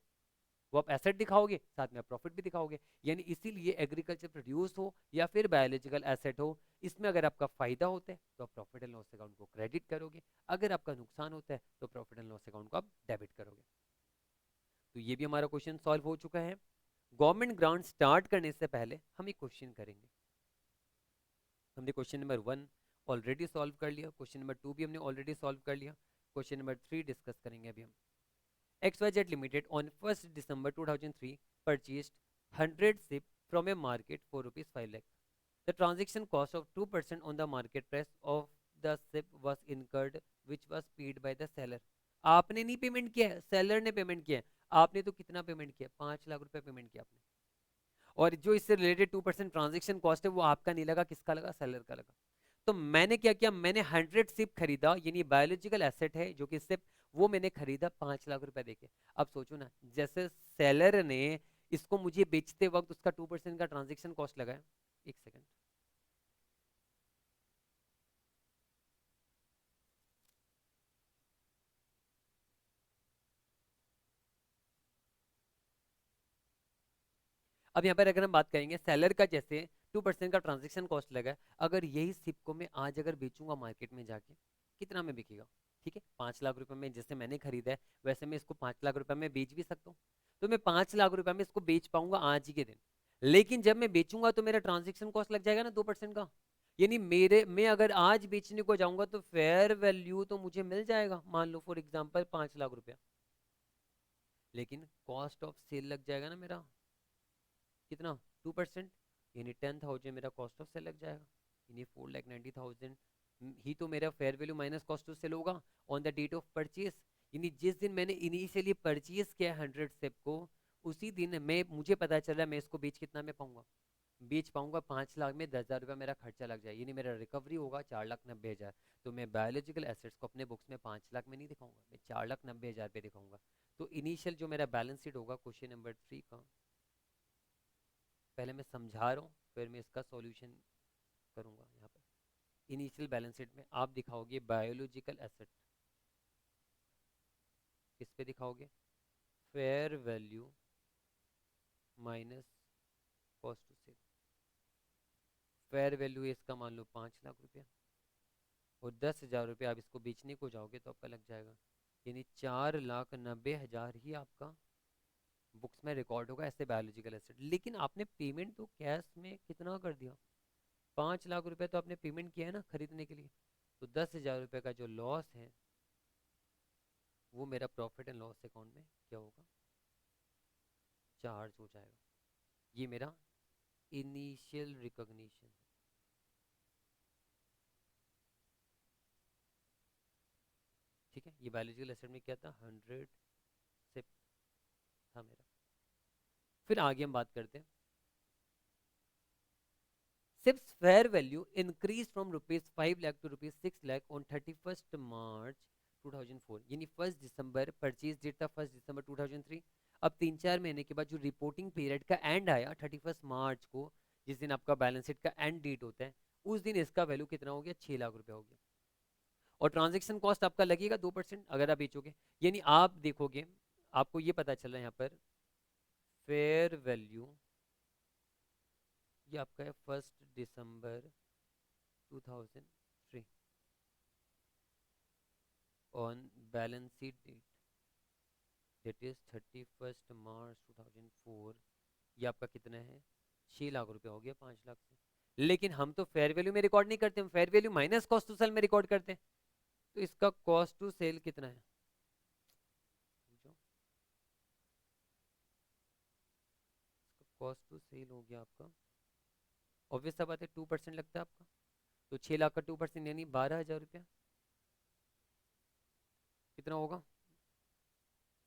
वो आप एसेट दिखाओगे साथ में आप प्रॉफिट भी दिखाओगे, यानी इसीलिए एग्रीकल्चर प्रोड्यूस हो या फिर बायोलॉजिकल एसेट हो, इसमें अगर आपका फायदा होता है तो आप प्रॉफिट एंड लॉस अकाउंट को क्रेडिट करोगे, अगर आपका नुकसान होता है तो प्रॉफिट एंड लॉस अकाउंट को आप डेबिट करोगे। तो ये भी हमारा क्वेश्चन सॉल्व हो चुका है। गवर्नमेंट ग्रांट स्टार्ट करने से पहले हम एक क्वेश्चन करेंगे। हमने क्वेश्चन नंबर 1 ऑलरेडी सॉल्व कर लिया, क्वेश्चन नंबर 2 भी हमने ऑलरेडी सॉल्व कर लिया, क्वेश्चन नंबर 3 डिस्कस करेंगे अभी हम। XYZ Limited on 1st December 2003 purchased 100 SIP from a market for rupees 5 lakh. The transaction cost of 2% on the market price of the SIP was incurred, which was paid by the seller. आपने नहीं पेमेंट किया है, सेलर ने पेमेंट किया है। आपने तो कितना पेमेंट किया, 5 लाख रुपए पेमेंट किया आपने, और जो इससे रिलेटेड 2% ट्रांजेक्शन कॉस्ट है वो आपका नहीं लगा, किसका लगा, सेलर का लगा। तो मैंने क्या किया, मैंने 100 सिप खरीदा, यानी बायोलॉजिकल एसेट है जो कि सिप, वो मैंने खरीदा 5 लाख रुपए देके। अब सोचो ना, जैसे सेलर ने इसको मुझे बेचते वक्त उसका 2% का ट्रांजेक्शन कॉस्ट लगाया। एक सेकंड, अब यहाँ पर अगर हम बात करेंगे सेलर का, जैसे 2% का ट्रांजेक्शन कॉस्ट लगा है, अगर यही सिप को मैं आज अगर बेचूंगा मार्केट में जाके, कितना में बिकेगा, ठीक है 5 लाख रुपए में जैसे मैंने खरीदा है वैसे मैं इसको 5 लाख रुपए में बेच भी सकता हूँ। तो मैं 5 लाख रुपए में इसको बेच पाऊंगा आज ही के दिन, लेकिन जब मैं बेचूंगा तो मेरा ट्रांजेक्शन कॉस्ट लग जाएगा ना 2% का, यानी मेरे मैं अगर आज बेचने को जाऊंगा तो फेयर वैल्यू तो मुझे मिल जाएगा, मान लो फॉर एग्जाम्पल 5 लाख रुपया, लेकिन कॉस्ट ऑफ सेल लग जाएगा ना मेरा कितना, 2%, यानी 10,000 मेरा कॉस्ट ऑफ सेल लग जाएगा, यानी 4,90,000 ही तो मेरा fair value minus cost of sale होगा on the date of purchase. यानी जिस दिन मैंने इनिशियली परचेज किया 100 सेप को, उसी दिन मैं मुझे पता चल रहा है मैं इसको बेच कितना में पाऊंगा, बेच पाऊंगा 5 लाख में, 10,000 रुपया मेरा खर्चा लग जाए, यानी मेरा रिकवरी होगा 4,90,000। तो मैं बायोलॉजिकल एसेट्स को अपने बुक्स में 5 लाख में नहीं दिखाऊंगा, मैं 4,90,000 पे दिखाऊंगा। तो इनिशियल जो मेरा बैलेंस शीट होगा क्वेश्चन नंबर 3 का, पहले मैं समझा रहा हूँ फिर मैं इसका सॉल्यूशन करूंगा। यहाँ पर इनिशियल बैलेंस शीट में आप दिखाओगे बायोलॉजिकल एसेट, किस पे दिखाओगे, fair value minus cost to sell. Fair value इसका मान लो 5 लाख रुपया, और 10,000 रुपया आप इसको बेचने को जाओगे तो आपका लग जाएगा, यानी 4,90,000 ही आपका बुक्स में रिकॉर्ड होगा ऐसे बायोलॉजिकल एसेट। लेकिन आपने पेमेंट तो कैश में कितना कर दिया, 5 लाख रुपए तो आपने पेमेंट किया है ना खरीदने के लिए, तो 10,000 रुपये का जो लॉस है वो मेरा प्रॉफिट एंड लॉस अकाउंट में क्या होगा, चार्ज हो जाएगा। ये मेरा इनिशियल रिकॉग्निशन है, ठीक है। ये बायोलॉजिकल एसेट में क्या था, 100 से था मेरा। फिर आगे हम बात करते हैं, SIP's fair value increased from rupees 5 lakh to rupees 6 lakh on 31st March 2004, यानी 1 दिसंबर, परचेज डेट था 1 दिसंबर 2003। अब 3-4 महीने के बाद जो रिपोर्टिंग पीरियड का एंड आया 31 मार्च को, जिस दिन आपका बैलेंस शीट का एंड डेट होता है, उस दिन इसका वैल्यू कितना हो गया, 6 लाख रुपया हो गया। और ट्रांजेक्शन कॉस्ट आपका लगेगा 2% अगर आप बेचोगे, यानी आप देखोगे आपको ये पता चल रहा है यहाँ पर फेयर वैल्यू, ये आपका है 1 December 2003 on balance sheet date that is 31 March 2004, ये आपका कितना है, 6 लाख रुपया हो गया 5 लाख से। लेकिन हम तो फेयर वैल्यू में रिकॉर्ड नहीं करते, हम fair value minus cost to sell में रिकॉर्ड करते हैं। तो इसका कॉस्ट टू सेल कितना है, समझो, इसका कॉस्ट टू सेल हो गया आपका, ऑब्वियस सा बात है 2% लगता है आपका, तो 6 लाख का 2% यानी 12,000 रुपया, कितना होगा?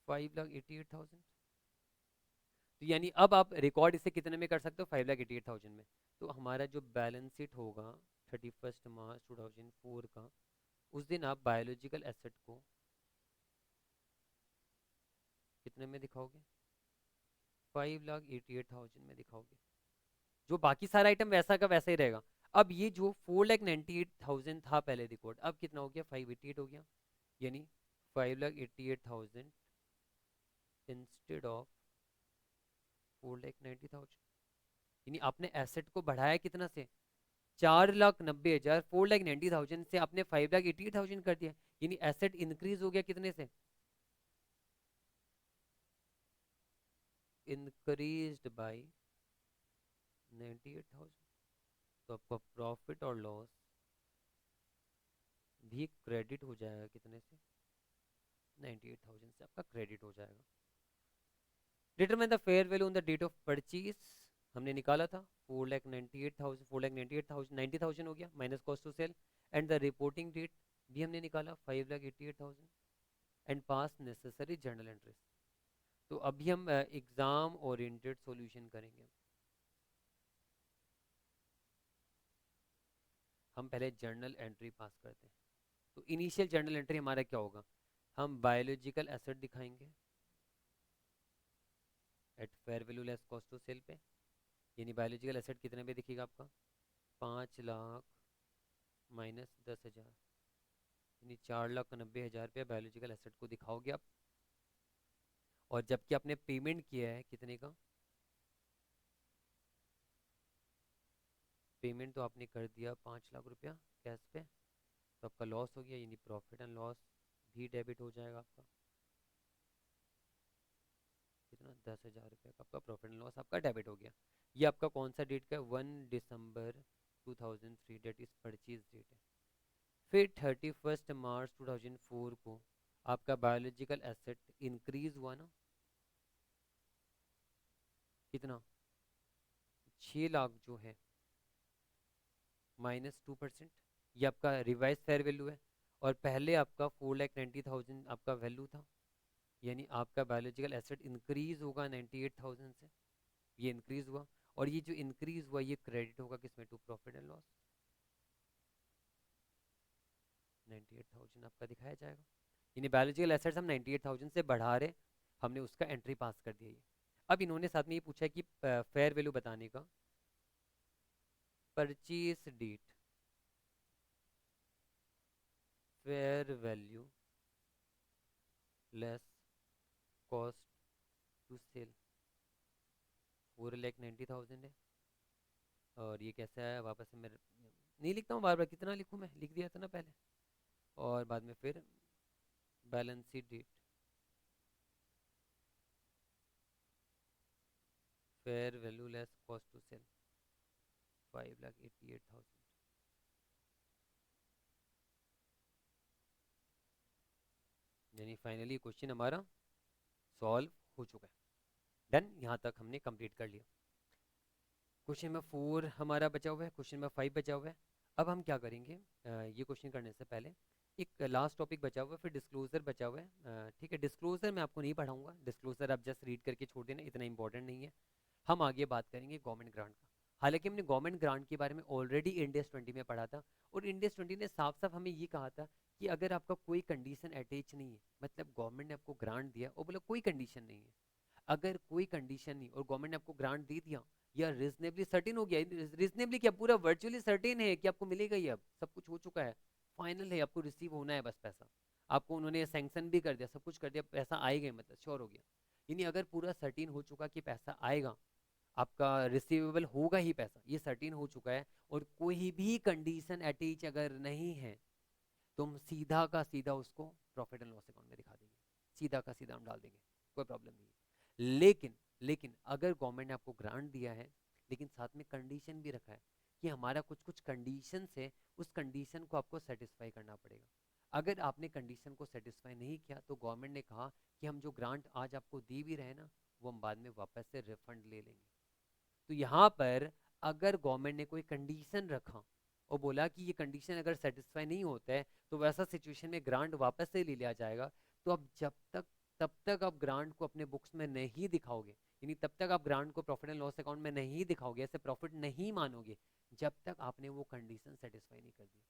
5,88,000। तो यानी अब आप रिकॉर्ड इसे कितने में कर सकते हो? 5,88,000 में। तो हमारा जो बैलेंस शीट होगा 31 मार्च 2004 का, उस दिन आप बायोलॉजिकल एसेट को कितने में दिखाओगे? 5,88,000 में दिखाओगे। जो बाकी सारा आइटम वैसा का वैसा ही रहेगा। अब ये जो 4,98,000 था पहले रिकॉर्ड, अब कितना हो गया? 588 हो गया। यानी 5,88,000 इंस्टेड ऑफ 4,90,000। यानी आपने एसेट को बढ़ाया कितना से? 4,90,000। 4,90,000 से आपने 5,88,000 कर दिया। यानी एसेट इंक्रीज हो गया कितने से? Increased by 98,000। तो आपका प्रॉफिट और लॉस भी क्रेडिट हो जाएगा कितने से? 98,000 से आपका क्रेडिट हो जाएगा। Determine the fair value on the date of purchase, हमने निकाला था 4,98,000। 4,98,000 90,000 हो गया minus cost to sell. And the reporting date भी हमने निकाला 5,88,000। And pass necessary journal entries. तो अभी हम एग्जाम ओरिएंटेड सॉल्यूशन करेंगे। हम पहले जर्नल एंट्री पास करते हैं। तो इनिशियल जर्नल एंट्री हमारा क्या होगा? हम बायोलॉजिकल एसेट दिखाएंगे at fair value less cost to sell पे। यानी बायोलॉजिकल एसेट कितने पे दिखेगा आपका? 5 लाख माइनस 10,000, यानी 4,90,000 रुपया बायोलॉजिकल एसेट को दिखाओगे आप। और जबकि आपने पेमेंट किया है कितने का? पेमेंट तो आपने कर दिया 5 लाख रुपया कैश पे। तो आपका लॉस हो गया, यानी प्रॉफिट एंड लॉस भी डेबिट हो जाएगा आपका। कितना? 10,000 रुपये का आपका प्रॉफिट एंड लॉस आपका डेबिट हो गया। ये आपका कौन सा डेट का? 1 December 2003, date is purchase date है। फिर 31 मार्च 2004 को आपका बायोलॉजिकल एसेट इंक्रीज हुआ ना? कितना? 6 लाख जो है -2%। ये आपका रिवाइज फेयर वैल्यू है। और पहले आपका 4,90,000 आपका वैल्यू था। यानी आपका बायोलॉजिकल एसेट इंक्रीज होगा 98,000 से। ये इंक्रीज हुआ। और ये जो इंक्रीज हुआ ये क्रेडिट होगा किसमें? To profit and loss. 98,000 आपका दिखाया जाएगा। यानी बायोलॉजिकल एसेट्स हम 98,000 से बढ़ा रहे, हमने उसका एंट्री पास कर दिया। ये अब इन्होंने साथ में ये पूछा कि फेयर वैल्यू बताने का। Purchase date fair value less cost to sell 4,90,000 है। और ये कैसा है? वापस से मैं नहीं लिखता हूँ बार बार, कितना लिखूँ मैं? लिख दिया था ना पहले। और बाद में फिर balance sheet date fair value less cost to sell 5,88,000। यानी फाइनली क्वेश्चन हमारा सॉल्व हो चुका है। डन, यहाँ तक हमने कंप्लीट कर लिया। क्वेश्चन नंबर 4 हमारा बचा हुआ है, क्वेश्चन नंबर 5 बचा हुआ है। अब हम क्या करेंगे, ये क्वेश्चन करने से पहले एक लास्ट टॉपिक बचा हुआ है, फिर डिस्क्लोजर बचा हुआ है। ठीक है, डिस्क्लोजर मैं आपको नहीं पढ़ाऊंगा, डिस्क्लोजर आप जस्ट रीड करके छोड़ देना, इतना इंपॉर्टेंट नहीं है। हम आगे बात करेंगे गवर्नमेंट ग्रांट का। हालांकि हमने गवर्नमेंट ग्रांट के बारे में ऑलरेडी इंडेक्स 20 में पढ़ा था। और इंडेक्स 20 ने साफ साफ हमें ये कहा था कि अगर आपका कोई कंडीशन अटैच नहीं है, मतलब गवर्नमेंट ने आपको ग्रांट दिया और बोला कोई कंडीशन नहीं है, अगर कोई कंडीशन नहीं और गवर्नमेंट ने आपको ग्रांट दे दिया, या रीजनेबली सर्टेन हो गया, रीजनेबली क्या पूरा वर्चुअली सर्टेन है कि आपको मिलेगा ही, अब सब कुछ हो चुका है, फाइनल है, आपको रिसीव होना है बस पैसा। आपको उन्होंने सैंक्शन भी कर दिया, सब कुछ कर दिया, पैसा आएगा, मतलब श्योर हो गया। यानी अगर पूरा सर्टेन हो चुका कि पैसा आएगा, आपका रिसीवेबल होगा ही पैसा, ये सर्टेन हो चुका है, और कोई भी कंडीशन अटैच अगर नहीं है, तो हम सीधा का सीधा उसको प्रॉफिट एंड लॉस अकाउंट में दिखा देंगे, सीधा का सीधा हम डाल देंगे, कोई प्रॉब्लम नहीं है। लेकिन अगर गवर्नमेंट ने आपको ग्रांट दिया है, लेकिन साथ में कंडीशन भी रखा है कि हमारा कुछ कुछ कंडीशन है, उस कंडीशन को आपको सेटिस्फाई करना पड़ेगा। अगर आपने कंडीशन को सेटिस्फाई नहीं किया, तो गवर्नमेंट ने कहा कि हम जो ग्रांट आज आपको दी भी रहे ना, वो हम बाद में वापस से रिफंड ले लेंगे। तो यहाँ पर अगर गवर्नमेंट ने कोई कंडीशन रखा, और बोला कि ये कंडीशन अगर सेटिस्फाई नहीं होता है तो वैसा सिचुएशन में ग्रांट वापस से ले लिया जाएगा। तो अब जब तक तब तक आप ग्रांट को अपने बुक्स में नहीं दिखाओगे, यानी तब तक आप ग्रांट को प्रॉफिट एंड लॉस अकाउंट में नहीं दिखाओगे, ऐसे प्रॉफिट नहीं मानोगे जब तक आपने वो कंडीशन सेटिस्फाई नहीं कर दी।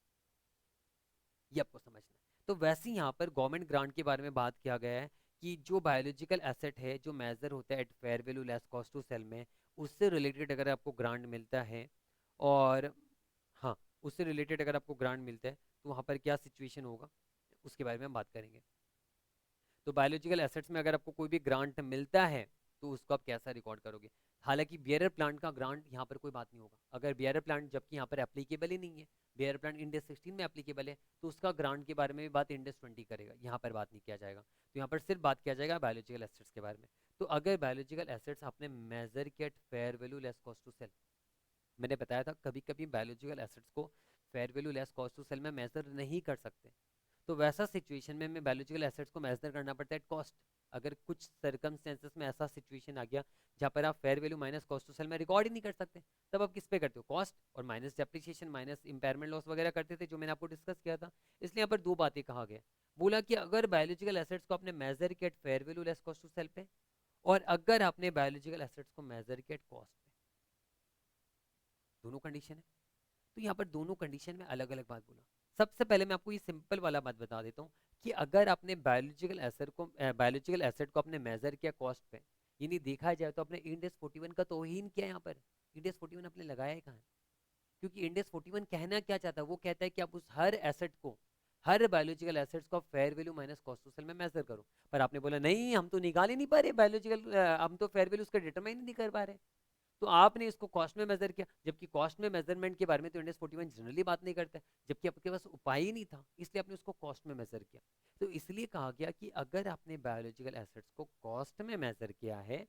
ये आपको समझना है। तो वैसे ही यहाँ पर गवर्नमेंट ग्रांट के बारे में बात किया गया है कि जो बायोलॉजिकल एसेट है जो मेजर होता है at fair value less cost to sell में, उससे रिलेटेड अगर आपको ग्रांट मिलता है, और हाँ, उससे रिलेटेड अगर आपको ग्रांट मिलता है तो वहाँ पर क्या सिचुएशन होगा उसके बारे में हम बात करेंगे। तो बायोलॉजिकल एसेट्स में अगर आपको कोई भी ग्रांट मिलता है तो उसको आप कैसा रिकॉर्ड करोगे। हालांकि बियरर प्लांट का ग्रांट यहाँ पर कोई बात नहीं होगा, अगर बियरर प्लांट जबकि यहाँ पर एप्लीकेबल ही नहीं है, बियरर प्लांट इंडेक्स 16 में एप्लीकेबल है, तो उसका ग्रांट के बारे में भी बात इंडेक्स 20 करेगा, यहाँ पर बात नहीं किया जाएगा। तो यहाँ पर सिर्फ बात किया जाएगा बायोलॉजिकल एसेट्स के बारे में। तो अगर बायोलॉजिकल एसेट्स आपने मेजर किया fair value less cost to sell, मैंने बताया था कभी कभी बायोलॉजिकल एसेट्स को fair value less cost to sell में मेजर नहीं कर सकते, तो वैसा सिचुएशन में हमें बायोलॉजिकल एसेट्स को मेजर करना पड़ता है कॉस्ट। अगर कुछ सर्कमस्टेंसेस में ऐसा सिचुएशन आ गया जहाँ पर आप fair value minus cost to sell में रिकॉर्ड ही नहीं कर सकते, तब आप किस पे करते हो, कॉस्ट और minus depreciation minus impairment loss वगैरह करते थे, जो मैंने आपको डिस्कस किया था। इसलिए यहाँ पर दो बातें कहा गया, बोला कि अगर बायोलॉजिकल एसेट्स को आपने मेजर किया fair value less cost to sell पे, और अगर आपने बायोलॉजिकल एसेट्स को मेजर किया कॉस्ट पे, दोनों कंडीशन है। तो यहाँ पर दोनों कंडीशन में अलग अलग बात बोला। सबसे पहले मैं आपको ये सिंपल वाला बात बता देता हूँ कि अगर आपने बायोलॉजिकल एसेट को आपने मेजर किया कॉस्ट पे, यानी देखा जाए तो अपने इंडेक्स 41 का तौहीन किया यहाँ पर, इंडेक्स 41 आपने लगाया है कहाँ, क्योंकि इंडेक्स 41 कहना क्या चाहता है, वो कहता है कि आप उस हर एसेट को, हर बायोलॉजिकल एसेट्स को fair value minus cost to sell में मेजर करो। पर आपने बोला नहीं, हम तो निकाल ही नहीं पा रहे बायोलॉजिकल, हम तो फेयर वैल्यू उसका डिटरमाइन ही नहीं कर पा रहे, तो आपने इसको कॉस्ट में मेजर किया, जबकि कॉस्ट में मेजरमेंट के बारे में तो इंडेक्स 41 जनरली बात नहीं करता है, जबकि आपके पास उपाय ही नहीं था, इसलिए आपने उसको कॉस्ट में मेजर किया। तो इसलिए कहा गया कि अगर आपने बायोलॉजिकल एसेट्स को कॉस्ट में मेजर किया है,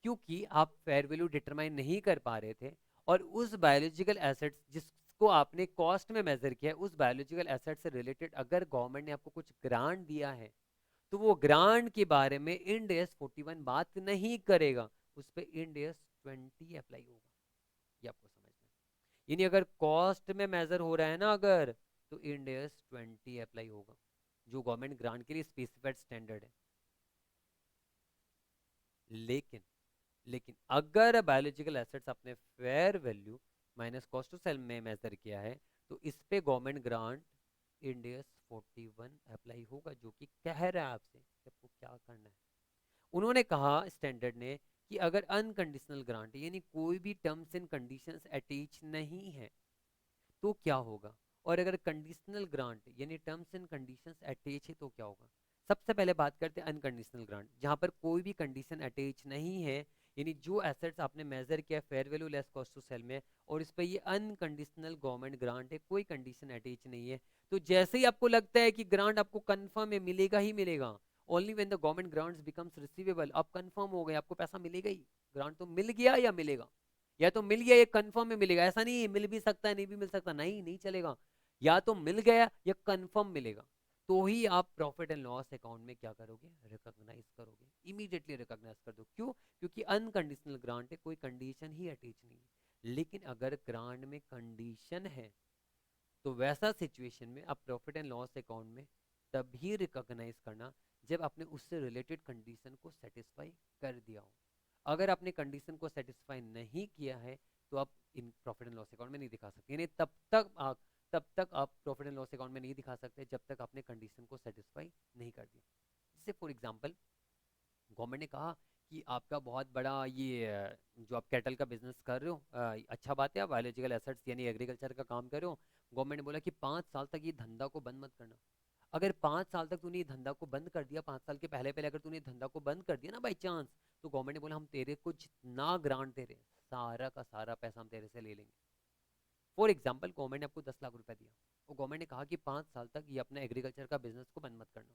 क्योंकि आप फेयर वैल्यू डिटरमाइन नहीं कर पा रहे थे, और उस बायोलॉजिकल एसेट्स जिसको आपने कॉस्ट में मेजर किया, उस बायोलॉजिकल एसेट से रिलेटेड अगर गवर्नमेंट ने आपको कुछ ग्रांट दिया है, तो वो ग्रांट के बारे में इंडेक्स 41 बात नहीं करेगा, उस पर इंडेक्स 20 अप्लाई होगा। ये आपको समझना है, यानी अगर कॉस्ट में मेजर हो रहा है ना अगर, तो इंडेक्स 20 अप्लाई होगा, जो गवर्नमेंट ग्रांट के लिए स्पेसिफाइड स्टैंडर्ड है। लेकिन लेकिन अगर बायोलॉजिकल एसेट्स आपने fair value minus cost to sell में मेजर किया है, तो इस पे गवर्नमेंट ग्रांट इंडेक्स 41 अप्लाई होगा, जो कि कह रहा है आपसे कि आपको क्या करना है। उन्होंने कहा स्टैंडर्ड ने कि अगर अनकंडीशनल ग्रांट यानी कोई भी टर्म्स एंड कंडीशंस अटैच नहीं है तो क्या होगा, और अगर कंडीशनल ग्रांट यानी टर्म्स एंड कंडीशंस अटैच है तो क्या होगा। सबसे पहले बात करते हैं अनकंडीशनल ग्रांट, जहां पर कोई भी कंडीशन अटैच नहीं है, यानी जो एसेट्स आपने मेजर किया fair value less cost to sell में, और इस पर ये अनकंडीशनल गवर्नमेंट ग्रांट है, कोई कंडीशन अटैच नहीं है, तो जैसे ही आपको लगता है कि ग्रांट आपको कंफर्म है, मिलेगा ही मिलेगा, only when the government grants becomes receivable, आप कंफर्म हो गए, आपको पैसा मिलेगा ही, ग्रांट तो मिल गया या मिलेगा, या तो मिल गया, ये कंफर्म में मिलेगा, ऐसा नहीं मिल भी सकता है नहीं भी मिल सकता, नहीं नहीं चलेगा, या तो मिल गया या कंफर्म मिलेगा, तो ही आप प्रॉफिट एंड लॉस अकाउंट में क्या करोगे, रिकॉग्नाइज करोगे, इमीडिएटली रिकॉग्नाइज कर दो। क्यों, क्योंकि अनकंडीशनल ग्रांट है, कोई कंडीशन ही अटैच नहीं है। लेकिन अगर ग्रांट में कंडीशन है, तो वैसा सिचुएशन में आप प्रॉफिट एंड लॉस अकाउंट में तभी रिकॉग्नाइज करना जब आपने उससे रिलेटेड कंडीशन को सेटिस्फाई कर दिया हो। अगर आपने कंडीशन को सेटिस्फाई नहीं किया है तो आप in profit and loss account में नहीं दिखा सकते, यानी तब तक आप प्रॉफिट एंड लॉस अकाउंट में नहीं दिखा सकते जब तक आपने कंडीशन को सेटिस्फाई नहीं कर दिया। जैसे फॉर एग्जांपल गवर्नमेंट ने कहा कि आपका बहुत बड़ा ये जो आप कैटल का बिजनेस कर रहे हो, अच्छा बात है, आप बायोलॉजिकल एसेट्स यानी एग्रीकल्चर का काम कर रहे हो, गवर्नमेंट ने बोला कि 5 साल तक ये धंधा को बंद मत करना। अगर 5 साल तक तूने ये धंधा को बंद कर दिया, 5 साल के पहले पहले अगर तूने धंधा को बंद कर दिया ना बाई चांस, तो गवर्नमेंट ने बोला हम तेरे को जितना ग्रांट दे रहे हैं सारा का सारा पैसा हम तेरे से ले लेंगे। फॉर एग्जाम्पल गवर्नमेंट ने आपको 10 लाख रुपए दिया, और गवर्नमेंट ने कहा कि 5 साल तक ये अपना एग्रीकल्चर का बिजनेस को बंद मत करना।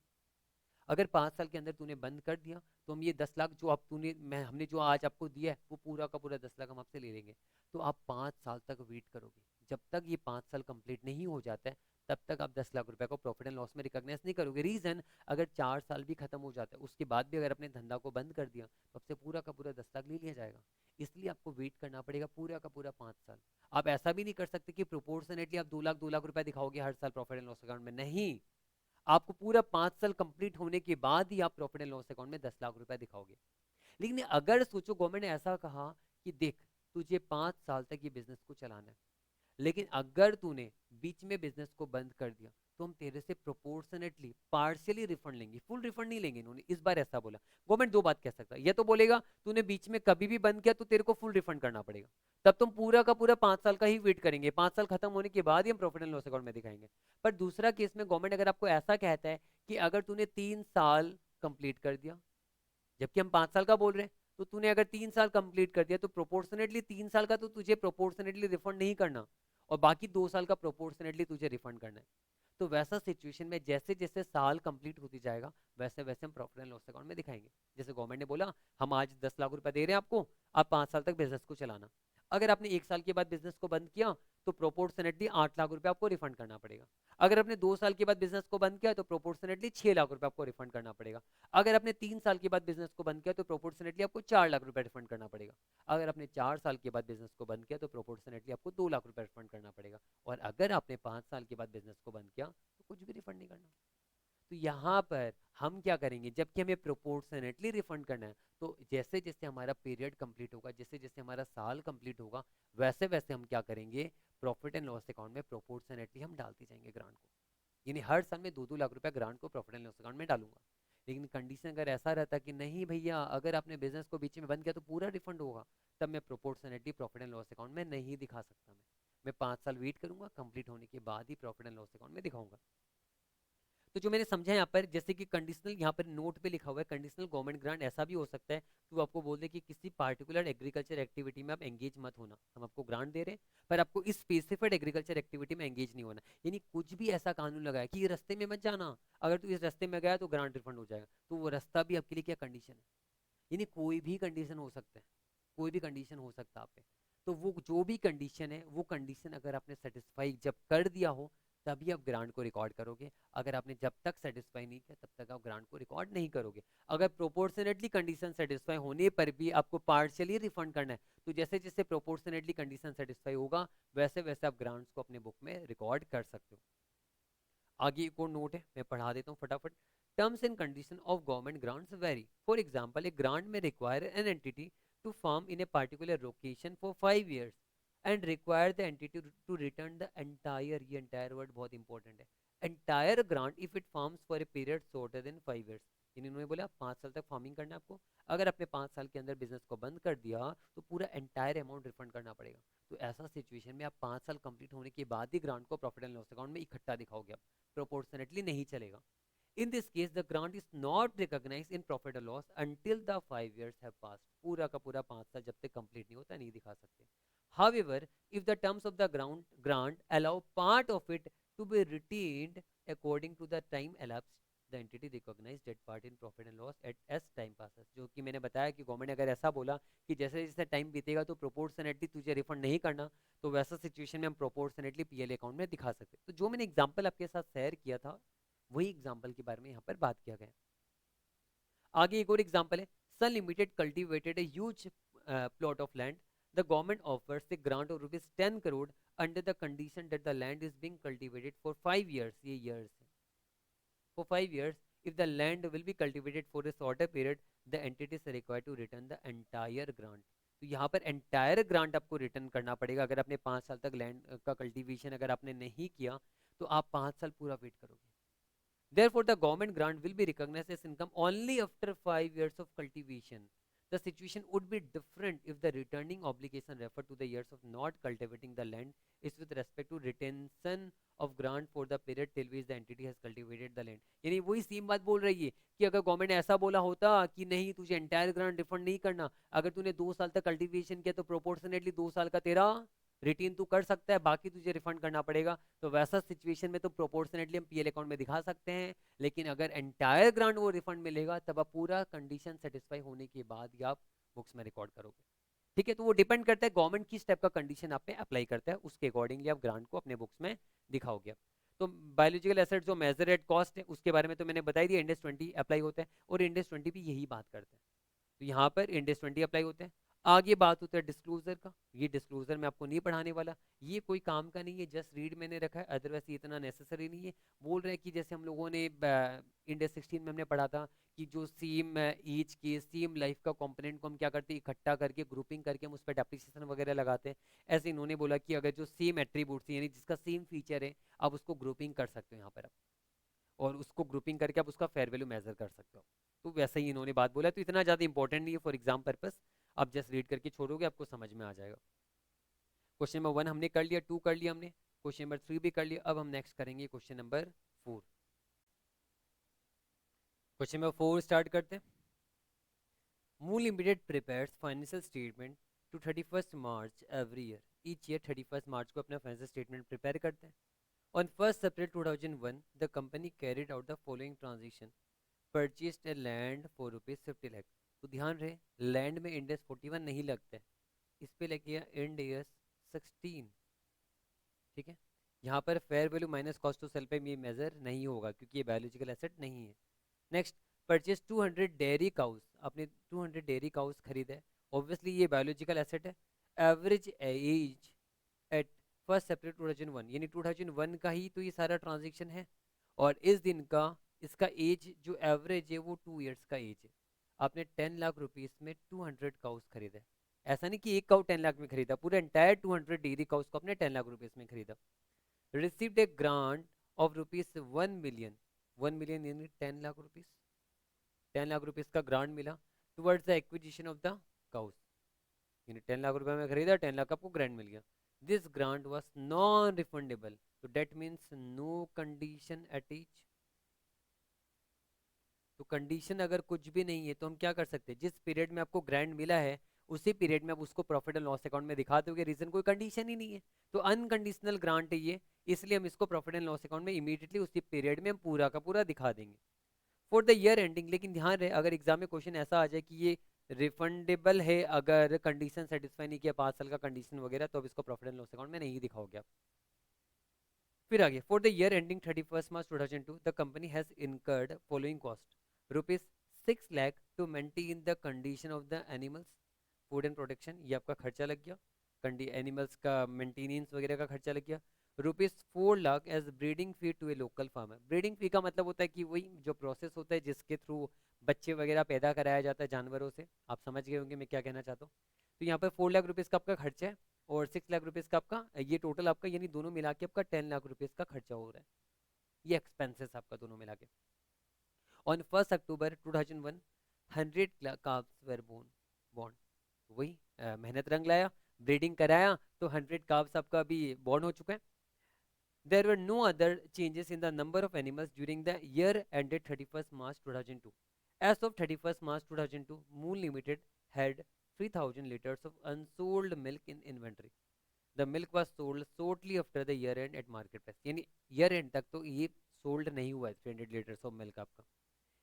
अगर 5 साल के अंदर तूने बंद कर दिया तो हम ये 10 लाख जो आप तूने मैं हमने जो आज आपको दिया है वो पूरा का पूरा 10 लाख हम आपसे ले लेंगे। तो आप 5 साल तक वेट करोगे, जब तक ये 5 साल कंप्लीट नहीं हो जाता है तब तक आप 10 लाख रुपए को प्रॉफिट एंड लॉस में रिकॉग्नाइज नहीं करोगे। रीजन, अगर 4 साल भी खत्म हो जाता है उसके बाद भी अगर अपने धंधा को बंद कर दिया तो आपसे पूरा का पूरा 10 लाख ले लिया जाएगा। इसलिए आपको वेट करना पड़ेगा पूरा का पूरा 5 साल। आप ऐसा भी नहीं कर सकते कि प्रोपोर्शनेटली आप 2 लाख रुपए दिखाओगे हर साल प्रॉफिट एंड लॉस अकाउंट में, नहीं। आपको पूरा 5 साल कंप्लीट होने के बाद ही आप प्रॉफिट एंड लॉस अकाउंट में 10 लाख रुपए दिखाओगे। लेकिन अगर सोचो गवर्नमेंट ने ऐसा कहा कि देख तुझे 5 साल तक ये बिजनेस को चलाना है, लेकिन अगर तूने बीच में बिजनेस को बंद कर दिया तो हम तेरे से प्रोपोर्शनेटली पार्शियली रिफंड लेंगे, फुल रिफंड नहीं लेंगे। इन्होंने इस बार ऐसा बोला। गवर्नमेंट दो बात कह सकता है, या तो बोलेगा तूने बीच में कभी भी बंद किया तो तेरे को फुल रिफंड करना पड़ेगा, तब तुम पूरा का पूरा 5 साल का ही वेट करेंगे, 5 साल खत्म होने के बाद ही हम प्रॉफिट एंड लॉस अकाउंट में दिखाएंगे। पर दूसरा केस में गवर्नमेंट अगर आपको ऐसा कहता है कि अगर तूने 3 साल कंप्लीट कर दिया, जबकि हम 5 साल का बोल रहे हैं, तो तूने अगर 3 साल कंप्लीट कर दिया तो प्रोपोर्शनेटली 3 साल का तो तुझे प्रोपोर्शनेटली रिफंड नहीं करना, और बाकी 2 साल का प्रोपोर्शनेटली तुझे रिफंड करना है। तो वैसा सिचुएशन में जैसे जैसे साल कंप्लीट होती जाएगा वैसे वैसे हम प्रॉफिट एंड लॉस अकाउंट में दिखाएंगे। जैसे गवर्नमेंट ने बोला हम आज 10 लाख रुपए दे रहे हैं आपको, आप 5 साल तक बिजनेस को चलाना। अगर आपने 1 साल के बाद बिजनेस को बंद किया तो प्रोपोर्शनेटली 8 लाख रुपए आपको रिफंड करना पड़ेगा। अगर आपने 2 साल के बाद बिजनेस को बंद किया तो प्रोपोर्शनेटली 6 लाख रुपए आपको रिफंड करना पड़ेगा। अगर आपने 3 साल के बाद बिजनेस को बंद किया तो प्रोपोर्शनेटली आपको 4 लाख रुपए रिफंड करना पड़ेगा। अगर आपने 4 साल के बाद बिजनेस को बंद किया तो प्रोपोर्शनेटली आपको 2 लाख रुपए रिफंड करना पड़ेगा। और अगर आपने 5 साल के बाद बिजनेस को बंद किया तो कुछ भी रिफंड नहीं करना। तो यहाँ पर हम क्या करेंगे, जबकि हमें प्रोपोर्शनेटली रिफंड करना है, तो जैसे जैसे हमारा पीरियड कंप्लीट होगा, जैसे जैसे हमारा साल कंप्लीट होगा, वैसे वैसे हम क्या करेंगे, प्रॉफिट एंड लॉस अकाउंट में प्रोपोर्शनेटली हम डालते जाएंगे ग्रांट को। यानी हर साल में 2-2 लाख रुपए ग्रांट को प्रॉफिट एंड लॉस अकाउंट में डालूंगा। लेकिन कंडीशन अगर ऐसा रहता कि नहीं भैया अगर आपने बिजनेस को बीच में बंद किया तो पूरा रिफंड होगा, तब मैं proportionately profit and loss account में नहीं दिखा सकता। मैं 5 साल वेट करूंगा, कंप्लीट होने के बाद ही प्रॉफिट एंड लॉस अकाउंट में दिखाऊंगा। तो जो मैंने समझा यहाँ पर, जैसे कि कंडीशनल यहाँ पर नोट पे लिखा हुआ है, कंडीशनल गवर्नमेंट ग्रांट ऐसा भी हो सकता है कि वो आपको बोल दे कि किसी पार्टिकुलर एग्रीकल्चर एक्टिविटी में आप एंगेज मत होना, हम आपको ग्रांट दे रहे हैं पर आपको इस स्पेसिफाइड एग्रीकल्चर एक्टिविटी में एंगेज नहीं होना। यानी कुछ भी ऐसा कानून लगाया कि ये रास्ते में मत जाना, अगर तू इस रास्ते में गया तो ग्रांट रिफंड हो जाएगा, तो वो रास्ता भी आपके लिए क्या कंडीशन है। यानी कोई भी कंडीशन हो सकता है, कोई भी कंडीशन हो सकता है आप पे। तो वो जो भी कंडीशन है वो कंडीशन अगर आपने सेटिस्फाई जब कर दिया हो तभी आप ग्रांट को रिकॉर्ड करोगे। अगर आपने जब तक सेटिस्फाई नहीं किया तब तक आप ग्रांट को रिकॉर्ड नहीं करोगे। अगर प्रोपोर्शनेटली कंडीशन सेटिस्फाई होने पर भी आपको पार्शियली रिफंड करना है तो जैसे जैसे प्रोपोर्शनेटली कंडीशन सेटिस्फाई होगा वैसे वैसे आप ग्रांट्स को अपने बुक में रिकॉर्ड कर सकते हो। आगे एक और नोट है, मैं पढ़ा देता हूँ फटाफट। Terms and condition of government grants vary. For example, a grant may require an entity to farm in a particular location for 5 years and require the entity to return the entire, ये एंटायर वर्ड बहुत इंपॉर्टेंट है, entire grant if it farms for a period shorter than 5 years। इन्होंने बोला 5 साल तक फार्मिंग करना है आपको, अगर आपने 5 साल के अंदर बिजनेस को बंद कर दिया तो पूरा एंटायर अमाउंट रिफंड करना पड़ेगा। तो ऐसा सिचुएशन में आप 5 साल कंप्लीट होने के बाद ही ग्रांट को प्रॉफिट एंड लॉस अकाउंट में इकट्ठा दिखाओगे, आप प्रोपोर्शनेटली नहीं चलेगा। In this case, the grant is not recognized in profit or loss until the 5 years have passed. पूरा का पूरा 5 साल जब तक कंप्लीट नहीं होता नहीं दिखा सकते। However, if the terms of the grant allow part of it to be retained according to the time elapsed, the entity recognizes that part in profit and loss at as time passes। जो कि मैंने बताया कि गवर्नमेंट अगर ऐसा बोला कि जैसे जैसे टाइम बीतेगा तो प्रोपोर्शनेटली तुझे रिफंड नहीं करना, तो वैसा सिचुएशन में हम प्रोपोर्शनेटली पीएल अकाउंट में दिखा सकते। तो जो मैंने एग्जांपल आपके साथ शेयर किया था वही एग्जाम्पल के बारे में यहाँ पर बात किया गया। आगे एक और एग्जाम्पल है, Sun limited cultivated a huge plot of land, the government offers a grant of ₹10 crore under the condition that the land is being cultivated for 5 years, ये years है, for 5 years। if the land will be cultivated for a shorter period, the entity is required to return the entire grant। तो यहाँ पर एंटायर ग्रांट आपको रिटर्न करना पड़ेगा। अगर आपने 5 साल तक लैंड का कल्टीवेशन अगर आपने नहीं किया तो आप 5 साल पूरा वेट करोगे। Therefore, the government grant will be recognized as income only after 5 years of cultivation। The situation would be different if the returning obligation referred to the years of not cultivating the land is with respect to retention of grant for the period till which the entity has cultivated the land। यानी वही सेम बात बोल रही है कि अगर गवर्नमेंट ने ऐसा बोला होता कि नहीं तुझे एंटायर ग्रांट रिफंड नहीं करना, अगर तूने 2 साल तक कल्टीवेशन किया तो प्रोपोर्शनेटली 2 साल का तेरा रिटेन तू कर सकता है, बाकी तुझे रिफंड करना पड़ेगा। तो वैसा सिचुएशन में तो प्रोपोर्शनेटली हम पीएल अकाउंट में दिखा सकते हैं, लेकिन अगर एंटायर ग्रांट वो रिफंड मिलेगा तब आप पूरा कंडीशन सेटिस्फाई होने के बाद ही आप बुक्स में रिकॉर्ड करोगे। ठीक है, तो वो डिपेंड करता है गवर्नमेंट किस टाइप का कंडीशन आप पे अप्लाई करता है, उसके अकॉर्डिंगली आप ग्रांट को अपने बुक्स में दिखाओगे। तो बायोलॉजिकल एसेट जो मेजर एट कॉस्ट है उसके बारे में तो मैंने बताई दिया, इंडेक्स 20 अप्लाई होता है और इंडेक्स 20 भी यही बात करता है। तो यहाँ पर इंडेक्स 20 अप्लाई होता है। आगे बात होता है डिस्क्लोजर का। ये डिस्क्लोजर मैं आपको नहीं पढ़ाने वाला, ये कोई काम का नहीं है, जस्ट रीड मैंने रखा है, अदरवाइज ये इतना नेसेसरी नहीं है। बोल रहे हैं कि जैसे हम लोगों ने इंडेक्स 16 में हमने पढ़ा था कि जो सेम एज के सेम लाइफ का कंपोनेंट को हम क्या करते हैं, इकट्ठा करके ग्रुपिंग करके हम उस पर डेप्रिसिएशन वगैरह लगाते हैं। ऐसे इन्होंने बोला कि अगर जो सेम एट्रीब्यूट्स यानी जिसका सेम फीचर है, आप उसको ग्रुपिंग कर सकते हो यहाँ पर आप, और उसको ग्रुपिंग करके आप उसका फेयर वैल्यू मेजर कर सकते हो। तो वैसे ही इन्होंने बात बोला, तो इतना ज़्यादा इंपॉर्टेंट नहीं है फॉर एग्जाम पर्पस, आप जस्ट रीड करके छोड़ोगे आपको समझ में आ जाएगा। क्वेश्चन नंबर 1 हमने कर लिया, 2 कर लिया हमने, क्वेश्चन नंबर 3 भी कर लिया। अब हम नेक्स्ट करेंगे question number 4। Question number 4 start करते हैं। Mool limited prepares financial statement to 31st March every year. Each year 31st March को अपना फाइनेंशियल स्टेटमेंट प्रिपेयर करते हैं। On 1st April 2001 the company carried out the following transaction. Purchased a land for ₹50 lakh. तो ध्यान रहे, लैंड में इंडेक्स 41 नहीं लगता है, इस पे लगे इंड ईयर्स 16। ठीक है, यहाँ पर fair value minus cost to sell पे ये मेजर नहीं होगा क्योंकि ये बायोलॉजिकल एसेट नहीं है। Next, purchase 200 dairy cows. आपने 200 डेयरी काउस खरीदा है, ऑब्वियसली ये बायोलॉजिकल एसेट है। एवरेज एज एट 1 अप्रैल 2001, यानी 2001 का ही तो ये सारा ट्रांजेक्शन है, और इस दिन का इसका एज जो एवरेज है वो 2 ईयर्स का एज है। आपने 10 लाख रुपीस में 200 काउस खरीदा है। ऐसा नहीं कि एक काउ 10 लाख में खरीदा, पूरा एंटायर 200 डेयरी काउस को आपने 10 लाख रुपीस में खरीदा। Received A grant of ₹1 million. 1 million यानी 10 लाख रुपीस, 10 लाख रुपीस का ग्रांट मिला towards the acquisition of the cows, यानी 10 लाख रुपए में खरीदा, 10 लाख आपको ग्रांट मिल गया। This grant was non refundable, तो that means no condition attach. तो कंडीशन अगर कुछ भी नहीं है तो हम क्या कर सकते हैं, जिस पीरियड में आपको ग्रांट मिला है उसी पीरियड में आप उसको प्रॉफिट एंड लॉस अकाउंट में दिखा दोगे, रीजन कोई कंडीशन ही नहीं है, तो अनकंडीशनल ग्रांट है ये, इसलिए हम इसको प्रॉफिट एंड लॉस अकाउंट में इमीडिएटली उसी पीरियड में हम पूरा का पूरा दिखा देंगे फॉर द ईयर एंडिंग। लेकिन ध्यान रहे, अगर एग्जाम में क्वेश्चन ऐसा आ जाए कि ये रिफंडेबल है, अगर कंडीशन सेटिस्फाई नहीं किया 5 साल का कंडीशन वगैरह, तो अब इसको प्रॉफिट एंड लॉस अकाउंट में नहीं दिखाओगे आप। फिर आगे, for the year ending 31st March 2002 the company has incurred following cost. ₹6 lakh to maintain the condition of the animals, food and protection, ये आपका खर्चा लग गया, एनिमल्स का मेंटेनेंस वगैरह का खर्चा लग गया। ₹4 lakh as breeding fee to a local farmer. Breeding fee का मतलब होता है कि वही जो प्रोसेस होता है जिसके थ्रू बच्चे वगैरह पैदा कराया जाता है जानवरों से, आप समझ गए होंगे मैं क्या कहना चाहता हूँ। तो यहाँ पर 4 लाख रुपीज़ का आपका खर्चा है, और 6 लाख रुपीज़ का आपका, ये टोटल आपका यानी दोनों मिला के आपका 10 लाख रुपीज़ का खर्चा हो रहा है, ये एक्सपेंसेस आपका दोनों मिला के। On 1 October 2001 100 calves were born। वही मेहनत रंग लाया, ब्रीडिंग कराया, तो 100 calves आपका अभी बॉर्न हो चुका है। There were no other changes in the number of animals during the year ended 31st March 2002. As of 31st March 2002, Moon Limited had 3,000 liters of unsold milk in inventory. The milk was sold shortly after the year end at market price, यानी year end तक तो ये सोल्ड नहीं हुआ है 300 liters of milk आपका।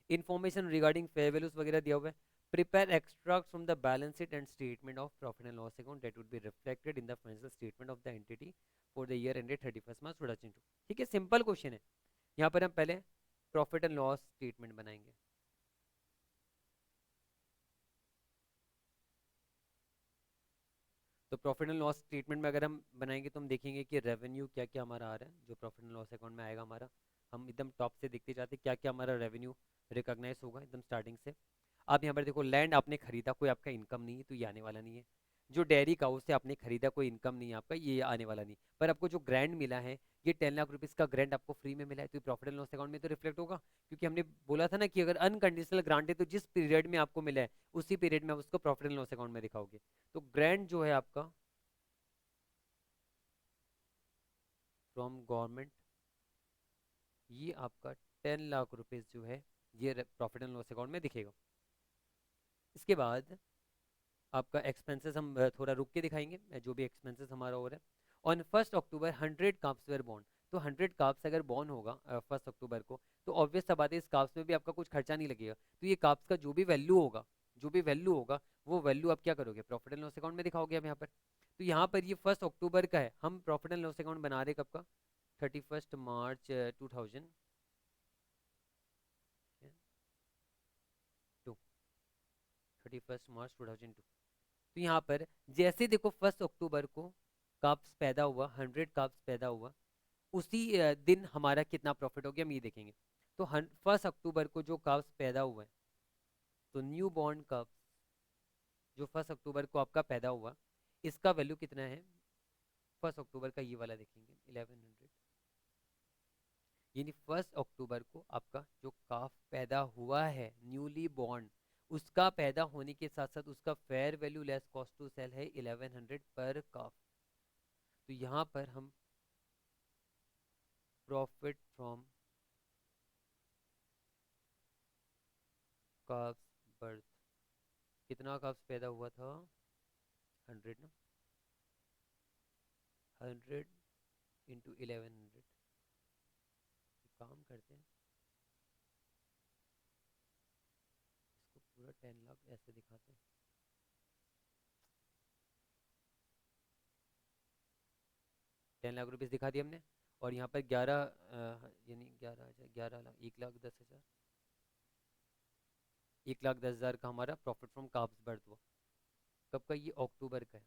इन्फॉर्मेशन रिगार्डिंग फेयर वैल्यूज वगैरह दिया हुआ है। Prepare extract from the balance sheet and statement of profit and loss account that would be reflected in the financial statement of the entity for the year ended 31st March 2002। ठीक है, सिंपल क्वेश्चन है। यहाँ पर हम पहले प्रॉफिट एंड लॉस स्टेटमेंट बनाएंगे। तो प्रॉफिट एंड लॉस स्टेटमेंट में अगर हम बनाएंगे तो हम देखेंगे कि रेवेन्यू क्या क्या हमारा आ रहा है, जो प्रॉफिट एंड लॉस अकाउंट में आएगा हमारा। हम एकदम टॉप से देखते जाते क्या क्या हमारा रेवेन्यू रिकॉग्नाइज होगा एकदम स्टार्टिंग से। आप यहाँ पर देखो, लैंड आपने खरीदा, कोई आपका इनकम नहीं है तो ये आने वाला नहीं है। जो डेयरी काउ से आपने खरीदा, कोई इनकम नहीं है आपका, ये आने वाला नहीं। पर आपको जो ग्रांड मिला है, ये 10 लाख रुपीज़ का ग्रांट आपको फ्री में मिला है, तो प्रॉफिट एंड लॉस अकाउंट में तो रिफ्लेक्ट होगा, क्योंकि हमने बोला था ना कि अगर अनकंडीशनल ग्रांट है तो जिस पीरियड में आपको मिला है उसी पीरियड में आप उसको प्रॉफिट एंड लॉस अकाउंट में दिखाओगे। तो ग्रांट जो है आपका फ्रॉम गवर्नमेंट, ये आपका 10 लाख रुपीज़ जो है ये प्रॉफिट एंड लॉस अकाउंट में दिखेगा। इसके बाद आपका एक्सपेंसेस हम थोड़ा रुक के दिखाएंगे, जो भी एक्सपेंसेस हमारा हो रहा है। ऑन 1 अक्टूबर 100 काप्स वेर बॉर्न। तो 100 काप्स अगर बॉर्न होगा 1 अक्टूबर को, तो ऑब्वियस सा बात है इस काप्स में भी आपका कुछ खर्चा नहीं लगेगा, तो ये काप्स का जो भी वैल्यू होगा, जो भी वैल्यू होगा वो वैल्यू आप क्या करोगे, प्रॉफिट एंड लॉस अकाउंट में दिखाओगे आप यहाँ पर। तो यहाँ पर ये 1 अक्टूबर का है, हम प्रॉफिट एंड लॉस अकाउंट बना रहे कब का, 31st मार्च 2002, 31st मार्च 2002। तो यहाँ पर जैसे देखो 1 अक्टूबर को काप्स पैदा हुआ, 100 काप्स पैदा हुआ, उसी दिन हमारा कितना प्रॉफिट हो गया हम ये देखेंगे। तो 1 अक्टूबर को जो काप्स पैदा हुआ है, तो न्यू बॉर्न काप्स जो 1 अक्टूबर को आपका पैदा हुआ, इसका वैल्यू कितना है 1 अक्टूबर का, ये वाला देखेंगे 1100, यानी 1 अक्टूबर को आपका जो काफ पैदा हुआ है न्यूली बॉर्न, उसका पैदा होने के साथ साथ उसका fair value less cost to sell है 1100 पर काफ। तो यहाँ पर हम प्रॉफिट फ्रॉम काफ्स बर्थ, कितना काफ्स पैदा हुआ था 100 ना, 100 × 1100, काम करते हैं इसको पूरा 10 लाख ऐसे दिखाते हैं। 10 लाख रुपीज़ दिखा दिया हमने, और यहाँ पर 11 यानी 11 लाख 1,10,000, 1,10,000 का हमारा प्रॉफिट फ्रॉम काफ्स बर्थ हुआ। कब का, ये अक्टूबर का है,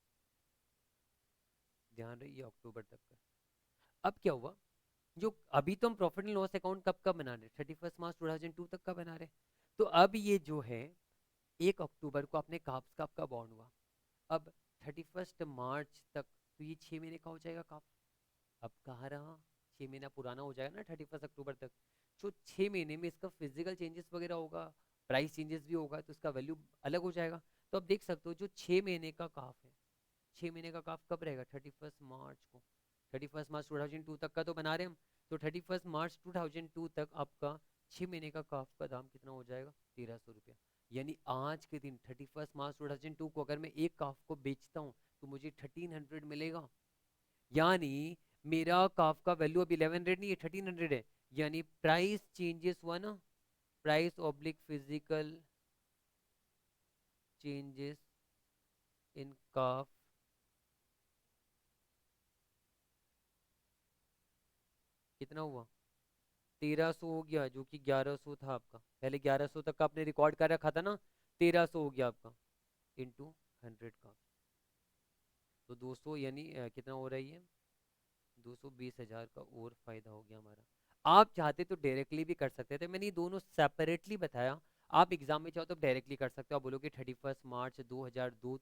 ध्यान रहे ये अक्टूबर तक का है। अब क्या हुआ, जो अभी तो हम प्रॉफिट एंड लॉस अकाउंट कब का बना रहे, 31 मार्च 2002 तक का बना रहे। तो अब ये जो है 1 अक्टूबर को अपने काप्स का आपका बॉन्ड हुआ, अब 31 मार्च तक, तो ये 6 महीने का हो जाएगा काप। अब कहाँ रहा, 6 महीना पुराना हो जाएगा ना 31 अक्टूबर तक। तो 6 महीने में इसका फिजिकल चेंजेस वगैरह होगा, प्राइस चेंजेस भी होगा, तो इसका वैल्यू अलग हो जाएगा। तो अब देख सकते हो जो 6 महीने का काफ है, 6 महीने का काफ कब रहेगा 31 मार्च को, 31 मार्च 2002 तक का तो बना रहे हम। तो 31 मार्च 2002 तक आपका 6 महीने का काफ का दाम कितना हो जाएगा 1,300 रुपया। यानी आज के दिन 31 मार्च 2002 को अगर मैं एक काफ को बेचता हूँ तो मुझे 1,300 मिलेगा। यानी मेरा काफ का वैल्यू अब 1100 नहीं है, 1,300 है। यानी प्राइस चेंजेस हुआ ना, price oblique physical changes in calf कितना हुआ 1,300 हो गया, जो कि 1,100 था आपका, पहले 1,100 तक का आपने रिकॉर्ड कर रखा था ना, 1,300 हो गया आपका इंटू 100 का, तो 200, यानी कितना हो रहा है ये 220,000 का और फायदा हो गया हमारा। आप चाहते तो डायरेक्टली भी कर सकते थे, मैंने ये दोनों सेपरेटली बताया। आप एग्जाम में चाहो तो डायरेक्टली कर सकते हो, आप बोलोगे 31 मार्च 2002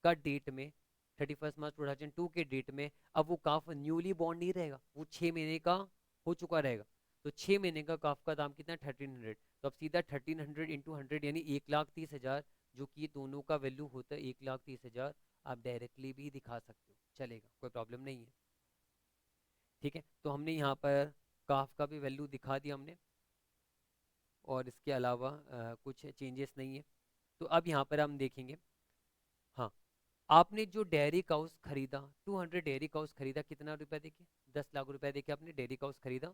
का डेट में, 31 मार्च 2002 के डेट में अब वो काफ न्यूली बॉर्न नहीं रहेगा, वो 6 महीने का हो चुका रहेगा। तो 6 महीने का काफ का दाम कितना 1,300, तो अब सीधा 1,300 इंटू 100 यानी 1,30,000, जो कि दोनों का वैल्यू होता है 1,30,000। आप डायरेक्टली भी दिखा सकते हो, चलेगा, कोई प्रॉब्लम नहीं है। ठीक है, तो हमने यहाँ पर काफ का भी वैल्यू दिखा दिया हमने, और इसके अलावा कुछ चेंजेस नहीं है। तो अब यहाँ पर हम देखेंगे, हाँ, आपने जो डेयरी काउस खरीदा, 200 डेयरी काउस खरीदा, कितना रुपया देके 10 लाख रुपया देके आपने डेयरी काउस खरीदा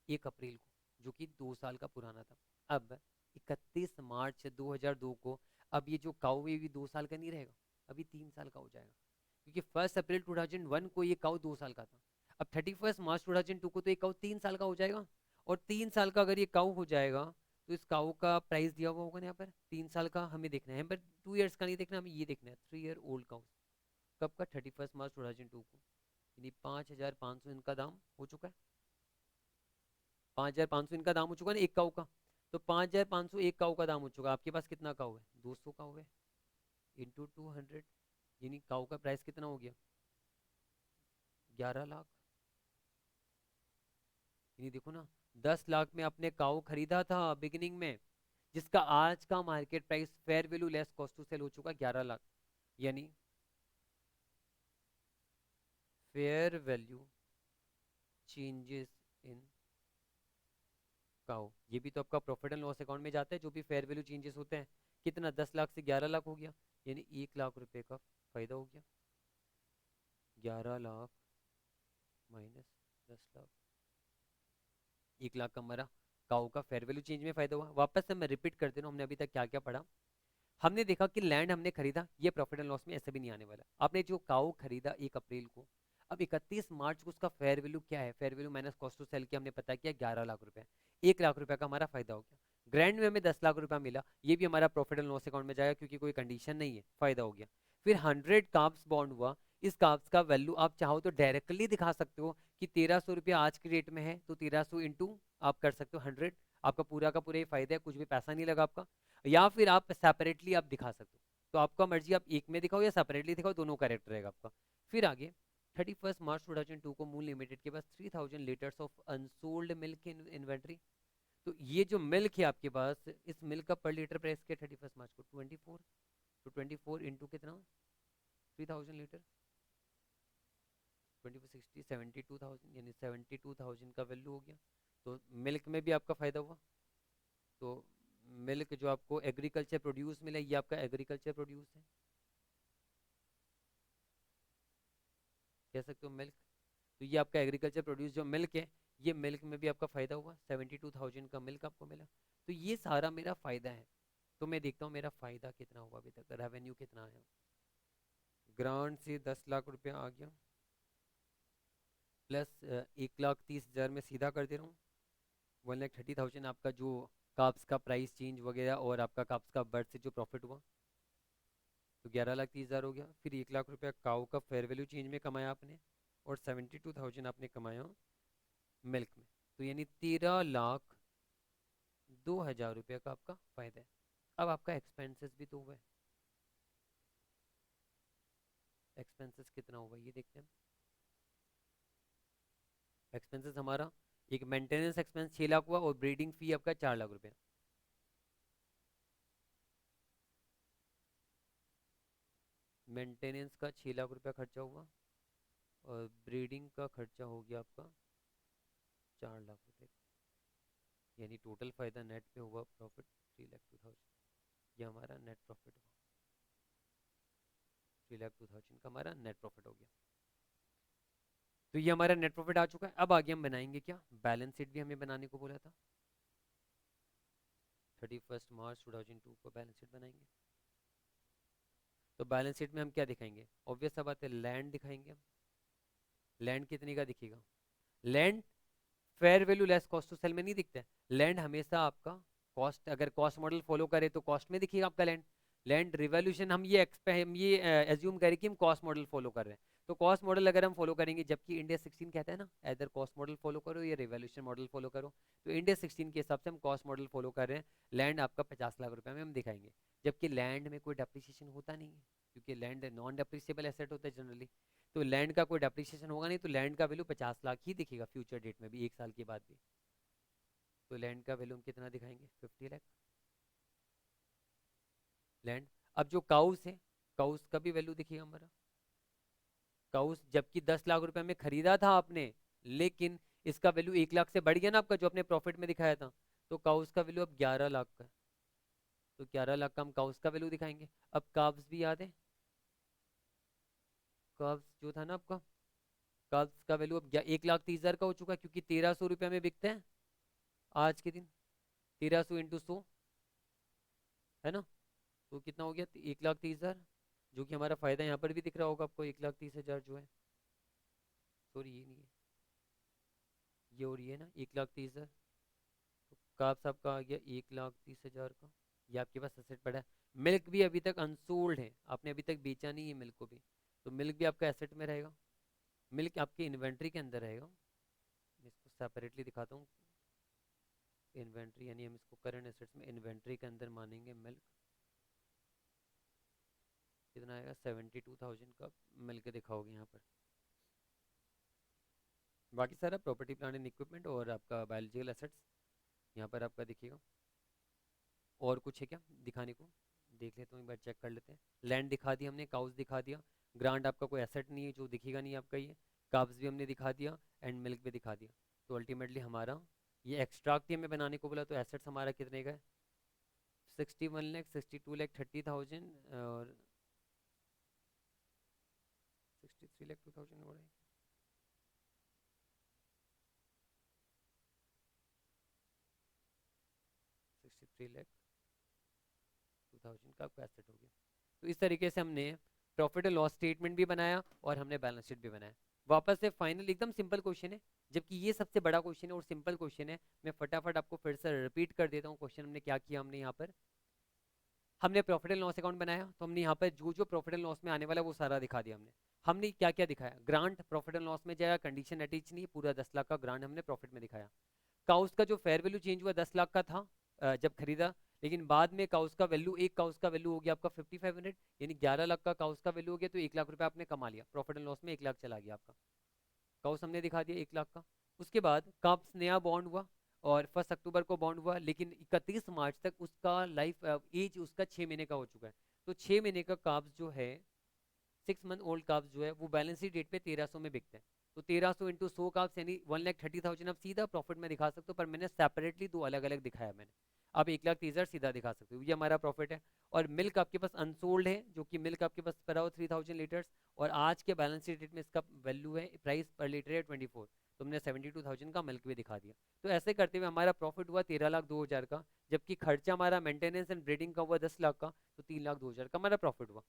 1 अप्रैल को, जो कि 2 साल का पुराना था। अब 31 मार्च 2002 को अब ये जो काऊ है ये 2 साल का नहीं रहेगा, अभी 3 साल का हो जाएगा, क्योंकि 1 अप्रैल 2001 को ये काऊ 2 साल का था। अब 31 मार्च 2002 को तो ये काऊ 3 साल का हो जाएगा, और 3 साल का अगर ये काऊ हो जाएगा तो इस काऊ का प्राइस दिया हुआ होगा ना यहाँ पर, 3 साल का हमें देखना है, यहाँ पर 2 ईयर्स का नहीं देखना, हमें ये देखना है 3 ईयर ओल्ड काऊ। कब का 31 मार्च 2002 को, यानी 5,500 इनका दाम हो चुका है, 5,500 इनका दाम हो चुका है ना एक काऊ का। तो 5,500 एक काऊ का दाम हो चुका है, आपके पास कितना काऊ है 200 काऊ है, इंटू 200, यानी काऊ का प्राइस कितना हो गया 11 लाख। यानी देखो ना, 10 लाख में आपने काऊ खरीदा था बिगिनिंग में, जिसका आज का market price fair value less cost to sell हो चुका 11 लाख। यानी fair value changes in cow, ये भी तो आपका प्रॉफिट एंड लॉस अकाउंट में जाता है, जो भी फेयर वैल्यू चेंजेस होते हैं। कितना 10 लाख से 11 लाख हो गया, यानी 1 लाख रुपए का फायदा हो गया। 11 लाख माइनस 10 लाख, 1 लाख का हमारा काऊ का फेयर वैल्यू चेंज में फायदा हुआ। वापस से मैं रिपीट कर दे रहा हूँ, हमने अभी तक क्या क्या पढ़ा। हमने देखा कि लैंड हमने खरीदा, ये प्रॉफिट एंड लॉस में ऐसे भी नहीं आने वाला। आपने जो काऊ खरीदा 1 अप्रैल को, अब 31 मार्च को उसका फेयर वैल्यू क्या है, fair value minus cost to sell की हमने पता किया 11 लाख रुपए, 1 लाख रुपए का हमारा फायदा हो गया। ग्रैंड में हमें 10 लाख रुपया मिला, ये भी हमारा प्रॉफिट एंड लॉस अकाउंट में जाएगा क्योंकि कोई कंडीशन नहीं है, फायदा हो गया। फिर 100 काप्स बॉन्ड हुआ, इस काप्स का वैल्यू आप चाहो तो डायरेक्टली दिखा सकते हो कि 1300 रुपया आज की डेट में है, तो 1300 इंटू आप कर सकते हो 100, आपका पूरा का पूरा ही फायदा है, कुछ भी पैसा नहीं लगा आपका। या फिर आप सेपरेटली आप दिखा सकते हो, तो आपका मर्जी, आप एक में दिखाओ या सेपरेटली दिखाओ, दोनों करेक्ट रहेगा आपका। फिर आगे 31 मार्च 2002 को मूल लिमिटेड के पास 3000 litres of unsold milk in inventory. तो ये जो मिल्क है आपके पास, इस मिल्क का पर लीटर प्राइस क्या 31 मार्च को 24, तो 24 इंटू कितना 3000 लीटर, 2460 72,000, यानी 72,000 का वैल्यू हो गया। तो मिल्क में भी आपका फायदा हुआ। तो मिल्क जो आपको एग्रीकल्चर प्रोड्यूस मिला, ये आपका एग्रीकल्चर प्रोड्यूस है, कह सकते हो मिल्क। तो ये आपका एग्रीकल्चर प्रोड्यूस जो मिल्क है, ये मिल्क में भी आपका फायदा हुआ, 72,000 का मिल्क आपको मिला। तो ये सारा मेरा फायदा है। तो मैं देखता हूँ मेरा फायदा कितना हुआ अभी तक, रेवेन्यू कितना आया। ग्रांट से 10 लाख रुपया आ गया, प्लस 1,30,000 में सीधा कर दे रहा हूँ, 1,30,000 आपका जो काप्स का प्राइस चेंज वगैरह और आपका काप्स का बर्थ से जो प्रॉफिट हुआ, तो 11,30,000 हो गया। फिर 1 लाख रुपया काऊ का फेयर वैल्यू चेंज में कमाया आपने, और 72,000 आपने कमाया मिल्क में। तो यानी 13,02,000 रुपया का आपका फायदा है। अब आपका एक्सपेंसेस भी तो हुआ है, एक्सपेंसेस कितना हुआ ये देखते हैं। एक्सपेंसेस हमारा एक मेंटेनेंस एक्सपेंस 6 लाख हुआ, और ब्रीडिंग फी आपका 4 लाख रुपया। मेंटेनेंस का 6 लाख रुपया खर्चा हुआ, और ब्रीडिंग का खर्चा हो गया आपका 4 लाख रुपये। यानी टोटल फायदा नेट पे हुआ प्रॉफिट 3,02,000, ये हमारा नेट प्रॉफिट हुआ, 3,02,000 का हमारा नेट प्रॉफिट हो गया। तो ये हमारा नेट प्रॉफिट आ चुका है। अब आगे हम बनाएंगे क्या, बैलेंस शीट भी हमें बनाने को बोला था, 31 मार्च 2002 को बैलेंस शीट बनाएंगे। तो बैलेंस शीट में हम क्या दिखाएंगे, ऑब्वियस सा बात है, लैंड दिखाएंगे हम। लैंड कितने का दिखेगा, land fair value less cost to sell में नहीं दिखता है। लैंड हमेशा आपका कॉस्ट, अगर कॉस्ट मॉडल फॉलो करे तो कॉस्ट में दिखेगा आपका लैंड। लैंड रिवॉल्यूशन हम ये एज्यूम करें कि हम कॉस्ट मॉडल फॉलो कर रहे हैं, तो कॉस्ट मॉडल अगर हम फॉलो करेंगे, जबकि इंडिया 16 कहता है ना इधर कॉस्ट मॉडल फॉलो करो या रिवॉल्यूशन मॉडल फॉलो करो, तो इंडिया 16 के हिसाब से हम कॉस्ट मॉडल फॉलो कर रहे हैं। लैंड आपका 50 लाख रुपए में हम दिखाएंगे, जबकि लैंड में कोई डेप्रिसिएशन होता नहीं है, क्योंकि लैंड नॉन डेप्रिसिएबल एसेट होता है जनरली। तो लैंड का कोई डेप्रिसिएशन होगा नहीं, तो लैंड का वैल्यू 50 लाख ही दिखेगा फ्यूचर डेट में भी, 1 साल के बाद भी। तो लैंड का वैल्यू हम कितना दिखाएंगे, 50 लाख लैंड। अब जो काउस है, काउस का भी वैल्यू दिखेगा हमारा। काउस जबकि 10 लाख रुपए में खरीदा था आपने, लेकिन इसका वैल्यू 1 लाख से बढ़ गया ना आपका, जो आपने प्रॉफिट में दिखाया था, तो काउस का वैल्यू अब 11 लाख का है। तो 11 लाख का हम काउस का वैल्यू दिखाएंगे। अब काब्स भी याद है, काब्स जो था ना आपका, काब्स का वैल्यू अब 1,30,000 का हो चुका है, क्योंकि 1,300 रुपये में बिकते हैं आज के दिन, 1,300 इंटू 100 है ना, तो कितना हो गया 1,30,000, जो कि हमारा फायदा यहाँ पर भी दिख रहा होगा आपको, 1,30,000 जो है, सॉरी ये नहीं है, ये और ये है ना 1,30,000। तो काप्स आपका आ गया 1,30,000 का, ये आपके पास एसेट पड़ा है। मिल्क भी अभी तक अनसोल्ड है, आपने अभी तक बेचा नहीं है मिल्क को भी, तो मिल्क भी आपका एसेट में रहेगा, मिल्क आपके इन्वेंट्री के अंदर रहेगा। मैं इसको सेपरेटली दिखाता हूँ, इन्वेंट्री यानी हम इसको करंट एसेट्स में इन्वेंट्री के अंदर मानेंगे मिल्क। कितना आएगा 72,000 का मिल्क दिखाओगे यहाँ पर। बाकी सारा प्रॉपर्टी प्लांट एंड इक्विपमेंट और आपका बायोलॉजिकल एसेट्स यहाँ पर आपका दिखेगा। और कुछ है क्या दिखाने को, देख लेते हैं एक बार, चेक कर लेते हैं। लैंड दिखा दिया हमने, काउस दिखा दिया, ग्रांट आपका कोई एसेट नहीं है जो दिखेगा नहीं आपका, ये काब्स भी हमने दिखा दिया, एंड मिल्क भी दिखा दिया। तो अल्टीमेटली हमारा ये एक्सट्रैक्ट ही हमें बनाने को बोला, तो एसेट्स हमारा कितने का है, 61 लाख, 62 लाख 30,000, और 63 लाख 2,000 हो रहा है, 63 लाख 2,000 का आपका एसेट हो गया। तो इस तरीके से हमने प्रॉफिट एंड लॉस स्टेटमेंट भी बनाया और हमने बैलेंस शीट भी बनाया। वापस से फाइनल एकदम सिंपल क्वेश्चन है, जबकि ये सबसे बड़ा क्वेश्चन है और सिंपल क्वेश्चन है। मैं फटाफट आपको फिर से रिपीट कर देता हूँ क्वेश्चन हमने क्या किया। हमने यहाँ पर हमने प्रॉफिट एंड लॉस अकाउंट बनाया, तो हमने यहाँ पर जो जो प्रॉफिट एंड लॉस में आने वाला है वो सारा दिखा दिया हमने। हमने क्या क्या दिखाया, ग्रांट प्रॉफिट एंड लॉस में जाएगा, कंडीशन अटैच नहीं, पूरा 10 लाख का ग्रांट हमने प्रॉफिट में दिखाया। काउस का जो फेयर वैल्यू चेंज हुआ 10 लाख का था जब खरीदा, लेकिन बाद में काउस का वैल्यू, एक काउस का वैल्यू हो गया आपका 5500, यानी 11 लाख का काउस का वैल्यू हो गया, तो 1 लाख रुपए आपने कमा लिया, प्रॉफिट एंड लॉस में 1 लाख चला गया आपका। काउस हमने दिखा दिया 1 लाख का। उसके बाद काप्स नया बॉन्ड हुआ और 1 अक्टूबर को बॉन्ड हुआ, लेकिन 31 मार्च तक उसका लाइफ एज उसका 6 महीने का हो चुका है। तो 6 महीने का काप्स जो है, 6 मंथ ओल्ड काप्स जो है, वो बैलेंस शीट डेट पे 1300 में बिकते हैं। तो 1300 इंटू 100 काप्स यानी 1,30,000 आप सीधा प्रॉफिट में दिखा सकते हो, पर मैंने सेपरेटली दो अलग अलग दिखाया मैंने। आप 1,30,000 सीधा दिखा सकते हो, ये हमारा प्रॉफिट है। और मिल्क आपके पास अनसोल्ड है, जो कि मिल्क आपके पास पड़ा हो 3000 लीटर्स, और आज के बैलेंस शीट डेट में इसका वैल्यू है, प्राइस पर लीटर है 24, तो हमने 72,000 का मिल्क भी दिखा दिया। तो ऐसे करते हुए हमारा प्रॉफिट हुआ 13,02,000 का, जबकि खर्चा हमारा मेंटेनेंस एंड ब्रीडिंग का हुआ 10 लाख का, तो 3,02,000 का हमारा प्रॉफिट हुआ।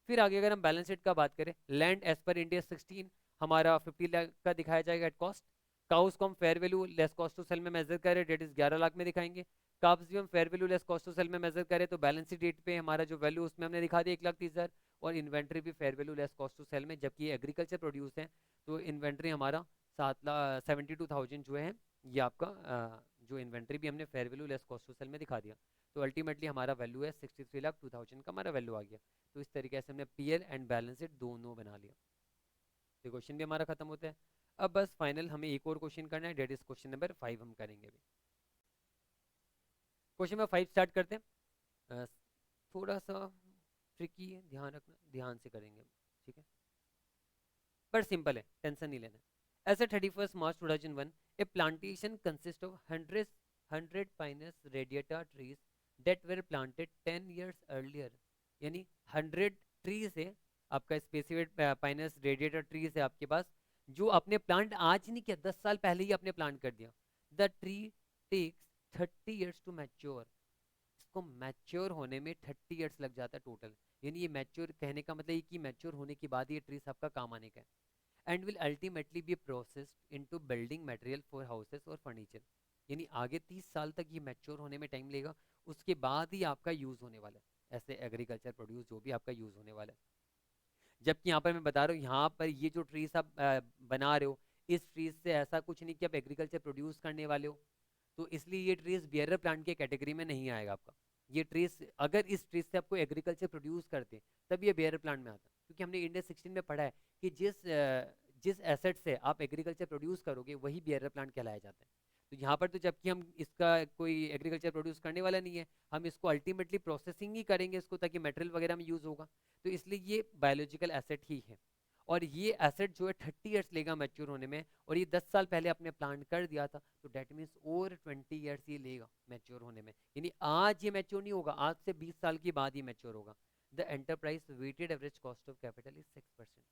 फिर आगे अगर हम बैलेंस शीट का बात करें, लैंड एज पर इंडिया 16 हमारा 50 लाख का दिखाया जाएगा एट कॉस्ट। काउस को हम fair value less cost to sell में मेजर करें, डेट इज 11 लाख में दिखाएंगे। काप्स भी हम fair value less cost to sell में मेजर करें, तो बैलेंस शीट डेट पे हमारा जो वैल्यू उसमें हमने दिखा दिया 1,30,000। और इन्वेंट्री भी fair value less cost to sell में, जबकि ये एग्रीकल्चर प्रोड्यूस है, तो इन्वेंट्री हमारा 72,000 जो है, ये आपका जो इन्वेंट्री भी हमने fair value less cost to sell में दिखा दिया। तो अल्टीमेटली हमारा वैल्यू है 63,02,000 का हमारा वैल्यू आ गया। तो इस तरीके से हमने पीएल एंड बैलेंस शीट दोनों बना लिया। तो क्वेश्चन भी हमारा खत्म होता है। अब बस फाइनल हमें एक और क्वेश्चन करना है, डेट इज क्वेश्चन नंबर 5 हम करेंगे अभी। क्वेश्चन नंबर 5 स्टार्ट करते हैं। थोड़ा सा ट्रिकी है, ध्यान रखना, ध्यान से करेंगे हम, ठीक है, पर सिंपल है, टेंशन नहीं लेना। As at 31 March 2001 a plantation consist of 100 pinus radiata trees that were planted 10 years earlier, यानी 100 ट्रीज है आपका, स्पेसिफिक पाइनस रेडिएटर ट्रीज है आपके पास, जो आपने प्लांट आज नहीं किया, 10 साल पहले ही आपने प्लांट कर दिया। The tree takes 30 years to mature, इसको मैच्योर होने में 30 years लग जाता है टोटल। यानी ये मैच्योर कहने का मतलब ये कि मैच्योर होने के बाद ये ट्रीज आपका काम आने का है। And will ultimately be processed into building material for houses और फर्नीचर, यानी आगे 30 साल तक ये मैच्योर होने में टाइम लेगा, उसके बाद ही आपका यूज होने वाला है, ऐसे एग्रीकल्चर प्रोड्यूस जो भी आपका यूज होने वाला है। जबकि यहाँ पर मैं बता रहा हूँ, यहाँ पर ये जो ट्रीज आप बना रहे हो, इस ट्रीज से ऐसा कुछ नहीं कि आप एग्रीकल्चर प्रोड्यूस करने वाले हो, तो इसलिए ये ट्रीज बियरर प्लांट के कैटेगरी में नहीं आएगा आपका। ये ट्रीज अगर इस ट्रीज से आपको एग्रीकल्चर प्रोड्यूस करते तब ये बियरर प्लांट में आता, क्योंकि हमने इंडिया 16 में पढ़ा है कि जिस एसेट से आप एग्रीकल्चर प्रोड्यूस करोगे वही बियरर प्लांट कहलाया जाता है। तो यहाँ पर तो जबकि हम इसका कोई एग्रीकल्चर प्रोड्यूस करने वाला नहीं है, हम इसको अल्टीमेटली प्रोसेसिंग ही करेंगे इसको, ताकि मटेरियल वगैरह में यूज होगा, तो इसलिए ये बायोलॉजिकल एसेट ही है। और ये एसेट जो है 30 ईयर्स लेगा मैच्योर होने में, और ये 10 साल पहले आपने प्लांट कर दिया था, तो डेट मीन्स और 20 ईयर्स ये लेगा मैच्योर होने में, यानी आज ये मैच्योर नहीं होगा, आज से 20 साल के बाद ये मैच्योर होगा। The enterprise weighted average cost of capital is 6%।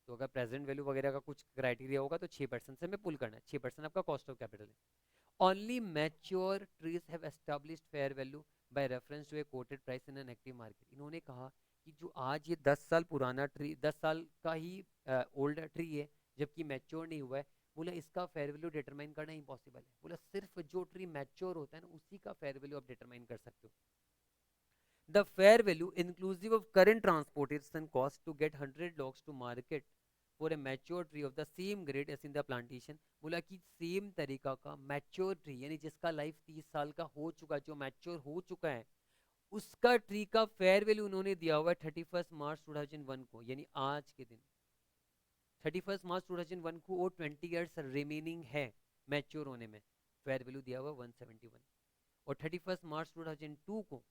तो अगर प्रेजेंट वैल्यू वगैरह का कुछ क्राइटेरिया होगा तो 6% से हमें पुल करना है, 6% आपका कॉस्ट ऑफ कैपिटल है। Only mature trees have established fair value by reference to a quoted price in an active market. इन्होंने कहा कि जो आज ये 10 साल पुराना ट्री, 10 साल का ही ओल्ड ट्री है, जबकि मैच्योर नहीं हुआ है, बोला इसका फेयर वैल्यू डिटरमाइन करना इम्पॉसिबल है। बोला सिर्फ जो ट्री मैच्योर होता है ना, उसी का फेयर वैल्यू आप डिटरमाइन कर सकते हो। The fair value inclusive of current transportation cost to get 100 logs to market for a mature tree of the same grade as in the plantation। बोला कि सेम तरीका का मैच्योर ट्री, यानी जिसका लाइफ 30 साल का हो चुका है, जो मैच्योर हो चुका है, उसका ट्री का फेयर वैल्यू उन्होंने दिया हुआ है 31 मार्च 2001 को, यानी आज के दिन 31 मार्च 2001 को, और 20 ईयर्स रिमेनिंग है मैच्योर होने में, फेयर वैल्यू दिया हुआ 171। और 31 मार्च 2002 को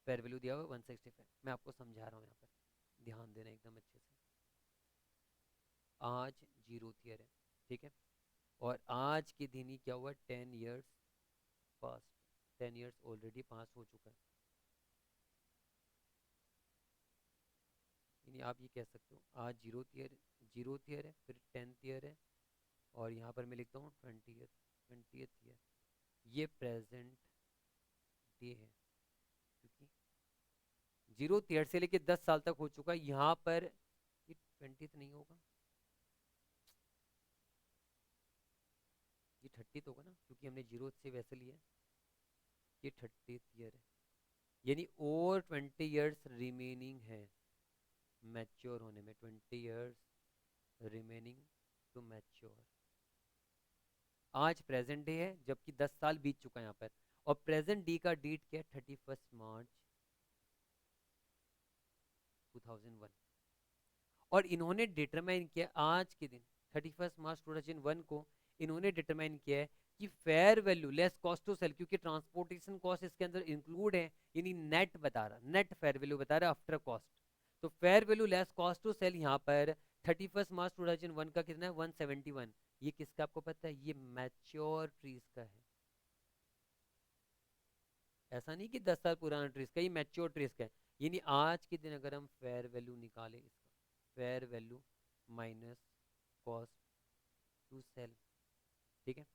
फेयर वैल्यू दिया हुआ 165। मैं आपको समझा रहा हूँ यहाँ पर, ध्यान देना एकदम अच्छे से। आज जीरो ईयर है, ठीक है, और आज के दिन ही क्या हुआ, 10 ईयर्स पास, 10 ईयर्स ऑलरेडी पास हो चुका है। यानी आप ये कह सकते हो आज जीरो ईयर है, फिर 10th ईयर है, और यहाँ पर मैं लिखता हूँ 20th ईयर, ये प्रेजेंट डे है, क्योंकि जीरो ईयर से लेके 10 साल तक हो चुका है। यहाँ पर ये 20th नहीं होगा, 30 होगा ना, क्योंकि हमने 0 से वैसे लिया है। ये 30th ईयर है, यानी और 20 ईयर्स रिमेनिंग है मैच्योर होने में। 20 ईयर्स रिमेनिंग टू मैच्योर। आज प्रेजेंट डे है, जबकि 10 साल बीत चुका है यहाँ पर। और प्रेजेंट डी का डेट क्या है? 31 मार्च 2001। और इन्होंने डिटरमाइन किया आज के दिन 31 मार्च 2001 को इन्होंने डिटरमाइन किया है कि fair value less cost to sell, क्योंकि ट्रांसपोर्टेशन कॉस्ट इसके अंदर इंक्लूड है, यानी नेट बता रहा, नेट फेयर वैल्यू बता रहा आफ्टर कॉस्ट। तो fair value less cost to sell यहाँ पर 31 मार्च 2001 का कितना है? 171। ये किसका आपको पता है? ये मैच्योर ट्रीज का है। ऐसा नहीं कि 10 साल पुराना ट्रीज का, ये मैच्योर ट्रीज का है। यानी आज के दिन अगर हम फेयर वैल्यू निकालें इसका, fair value minus cost to sell, ठीक है,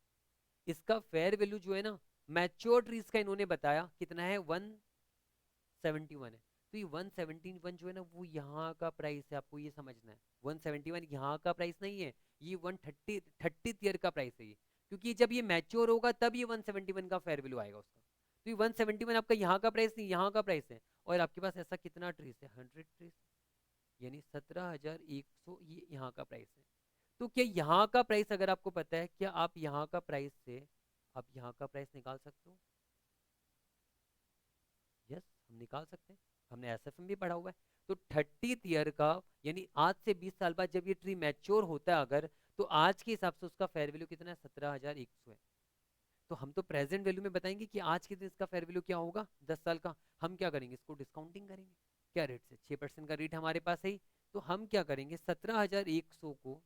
इसका फेयर वैल्यू जो है ना मैच्योर ट्रीज का इन्होंने बताया कितना है? 171 है। तो ये 171 जो है ना वो यहाँ का प्राइस है, आपको ये समझना है। 171 यहाँ का प्राइस नहीं है, ये 130 ईयर का प्राइस है ये, क्योंकि जब ये मैच्योर होगा तब ये 171 का फेयर वैल्यू आएगा उसका। तो ये 171 आपका यहाँ का प्राइस नहीं, यहाँ का प्राइस है। और आपके पास ऐसा कितना ट्रीज है? 100 ट्रीज, यानी 17,100 ये यहाँ का प्राइस है। तो क्या यहाँ का प्राइस अगर आपको पता है, क्या आप यहाँ का प्राइस से आप यहाँ का प्राइस निकाल सकते हो? यस, हम निकाल सकते हैं, हमने एसएफएम भी पढ़ा हुआ है। तो 30th ईयर का, यानी आज से 20 साल बाद जब ये ट्री मैच्योर होता है अगर, तो आज के हिसाब से उसका फेयर वैल्यू कितना है? 17,100 है। तो हम तो प्रेजेंट वैल्यू में बताएंगे कि आज के दिन इसका फेयर वैल्यू क्या होगा 10 साल का। हम क्या करेंगे? इसको डिस्काउंटिंग करेंगे। क्या रेट से? 6% का रेट हमारे पास है ही। तो हम क्या करेंगे? 17,100 को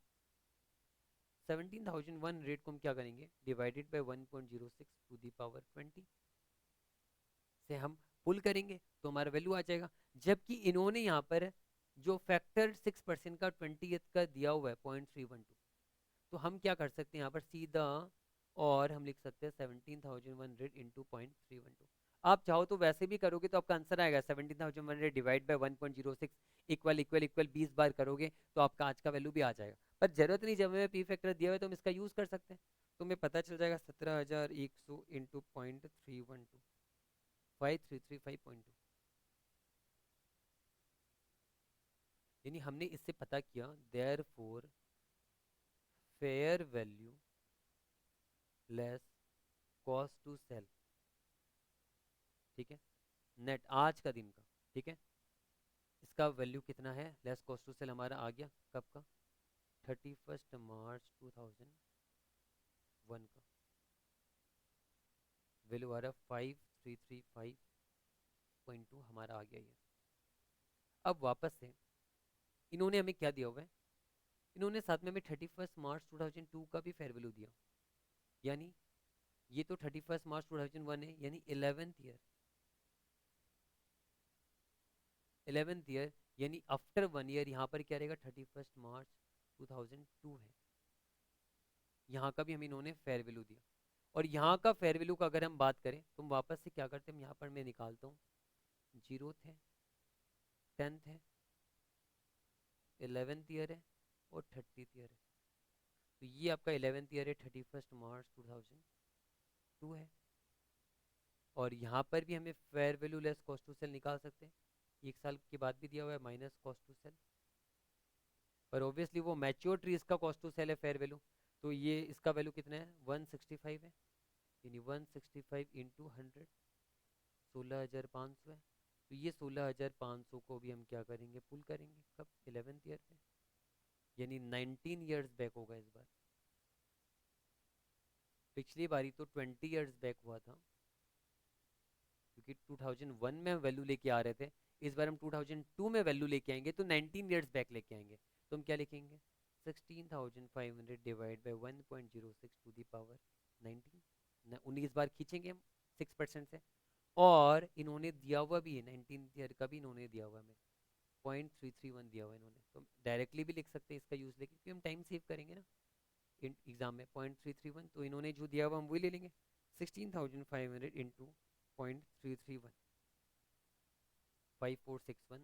17,001 रेट को हम क्या करेंगे? Divided by 1.06 to the power 20 से हम पुल करेंगे तो हमारा वैल्यू आ जाएगा। जबकि इन्होंने यहाँ पर जो फैक्टर 6% का 20th का दिया हुआ है 0.312, तो हम क्या कर सकते हैं यहाँ पर सीधा, और हम लिख सकते हैं 17,100 इंटू 0.312। आप चाहो तो वैसे भी करोगे तो आपका आंसर आएगा 17,100 divide by 1.06 equal equal equal 20 बार करोगे तो आपका आज का वैल्यू भी आ जाएगा। पर जरूरत नहीं, जब हमें पी फैक्टर दिया हुआ है तो हम इसका यूज कर सकते हैं। तो हमें पता चल जाएगा 17,100 इंटू 0.312, 5335.2। यानी हमने इससे पता किया therefore fair value less cost to sell, ठीक है, नेट आज का दिन का, ठीक है, इसका वैल्यू कितना है? लेस कॉस्ट टू सेल हमारा आ गया कब का? 31 मार्च 2001 का वैल्यू आ रहा है 5335.2 हमारा आ गया ये। अब वापस से इन्होंने हमें क्या दिया हुआ है? इन्होंने साथ में हमें 31 मार्च 2002 का भी फेयर वैल्यू दिया। यानी ये तो 31 मार्च 2001 है, यानी 11th ईयर यानी आफ्टर 1 ईयर यहाँ पर क्या रहेगा? 31 मार्च 2002 है। यहाँ का भी हमें इन्होंने फेयर वैल्यू दिया। और यहाँ का फेयर वैल्यू का अगर हम बात करें तो हम वापस से क्या करते हैं? यहाँ पर मैं निकालता हूँ, 0th है, 10th है, 11th ईयर है और 30th ईयर है। तो ये आपका 11th ईयर है, 31 मार्च 2002 है। और यहाँ पर भी हमें fair value less cost to sell निकाल सकते हैं, 1 साल के बाद भी दिया हुआ है माइनस कॉस्ट टू सेल। पर ऑब्वियसली वो मैच्योर ट्रीज का कॉस्ट टू सेल है फेयर वैल्यू। तो ये इसका वैल्यू कितना है? 165 है, यानी 165 इंटू 100 16,500 है। तो ये 16,500 को भी हम क्या करेंगे? पुल करेंगे कब? 11th ईयर पे, यानी 19 ईयर्स बैक होगा इस बार। पिछली बारी तो 20 ईयर्स बैक हुआ था, क्योंकि 2001 में हम वैल्यू लेके आ रहे थे। इस बार हम 2002 में वैल्यू लेके आएंगे तो 19 ईयर्स बैक लेके आएंगे। तो हम क्या लिखेंगे? 16,500 divide by 1.06 to the power 19, 19 बार खींचेंगे हम 6% से। और इन्होंने दिया हुआ भी है 19 ईयर का भी इन्होंने दिया हुआ है हमें 0.331 दिया हुआ है इन्होंने। तो डायरेक्टली भी लिख सकते हैं इसका यूज लेके, क्योंकि हम टाइम सेव करेंगे ना एग्जाम में। 0.331 तो इन्होंने जो दिया हुआ हम वही ले लेंगे, 16,500 इंटू 0.331, 5461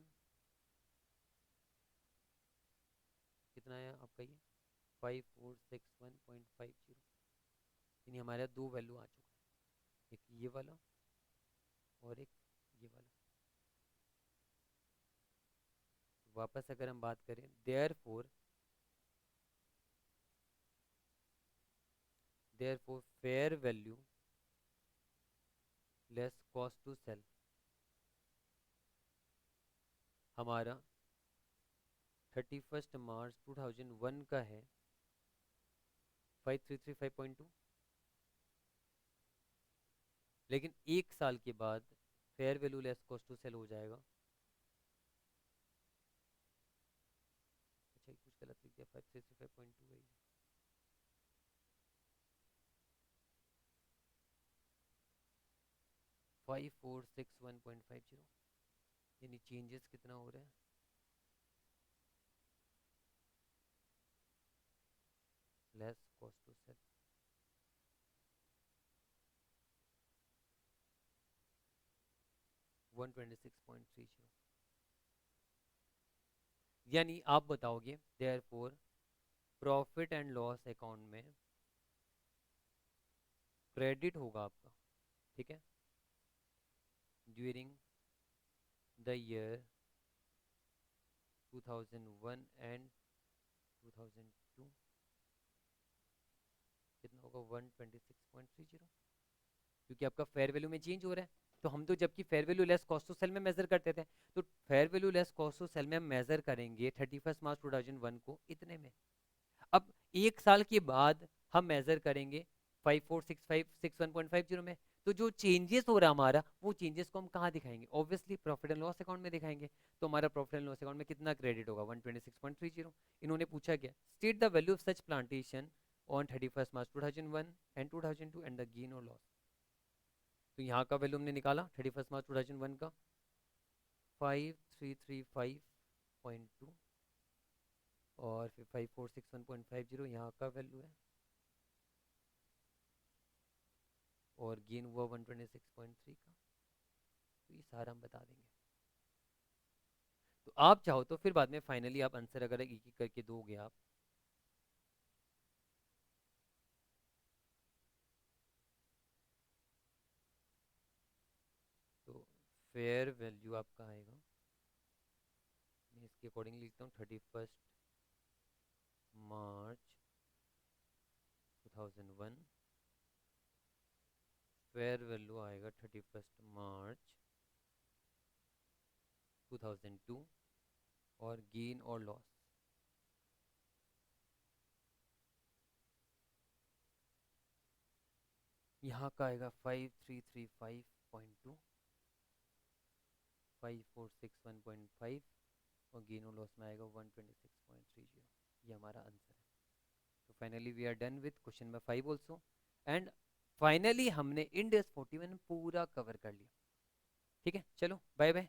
कितना है आपका ये? 5461.50। यानी हमारे दो वैल्यू आ चुका है, एक ये वाला और एक ये वाला। वापस अगर हम बात करें, therefore fair value less cost to sell हमारा 31 मार्च 2001 का है 5335.2, लेकिन एक साल के बाद fair value less cost to sell हो जाएगा, अच्छा कुछ गलत लिख दिया, 5335.2 है 5461.50, यानी चेंजेस कितना हो रहा है, लेस कॉस्ट टू सेल 126.30। यानी आप बताओगे therefore profit and loss account में क्रेडिट होगा आपका, ठीक है, ड्यूरिंग द ईयर 2001 एंड 2002 कितना होगा 126.30, क्योंकि आपका फेयर वैल्यू में चेंज हो रहा है। तो हम तो जबकि fair value less cost to sell में मेजर करते थे, तो fair value less cost to sell में हम मेजर करेंगे 31 मार्च 2001 को इतने में। अब एक साल के बाद हम मेजर करेंगे 546561.50 में। तो जो चेंजेस हो रहा है हमारा, वो चेंजेस को हम कहाँ दिखाएंगे, obviously profit and loss account में दिखाएंगे। तो हमारा प्रॉफिट एंड लॉस अकाउंट में कितना क्रेडिट होगा 126.30। इन्होंने पूछा क्या, state the value of such plantation on 31 March 2001 and 2002 and the gain और लॉस। तो यहाँ का वैल्यू हमने निकाला 31 मार्च 2001 का 5335.2 और फिर 5461.50 यहाँ का वैल्यू है, और गेन हुआ 126.3 का। तो ये सारा हम बता देंगे। तो आप चाहो तो फिर बाद में फाइनली आप आंसर अगर एक एक करके दोगे आप, तो फेयर वैल्यू आपका आएगा, मैं इसके अकॉर्डिंग लिखता हूँ 31 मार्च 2001, फेयर वैल्यू आएगा 31 मार्च 2002 और गेन और लॉस यहाँ का आएगा 5335.2, 5461.5 और गेन और लॉस में आएगा 126.30। ये हमारा आंसर है। तो finally we are done with question number 5 also, and finally हमने इंड एस 41 पूरा कवर कर लिया। ठीक है, चलो बाय बाय।